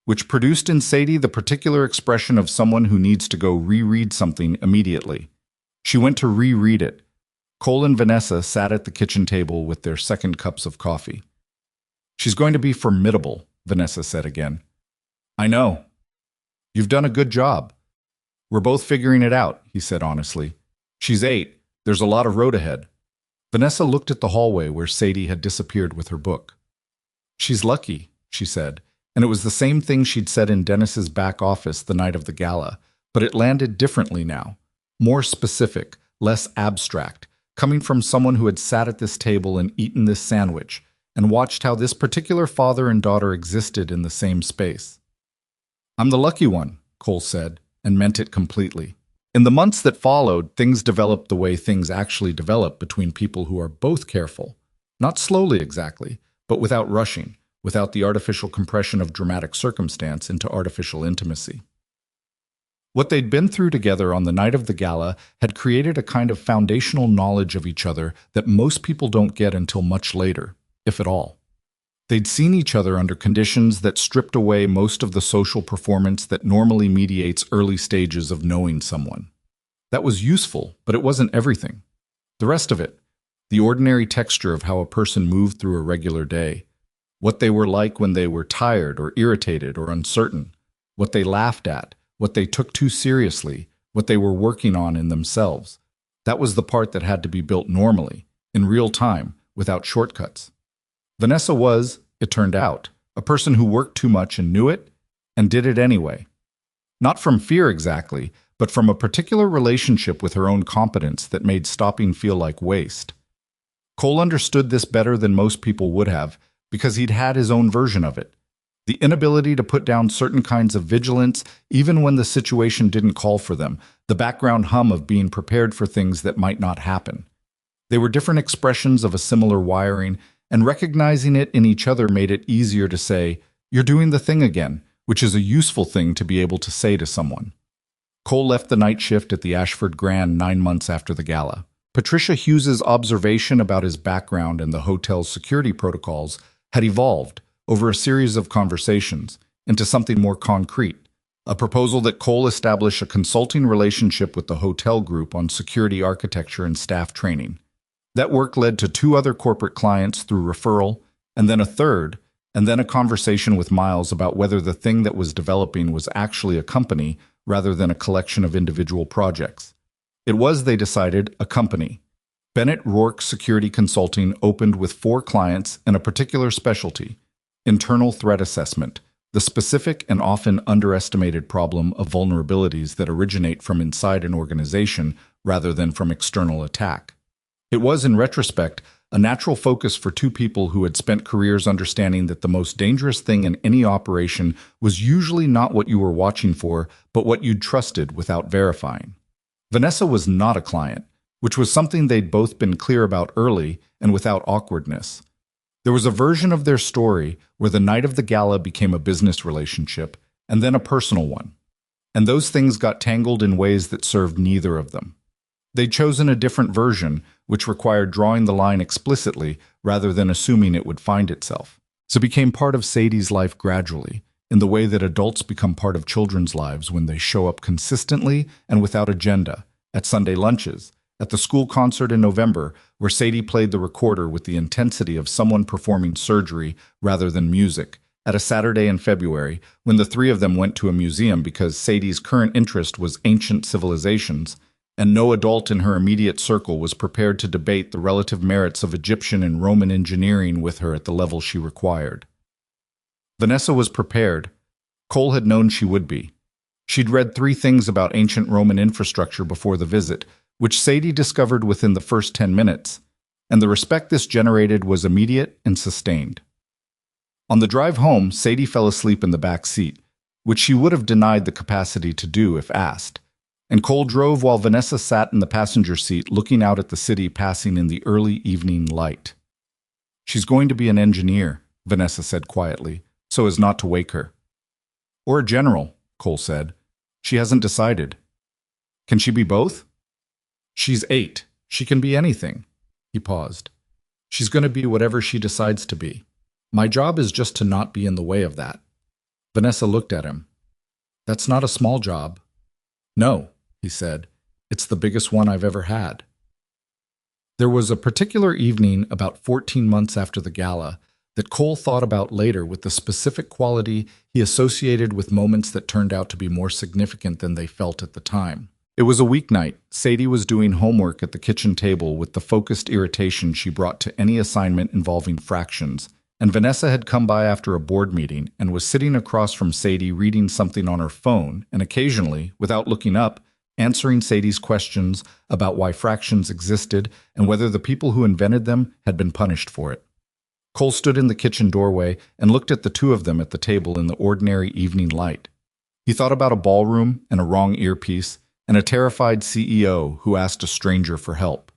which produced in Sadie the particular expression of someone who needs to go reread something immediately. She went to reread it. Cole and Vanessa sat at the kitchen table with their 2nd cups of coffee. "She's going to be formidable," Vanessa said again. "I know. You've done a good job. We're both figuring it out," he said honestly. "She's 8. There's a lot of road ahead." Vanessa looked at the hallway where Sadie had disappeared with her book. "She's lucky," she said, and it was the same thing she'd said in Dennis's back office the night of the gala, but it landed differently now, more specific, less abstract, coming from someone who had sat at this table and eaten this sandwich, and watched how this particular father and daughter existed in the same space. "I'm the lucky one," Cole said, and meant it completely. In the months that followed, things developed the way things actually develop between people who are both careful. Not slowly exactly, but without rushing, without the artificial compression of dramatic circumstance into artificial intimacy. What they'd been through together on the night of the gala had created a kind of foundational knowledge of each other that most people don't get until much later, if at all. They'd seen each other under conditions that stripped away most of the social performance that normally mediates early stages of knowing someone. That was useful, but it wasn't everything. The rest of it, the ordinary texture of how a person moved through a regular day, what they were like when they were tired or irritated or uncertain, what they laughed at, what they took too seriously, what they were working on in themselves. That was the part that had to be built normally, in real time, without shortcuts. Vanessa was, it turned out, a person who worked too much and knew it, and did it anyway. Not from fear exactly, but from a particular relationship with her own competence that made stopping feel like waste. Cole understood this better than most people would have, because he'd had his own version of it. The inability to put down certain kinds of vigilance, even when the situation didn't call for them, the background hum of being prepared for things that might not happen. They were different expressions of a similar wiring, and recognizing it in each other made it easier to say, "You're doing the thing again," which is a useful thing to be able to say to someone. Cole left the night shift at the Ashford Grand 9 months after the gala. Patricia Hughes's observation about his background and the hotel's security protocols had evolved over a series of conversations into something more concrete, a proposal that Cole establish a consulting relationship with the hotel group on security architecture and staff training. That work led to 2 other corporate clients through referral, and then a third, and then a conversation with Miles about whether the thing that was developing was actually a company rather than a collection of individual projects. It was, they decided, a company. Bennett Rourke Security Consulting opened with 4 clients in a particular specialty: internal threat assessment, the specific and often underestimated problem of vulnerabilities that originate from inside an organization rather than from external attack. It was, in retrospect, a natural focus for 2 people who had spent careers understanding that the most dangerous thing in any operation was usually not what you were watching for, but what you'd trusted without verifying. Vanessa was not a client, which was something they'd both been clear about early and without awkwardness. There was a version of their story where the night of the gala became a business relationship and then a personal one, and those things got tangled in ways that served neither of them. They'd chosen a different version, which required drawing the line explicitly rather than assuming it would find itself. So it became part of Sadie's life gradually, in the way that adults become part of children's lives when they show up consistently and without agenda, at Sunday lunches, at the school concert in November, where Sadie played the recorder with the intensity of someone performing surgery rather than music, at a Saturday in February, when the 3 of them went to a museum because Sadie's current interest was ancient civilizations, and no adult in her immediate circle was prepared to debate the relative merits of Egyptian and Roman engineering with her at the level she required. Vanessa was prepared. Cole had known she would be. She'd read 3 things about ancient Roman infrastructure before the visit, which Sadie discovered within the first 10 minutes, and the respect this generated was immediate and sustained. On the drive home, Sadie fell asleep in the back seat, which she would have denied the capacity to do if asked, and Cole drove while Vanessa sat in the passenger seat looking out at the city passing in the early evening light. "She's going to be an engineer," Vanessa said quietly, so as not to wake her. "Or a general," Cole said. "She hasn't decided." "Can she be both?" "She's 8. She can be anything." He paused. "She's going to be whatever she decides to be. My job is just to not be in the way of that." Vanessa looked at him. "That's not a small job." "No," he said. "It's the biggest one I've ever had." There was a particular evening about 14 months after the gala that Cole thought about later with the specific quality he associated with moments that turned out to be more significant than they felt at the time. It was a weeknight. Sadie was doing homework at the kitchen table with the focused irritation she brought to any assignment involving fractions, and Vanessa had come by after a board meeting and was sitting across from Sadie reading something on her phone and occasionally, without looking up, answering Sadie's questions about why fractions existed and whether the people who invented them had been punished for it. Cole stood in the kitchen doorway and looked at the 2 of them at the table in the ordinary evening light. He thought about a ballroom and a wrong earpiece and a terrified CEO who asked a stranger for help.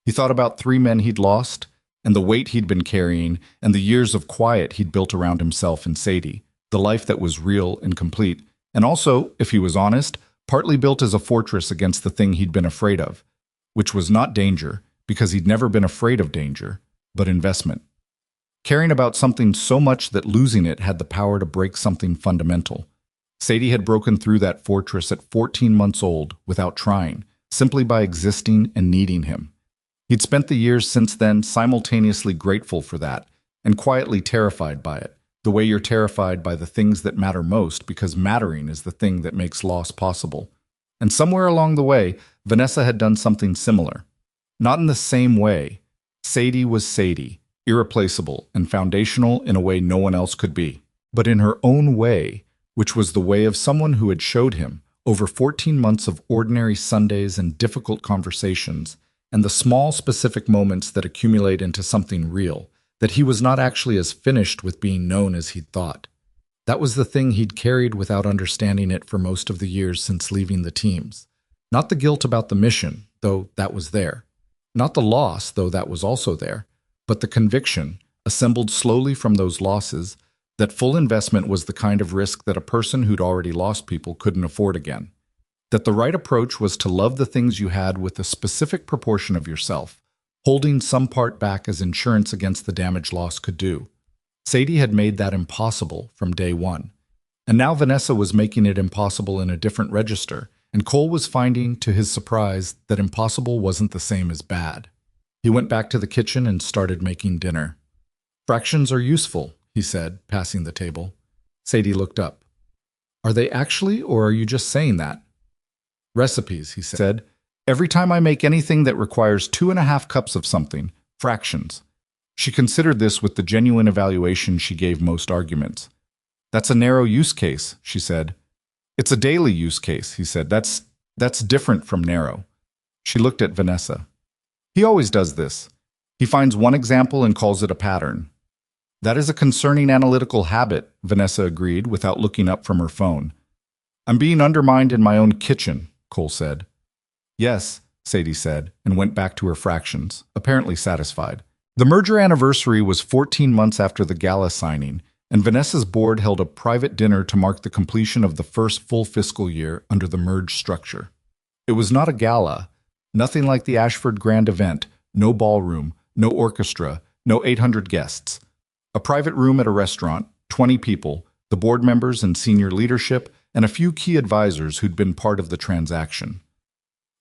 He thought about 3 men he'd lost and the weight he'd been carrying and the years of quiet he'd built around himself and Sadie, the life that was real and complete, and also, if he was honest, partly built as a fortress against the thing he'd been afraid of, which was not danger, because he'd never been afraid of danger, but investment. Caring about something so much that losing it had the power to break something fundamental. Sadie had broken through that fortress at 14 months old without trying, simply by existing and needing him. He'd spent the years since then simultaneously grateful for that and quietly terrified by it, the way you're terrified by the things that matter most because mattering is the thing that makes loss possible. And somewhere along the way, Vanessa had done something similar. Not in the same way. Sadie was Sadie, irreplaceable and foundational in a way no one else could be, but in her own way, which was the way of someone who had showed him, over 14 months of ordinary Sundays and difficult conversations, and the small specific moments that accumulate into something real, that he was not actually as finished with being known as he'd thought. That was the thing he'd carried without understanding it for most of the years since leaving the teams. Not the guilt about the mission, though that was there, Not the loss, though that was also there, but the conviction, assembled slowly from those losses, that full investment was the kind of risk that a person who'd already lost people couldn't afford again. That the right approach was to love the things you had with a specific proportion of yourself, holding some part back as insurance against the damage loss could do. Sadie had made that impossible from day one. And now Vanessa was making it impossible in a different register, and Cole was finding, to his surprise, that impossible wasn't the same as bad. He went back to the kitchen and started making dinner. "Fractions are useful," he said, passing the table. Sadie looked up. "Are they actually, or are you just saying that?" "Recipes," he said. "Every time I make anything that requires 2.5 cups of something, fractions." She considered this with the genuine evaluation she gave most arguments. "That's a narrow use case," she said. "It's a daily use case," he said. That's different from narrow." She looked at Vanessa. "He always does this. He finds one example and calls it a pattern." "That is a concerning analytical habit," Vanessa agreed without looking up from her phone. "I'm being undermined in my own kitchen," Cole said. "Yes," Sadie said, and went back to her fractions, apparently satisfied. The merger anniversary was 14 months after the gala signing, and Vanessa's board held a private dinner to mark the completion of the first full fiscal year under the merged structure. It was not a gala, nothing like the Ashford Grand event, no ballroom, no orchestra, no 800 guests. A private room at a restaurant, 20 people, the board members and senior leadership, and a few key advisors who'd been part of the transaction.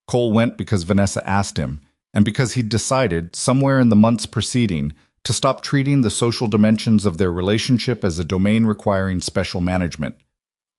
Cole went because Vanessa asked him, and because he'd decided, somewhere in the months preceding, to stop treating the social dimensions of their relationship as a domain requiring special management.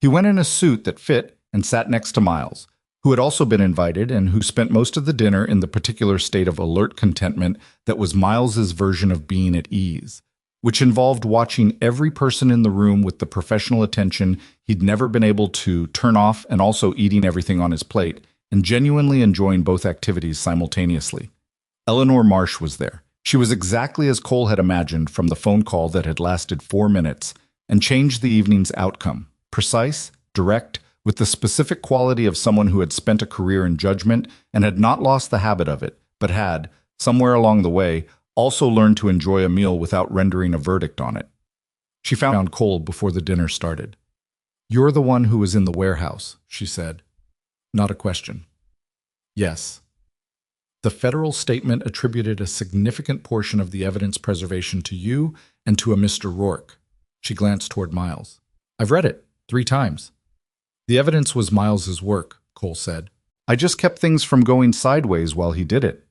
He went in a suit that fit and sat next to Miles, who had also been invited and who spent most of the dinner in the particular state of alert contentment that was Miles's version of being at ease, which involved watching every person in the room with the professional attention he'd never been able to turn off and also eating everything on his plate and genuinely enjoying both activities simultaneously. Eleanor Marsh was there. She was exactly as Cole had imagined from the phone call that had lasted 4 minutes and changed the evening's outcome. Precise, direct, with the specific quality of someone who had spent a career in judgment and had not lost the habit of it, but had, somewhere along the way, also learned to enjoy a meal without rendering a verdict on it. She found Cole before the dinner started. "You're the one who was in the warehouse," she said. Not a question. "Yes." The federal statement attributed a significant portion of the evidence preservation to you and to a Mr. Rourke. She glanced toward Miles. "I've read it 3 times. "The evidence was Miles's work," Cole said. "I just kept things from going sideways while he did it."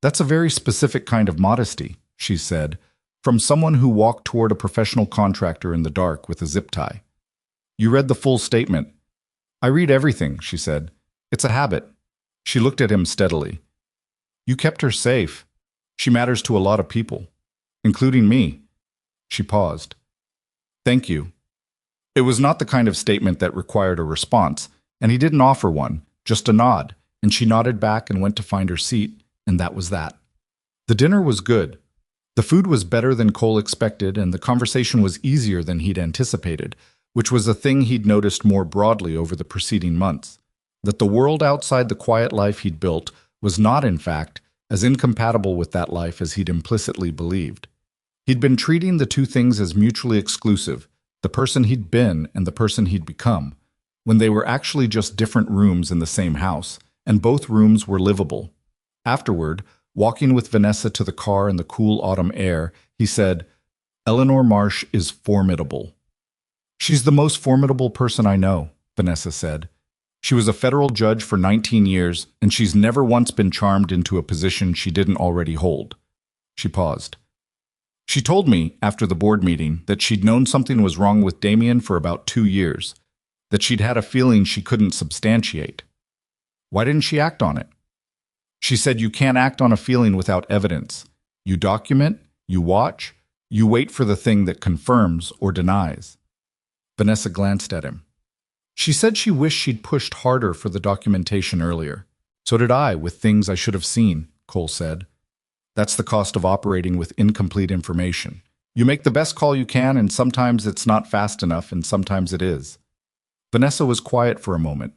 "That's a very specific kind of modesty," she said, from someone who walked toward a professional contractor in the dark with a zip tie. "You read the full statement." "I read everything," she said. "It's a habit." She looked at him steadily. "You kept her safe. She matters to a lot of people, including me." She paused. "Thank you." It was not the kind of statement that required a response, and he didn't offer one, just a nod, and she nodded back and went to find her seat, and that was that. The dinner was good. The food was better than Cole expected, and the conversation was easier than he'd anticipated, which was a thing he'd noticed more broadly over the preceding months. That the world outside the quiet life he'd built was not, in fact, as incompatible with that life as he'd implicitly believed. He'd been treating the two things as mutually exclusive, the person he'd been and the person he'd become, when they were actually just different rooms in the same house, and both rooms were livable. Afterward, walking with Vanessa to the car in the cool autumn air, he said, "Eleanor Marsh is formidable." "She's the most formidable person I know," Vanessa said. "She was a federal judge for 19 years, and she's never once been charmed into a position she didn't already hold." She paused. "She told me, after the board meeting, that she'd known something was wrong with Damien for about 2 years, that she'd had a feeling she couldn't substantiate." "Why didn't she act on it?" "She said you can't act on a feeling without evidence. You document, you watch, you wait for the thing that confirms or denies." Vanessa glanced at him. She said she wished she'd pushed harder for the documentation earlier. "So did I, with things I should have seen," Cole said. "That's the cost of operating with incomplete information. You make the best call you can, and sometimes it's not fast enough, and sometimes it is." Vanessa was quiet for a moment.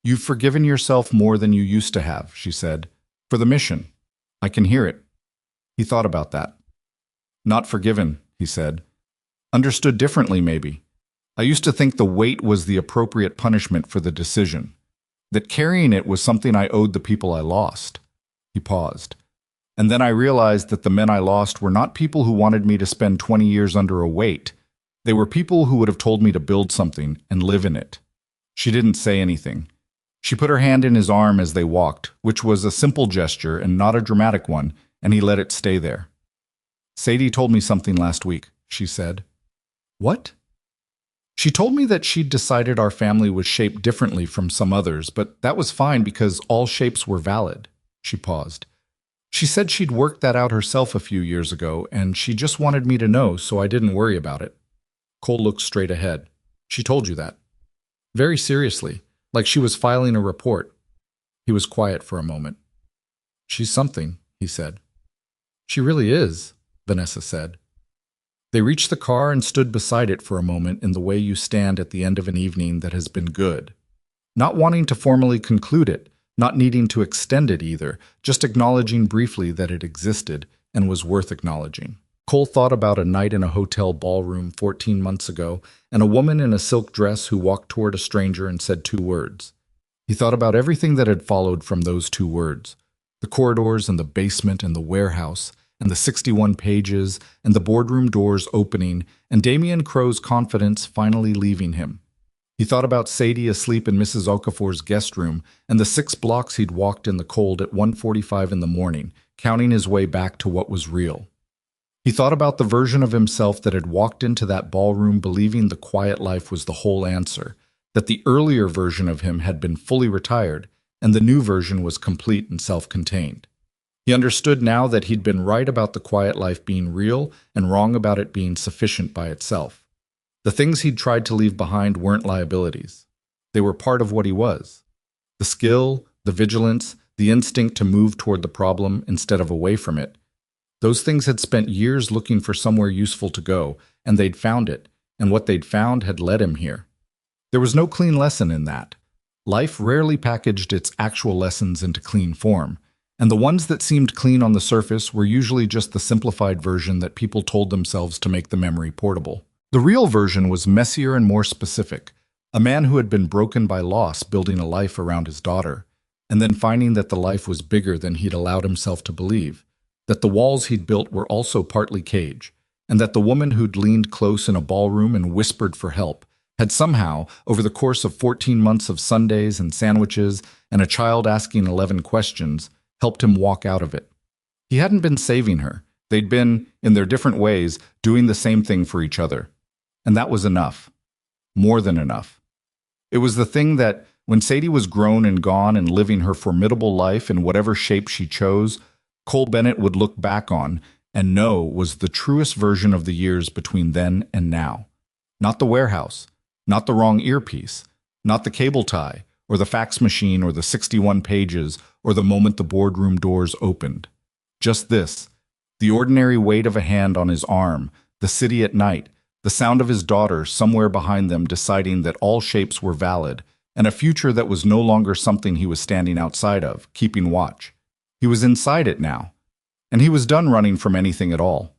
"You've forgiven yourself more than you used to have," she said, "for the mission." I can hear it. He thought about that. Not forgiven, he said. Understood differently, maybe. I used to think the weight was the appropriate punishment for the decision, that carrying it was something I owed the people I lost. He paused. And then I realized that the men I lost were not people who wanted me to spend 20 years under a weight. They were people who would have told me to build something and live in it. She didn't say anything. She put her hand in his arm as they walked, which was a simple gesture and not a dramatic one, and he let it stay there. Sadie told me something last week, she said. What? She told me that she'd decided our family was shaped differently from some others, but that was fine because all shapes were valid. She paused. She said she'd worked that out herself a few years ago, and she just wanted me to know so I didn't worry about it. Cole looked straight ahead. She told you that. Very seriously, like she was filing a report. He was quiet for a moment. She's something, he said. She really is, Vanessa said. They reached the car and stood beside it for a moment in the way you stand at the end of an evening that has been good. Not wanting to formally conclude it, not needing to extend it either, just acknowledging briefly that it existed and was worth acknowledging. Cole thought about a night in a hotel ballroom 14 months ago and a woman in a silk dress who walked toward a stranger and said 2 words. He thought about everything that had followed from those 2 words. The corridors and the basement and the warehouse and the 61 pages and the boardroom doors opening and Damien Crow's confidence finally leaving him. He thought about Sadie asleep in Mrs. Okafor's guest room and the 6 blocks he'd walked in the cold at 1:45 in the morning, counting his way back to what was real. He thought about the version of himself that had walked into that ballroom believing the quiet life was the whole answer, that the earlier version of him had been fully retired, and the new version was complete and self-contained. He understood now that he'd been right about the quiet life being real and wrong about it being sufficient by itself. The things he'd tried to leave behind weren't liabilities. They were part of what he was. The skill, the vigilance, the instinct to move toward the problem instead of away from it. Those things had spent years looking for somewhere useful to go, and they'd found it, and what they'd found had led him here. There was no clean lesson in that. Life rarely packaged its actual lessons into clean form, and the ones that seemed clean on the surface were usually just the simplified version that people told themselves to make the memory portable. The real version was messier and more specific, a man who had been broken by loss building a life around his daughter, and then finding that the life was bigger than he'd allowed himself to believe, that the walls he'd built were also partly cage, and that the woman who'd leaned close in a ballroom and whispered for help had somehow, over the course of 14 months of Sundays and sandwiches and a child asking 11 questions, helped him walk out of it. He hadn't been saving her. They'd been, in their different ways, doing the same thing for each other. And that was enough. More than enough. It was the thing that, when Sadie was grown and gone and living her formidable life in whatever shape she chose, Cole Bennett would look back on and know was the truest version of the years between then and now. Not the warehouse, not the wrong earpiece, not the cable tie, or the fax machine, or the 61 pages, or the moment the boardroom doors opened. Just this, the ordinary weight of a hand on his arm, the city at night, the sound of his daughter somewhere behind them deciding that all shapes were valid, and a future that was no longer something he was standing outside of, keeping watch. He was inside it now, and he was done running from anything at all.